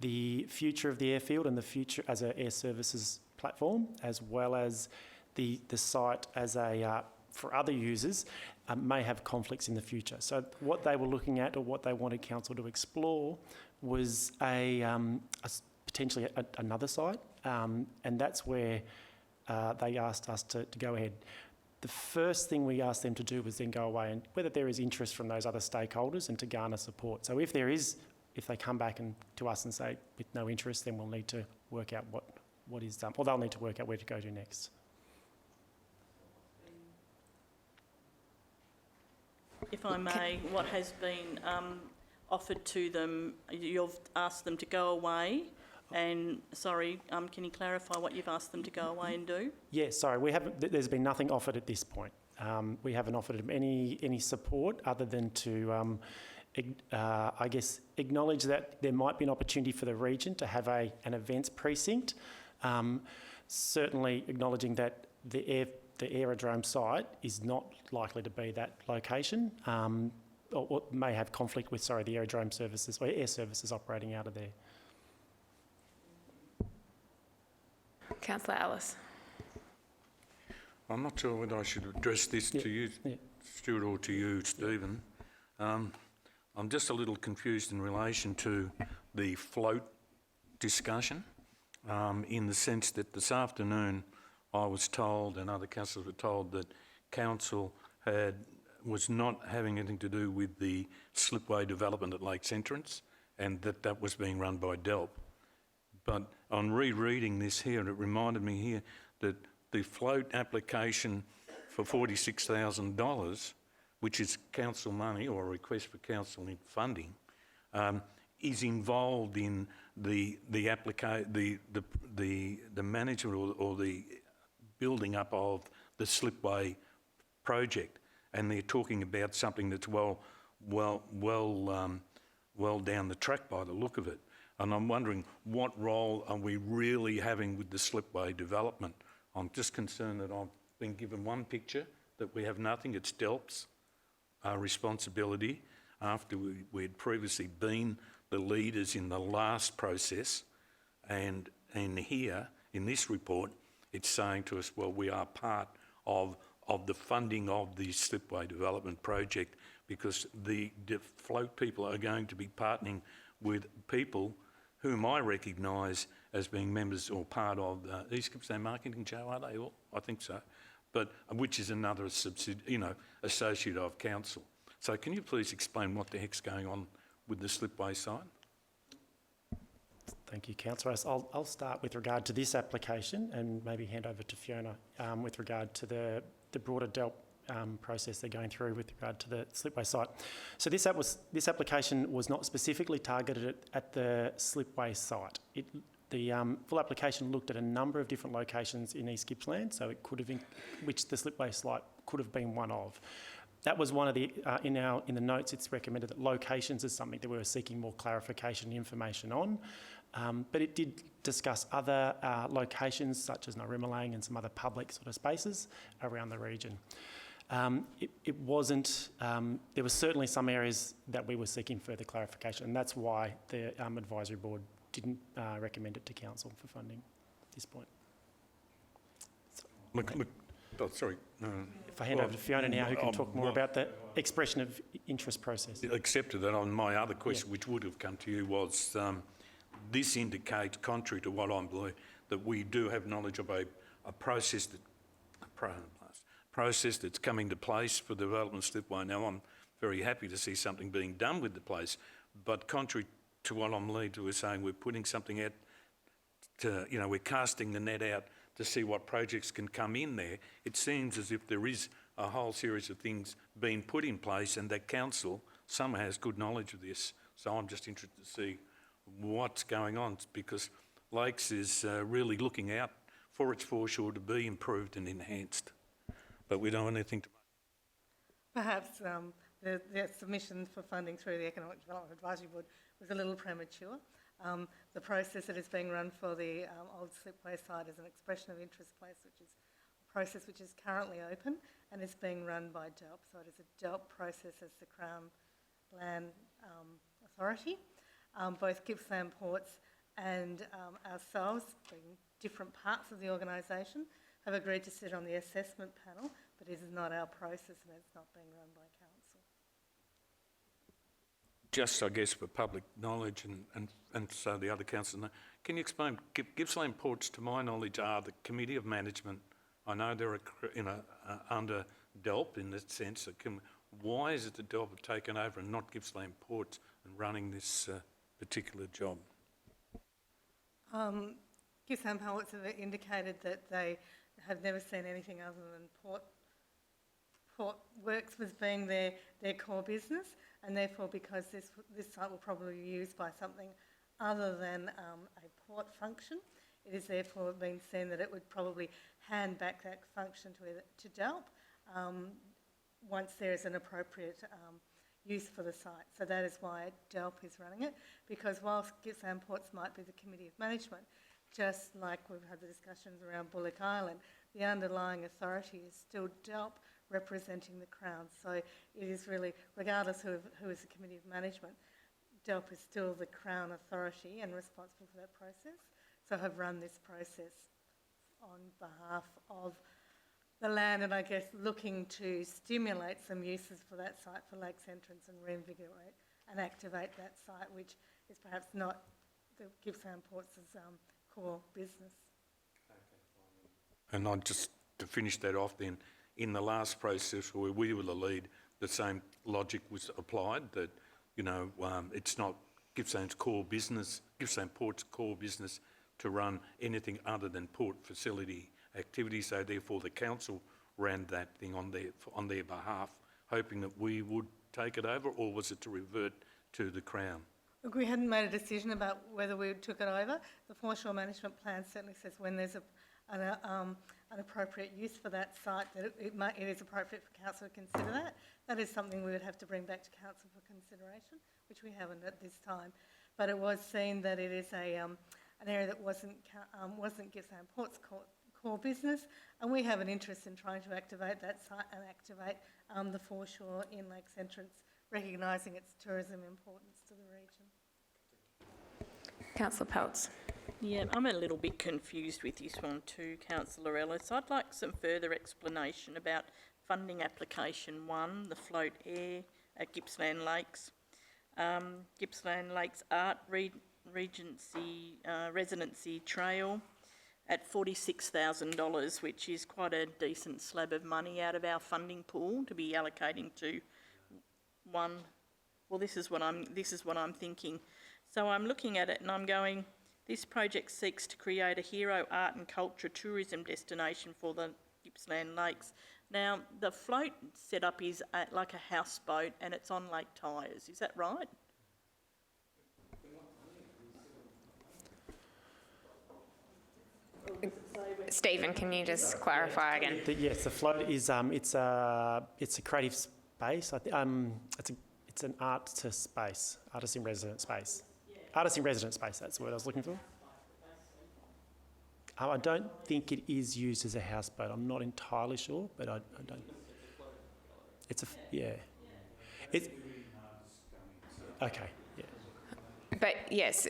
the future of the airfield and the future as an air services platform, as well as the site as a for other users, may have conflicts in the future. So what they were looking at, or what they wanted council to explore, was potentially another site, and that's where they asked us to go ahead. The first thing we asked them to do was then go away and whether there is interest from those other stakeholders and to garner support. So if there is, if they come back to us and say with no interest, then we'll need to work out what is done, or they'll need to work out where to go to next. If I may, what has been offered to them, you've asked them to go away, and sorry, can you clarify what you've asked them to go away and do? Yeah, sorry, we haven't. There's been nothing offered at this point. We haven't offered them any support other than to, I guess, acknowledge that there might be an opportunity for the region to have an events precinct. Certainly acknowledging that the aerodrome site is not likely to be that location, or may have conflict with, the aerodrome services or air services operating out of there. Councillor Ellis. I'm not sure whether I should address this to you, Stuart, or to you, Stephen. I'm just a little confused in relation to the float discussion, in the sense that this afternoon I was told, and other councillors were told, that council was not having anything to do with the slipway development at Lakes Entrance, and that was being run by DELP. But on rereading this here, it reminded me here that the float application for $46,000, which is council money or a request for council funding, is involved in the management or the building up of the slipway project, and they're talking about something that's well down the track by the look of it. And I'm wondering, what role are we really having with the slipway development? I'm just concerned that I've been given one picture, that we have nothing. It's DELP's responsibility, after we had previously been the leaders in the last process, and here, in this report, it's saying to us, well, we are part of the funding of the slipway development project, because the float people are going to be partnering with people whom I recognise as being members or part of the East Gippsland Marketing Show, are they all? I think so. But which is another associate of council. So can you please explain what the heck's going on with the slipway site? Thank you, Councillor. I'll start with regard to this application and maybe hand over to Fiona with regard to the broader DELP process they're going through with regard to the slipway site. So this application was not specifically targeted at the slipway site. The full application looked at a number of different locations in East Gippsland, so it could have which the slipway site could have been one of. That was one of the in the notes. It's recommended that locations is something that we were seeking more clarification and information on, but it did discuss other locations such as Narimalang and some other public sort of spaces around the region. It wasn't. There were certainly some areas that we were seeking further clarification, and that's why the advisory board didn't recommend it to council for funding at this point. So, Look, Oh, sorry. If I hand over to Fiona now, who can talk more about the expression of interest process. Accepted that on my other question, which would have come to you, was this indicates, contrary to what I'm believing, that we do have knowledge of a process that's coming to place for the development slipway. Now, I'm very happy to see something being done with the place, but contrary to what I'm leading to, is saying we're putting something out to, we're casting the net out to see what projects can come in there. It seems as if there is a whole series of things being put in place and that council somehow has good knowledge of this. So I'm just interested to see what's going on, because Lakes is really looking out for its foreshore to be improved and enhanced. But we don't want anything to... Perhaps the submission for funding through the Economic Development Advisory Board was a little premature. The process that is being run for the old slipway site is an expression of interest place, which is a process which is currently open and is being run by DELP. So it is a DELP process as the Crown Land Authority. Both Gippsland Ports and ourselves, being different parts of the organisation, have agreed to sit on the assessment panel, but it is not our process and it's not being run by council. Just, I guess, for public knowledge and so the other councillors know, can you explain, Gippsland Ports, to my knowledge, are the Committee of Management. I know they're under DELP in that sense. Why is it that DELP have taken over and not Gippsland Ports and running this particular job? Gippsland Ports have indicated that they have never seen anything other than port works was being their core business, and therefore because this site will probably be used by something other than a port function, it is therefore being seen that it would probably hand back that function to DELP once there is an appropriate use for the site. So that is why DELP is running it, because whilst Gippsland Ports might be the Committee of Management, just like we've had the discussions around Bullock Island, the underlying authority is still DELP representing the Crown. So it is really, regardless who is the Committee of Management, DELP is still the Crown authority and responsible for that process. So have run this process on behalf of the land, and I guess looking to stimulate some uses for that site for Lakes Entrance and reinvigorate and activate that site, which is perhaps not the Gippsland Ports' core business. And I'd just, to finish that off then, in the last process where we were the lead, the same logic was applied, that, it's not Gippsland's core business, Gippsland Port's core business to run anything other than port facility activity, so therefore the council ran that thing on their behalf, hoping that we would take it over, or was it to revert to the Crown? Look, we hadn't made a decision about whether we took it over. The foreshore management plan certainly says when there's an appropriate use for that site, that it is appropriate for council to consider that. That is something we would have to bring back to council for consideration, which we haven't at this time. But it was seen that it is an area that wasn't Gippsland Port's core business, and we have an interest in trying to activate that site and activate the foreshore in Lakes Entrance, recognising its tourism importance to the region. Councillor Peltz. Yeah, I'm a little bit confused with this one too, Councillor Ellis. I'd like some further explanation about funding application 1, the float air at Gippsland Lakes. Gippsland Lakes Art Residency Trail at $46,000, which is quite a decent slab of money out of our funding pool to be allocating to one. Well, this is what I'm thinking. So I'm looking at it and I'm going, this project seeks to create a hero art and culture tourism destination for the Gippsland Lakes. Now, the float setup is like a houseboat and it's on Lake Tyres. Is that right? Stephen, can you just clarify again? Yes, the float is it's a creative space. It's an artist in residence space. Artist in residence space, that's the word I was looking for. I don't think it is used as a houseboat. I'm not entirely sure, but I don't. It's a, yeah. It's, okay, yeah. But yes,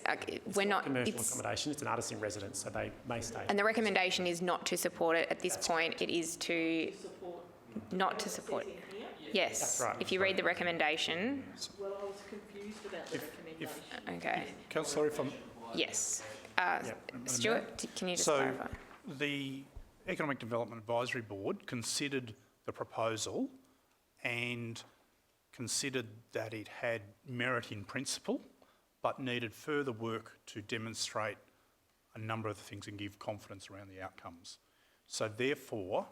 we're not. Commercial accommodation, it's an artisan residence, so they may stay. And the recommendation is not to support it at this point. It is to not to support it. Yes. That's right. If you read the recommendation. Well, I was confused about the recommendation. Okay. Councillor, if I'm... Yes. Madam Stuart, can you just so clarify? The Economic Development Advisory Board considered the proposal and considered that it had merit in principle, but needed further work to demonstrate a number of things and give confidence around the outcomes. So therefore,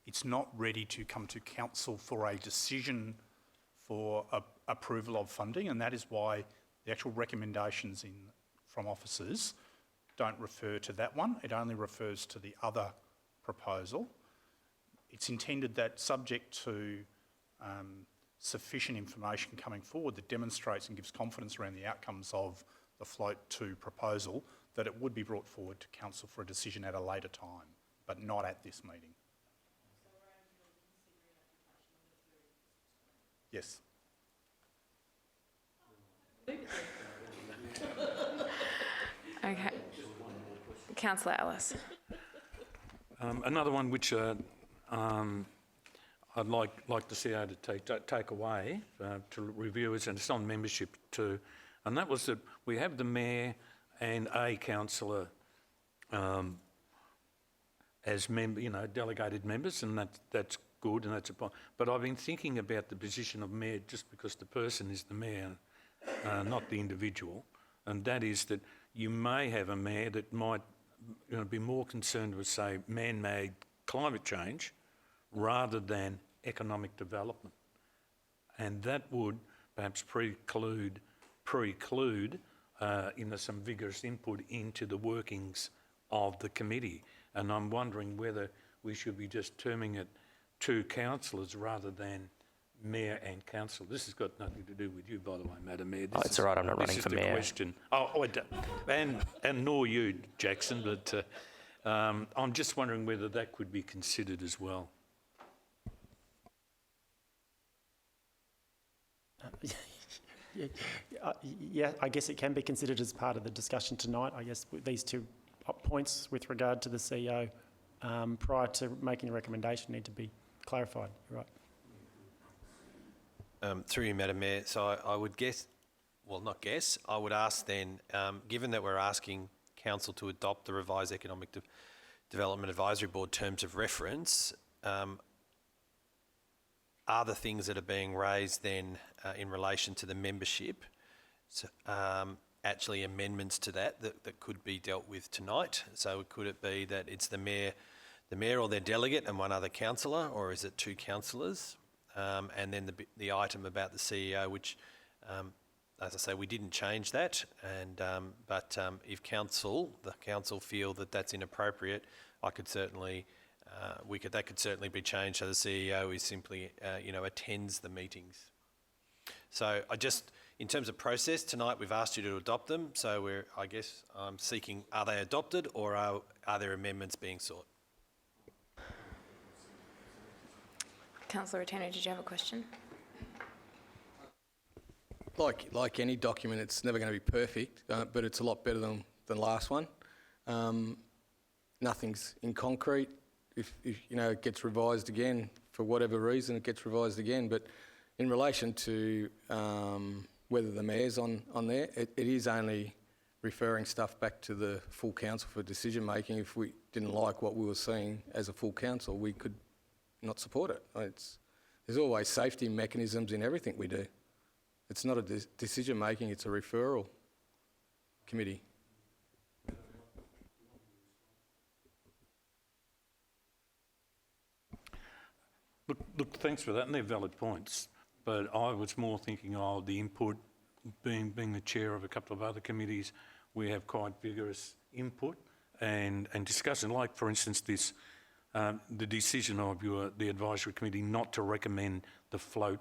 it's not ready to come to council for a decision for approval of funding, and that is why the actual recommendations from officers don't refer to that one. It only refers to the other proposal. It's intended that, subject to sufficient information coming forward that demonstrates and gives confidence around the outcomes of the Float 2 proposal, that it would be brought forward to council for a decision at a later time, but not at this meeting. Yes. Okay. Councillor Ellis. Another one which I'd like to see how to take away to reviewers, and it's on membership too, and that was that we have the mayor and a councillor as delegated members, and that's good, and that's a point. But I've been thinking about the position of mayor just because the person is the mayor, not the individual, and that is that you may have a mayor that might be more concerned with, say, man-made climate change rather than economic development. And that would perhaps preclude some vigorous input into the workings of the committee. And I'm wondering whether we should be just terming it two councillors rather than mayor and council. This has got nothing to do with you, by the way, Madam Mayor. It's all right, I'm not running for mayor. Question. And nor you, Jackson, but I'm just wondering whether that could be considered as well. Yeah, I guess it can be considered as part of the discussion tonight. I guess with these 2 points with regard to the CEO prior to making a recommendation need to be clarified. You're right. Through you, Madam Mayor, so I would guess, well, not guess, I would ask then, given that we're asking Council to adopt the revised Economic Development Advisory Board terms of reference, are the things that are being raised then in relation to the membership, actually amendments to that could be dealt with tonight? So could it be that it's the mayor or their delegate and one other councillor, or is it 2 councillors? And then the item about the CEO, which, as I say, we didn't change that. And but if the council feel that that's inappropriate, I could certainly, that could certainly be changed so the CEO is simply, attends the meetings. So in terms of process, tonight we've asked you to adopt them. So I'm seeking, are they adopted, or are there amendments being sought? Councillor Rotano, did you have a question? Like any document, it's never going to be perfect, but it's a lot better than the last one. Nothing's in concrete. If it gets revised again for whatever reason, it gets revised again. But in relation to whether the mayor's on there, it is only referring stuff back to the full council for decision making. If we didn't like what we were seeing as a full council, we could not support it. There's always safety mechanisms in everything we do. It's not a decision making, it's a referral committee. Look, thanks for that, and they're valid points. But I was more thinking of the input, being the chair of a couple of other committees, we have quite vigorous input and discussion. Like, for instance, this the decision of the advisory committee not to recommend the float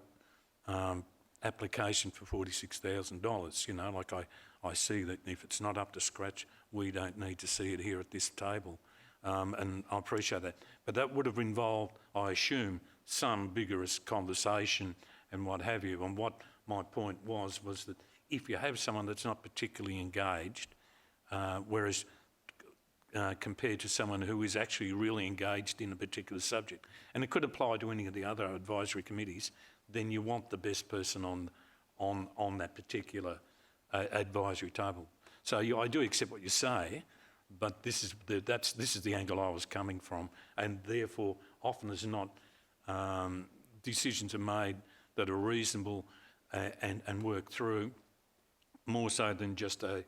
application for $46,000. I see that if it's not up to scratch, we don't need to see it here at this table. And I appreciate that. But that would have involved, I assume, some vigorous conversation and what have you. And what my point was that if you have someone that's not particularly engaged, whereas compared to someone who is actually really engaged in a particular subject, and it could apply to any of the other advisory committees, then you want the best person on that particular advisory table. So I do accept what you say, but this is the angle I was coming from, and therefore often as not, decisions are made that are reasonable and work through, more so than just a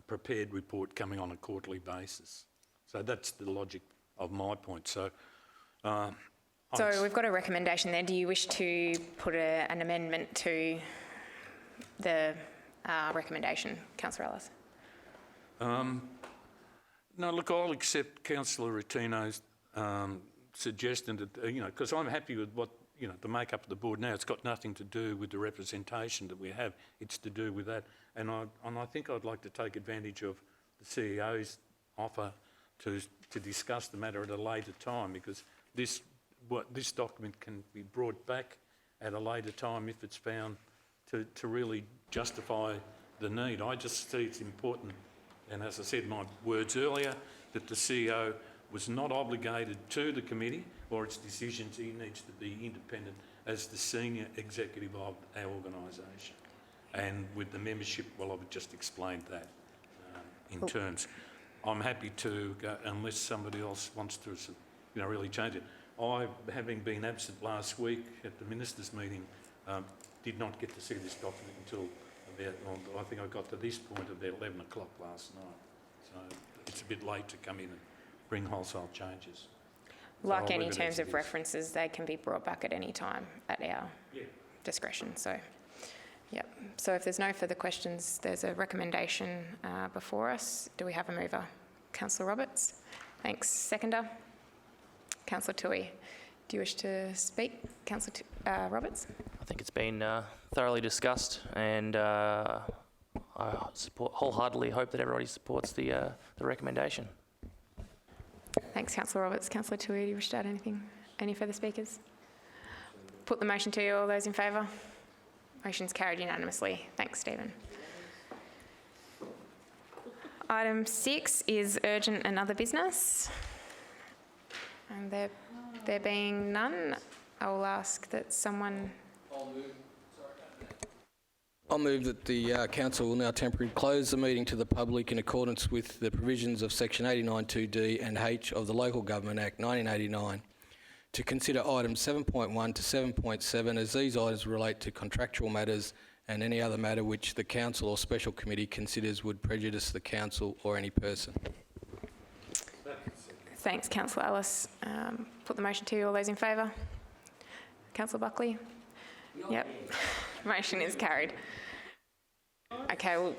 prepared report coming on a quarterly basis. So that's the logic of my point. So we've got a recommendation there. Do you wish to put an amendment to the recommendation, Councillor Ellis? No, look, I'll accept Councillor Rotino's suggestion that, because I'm happy with what, the makeup of the board now. It's got nothing to do with the representation that we have. It's to do with that. And I think I'd like to take advantage of the CEO's offer to discuss the matter at a later time, because this document can be brought back at a later time if it's found to really justify the need. I just see it's important, and as I said in my words earlier, that the CEO was not obligated to the committee or its decisions. He needs to be independent as the senior executive of our organisation. And with the membership, well, I've just explained that in terms. I'm happy to go, unless somebody else wants to, really change it. I, having been absent last week at the ministers' meeting, did not get to see this document until about, I think I got to this point about 11 o'clock last night. So it's a bit late to come in and bring wholesale changes. Like any terms of references, they can be brought back at any time at our discretion. So, yep. So if there's no further questions, there's a recommendation before us. Do we have a mover? Councillor Roberts. Thanks. Seconder? Councillor Toohey. Do you wish to speak? Councillor Roberts? I think it's been thoroughly discussed, and I wholeheartedly hope that everybody supports the recommendation. Thanks, Councillor Roberts. Councillor Toohey, do you wish to add anything? Any further speakers? Put the motion to you. All those in favour? Motion's carried unanimously. Thanks, Stephen. Item 6 is urgent and other business. And there being none, I will ask that someone... I'll move that the Council will now temporarily close the meeting to the public in accordance with the provisions of Section 89(2)D and H of the Local Government Act 1989 to consider items 7.1 to 7.7, as these items relate to contractual matters and any other matter which the Council or Special Committee considers would prejudice the Council or any person. Thanks, Councillor Ellis. Put the motion to you. All those in favour? Councillor Buckley? Yep. Motion is carried. Okay, we'll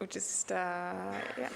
just, yeah.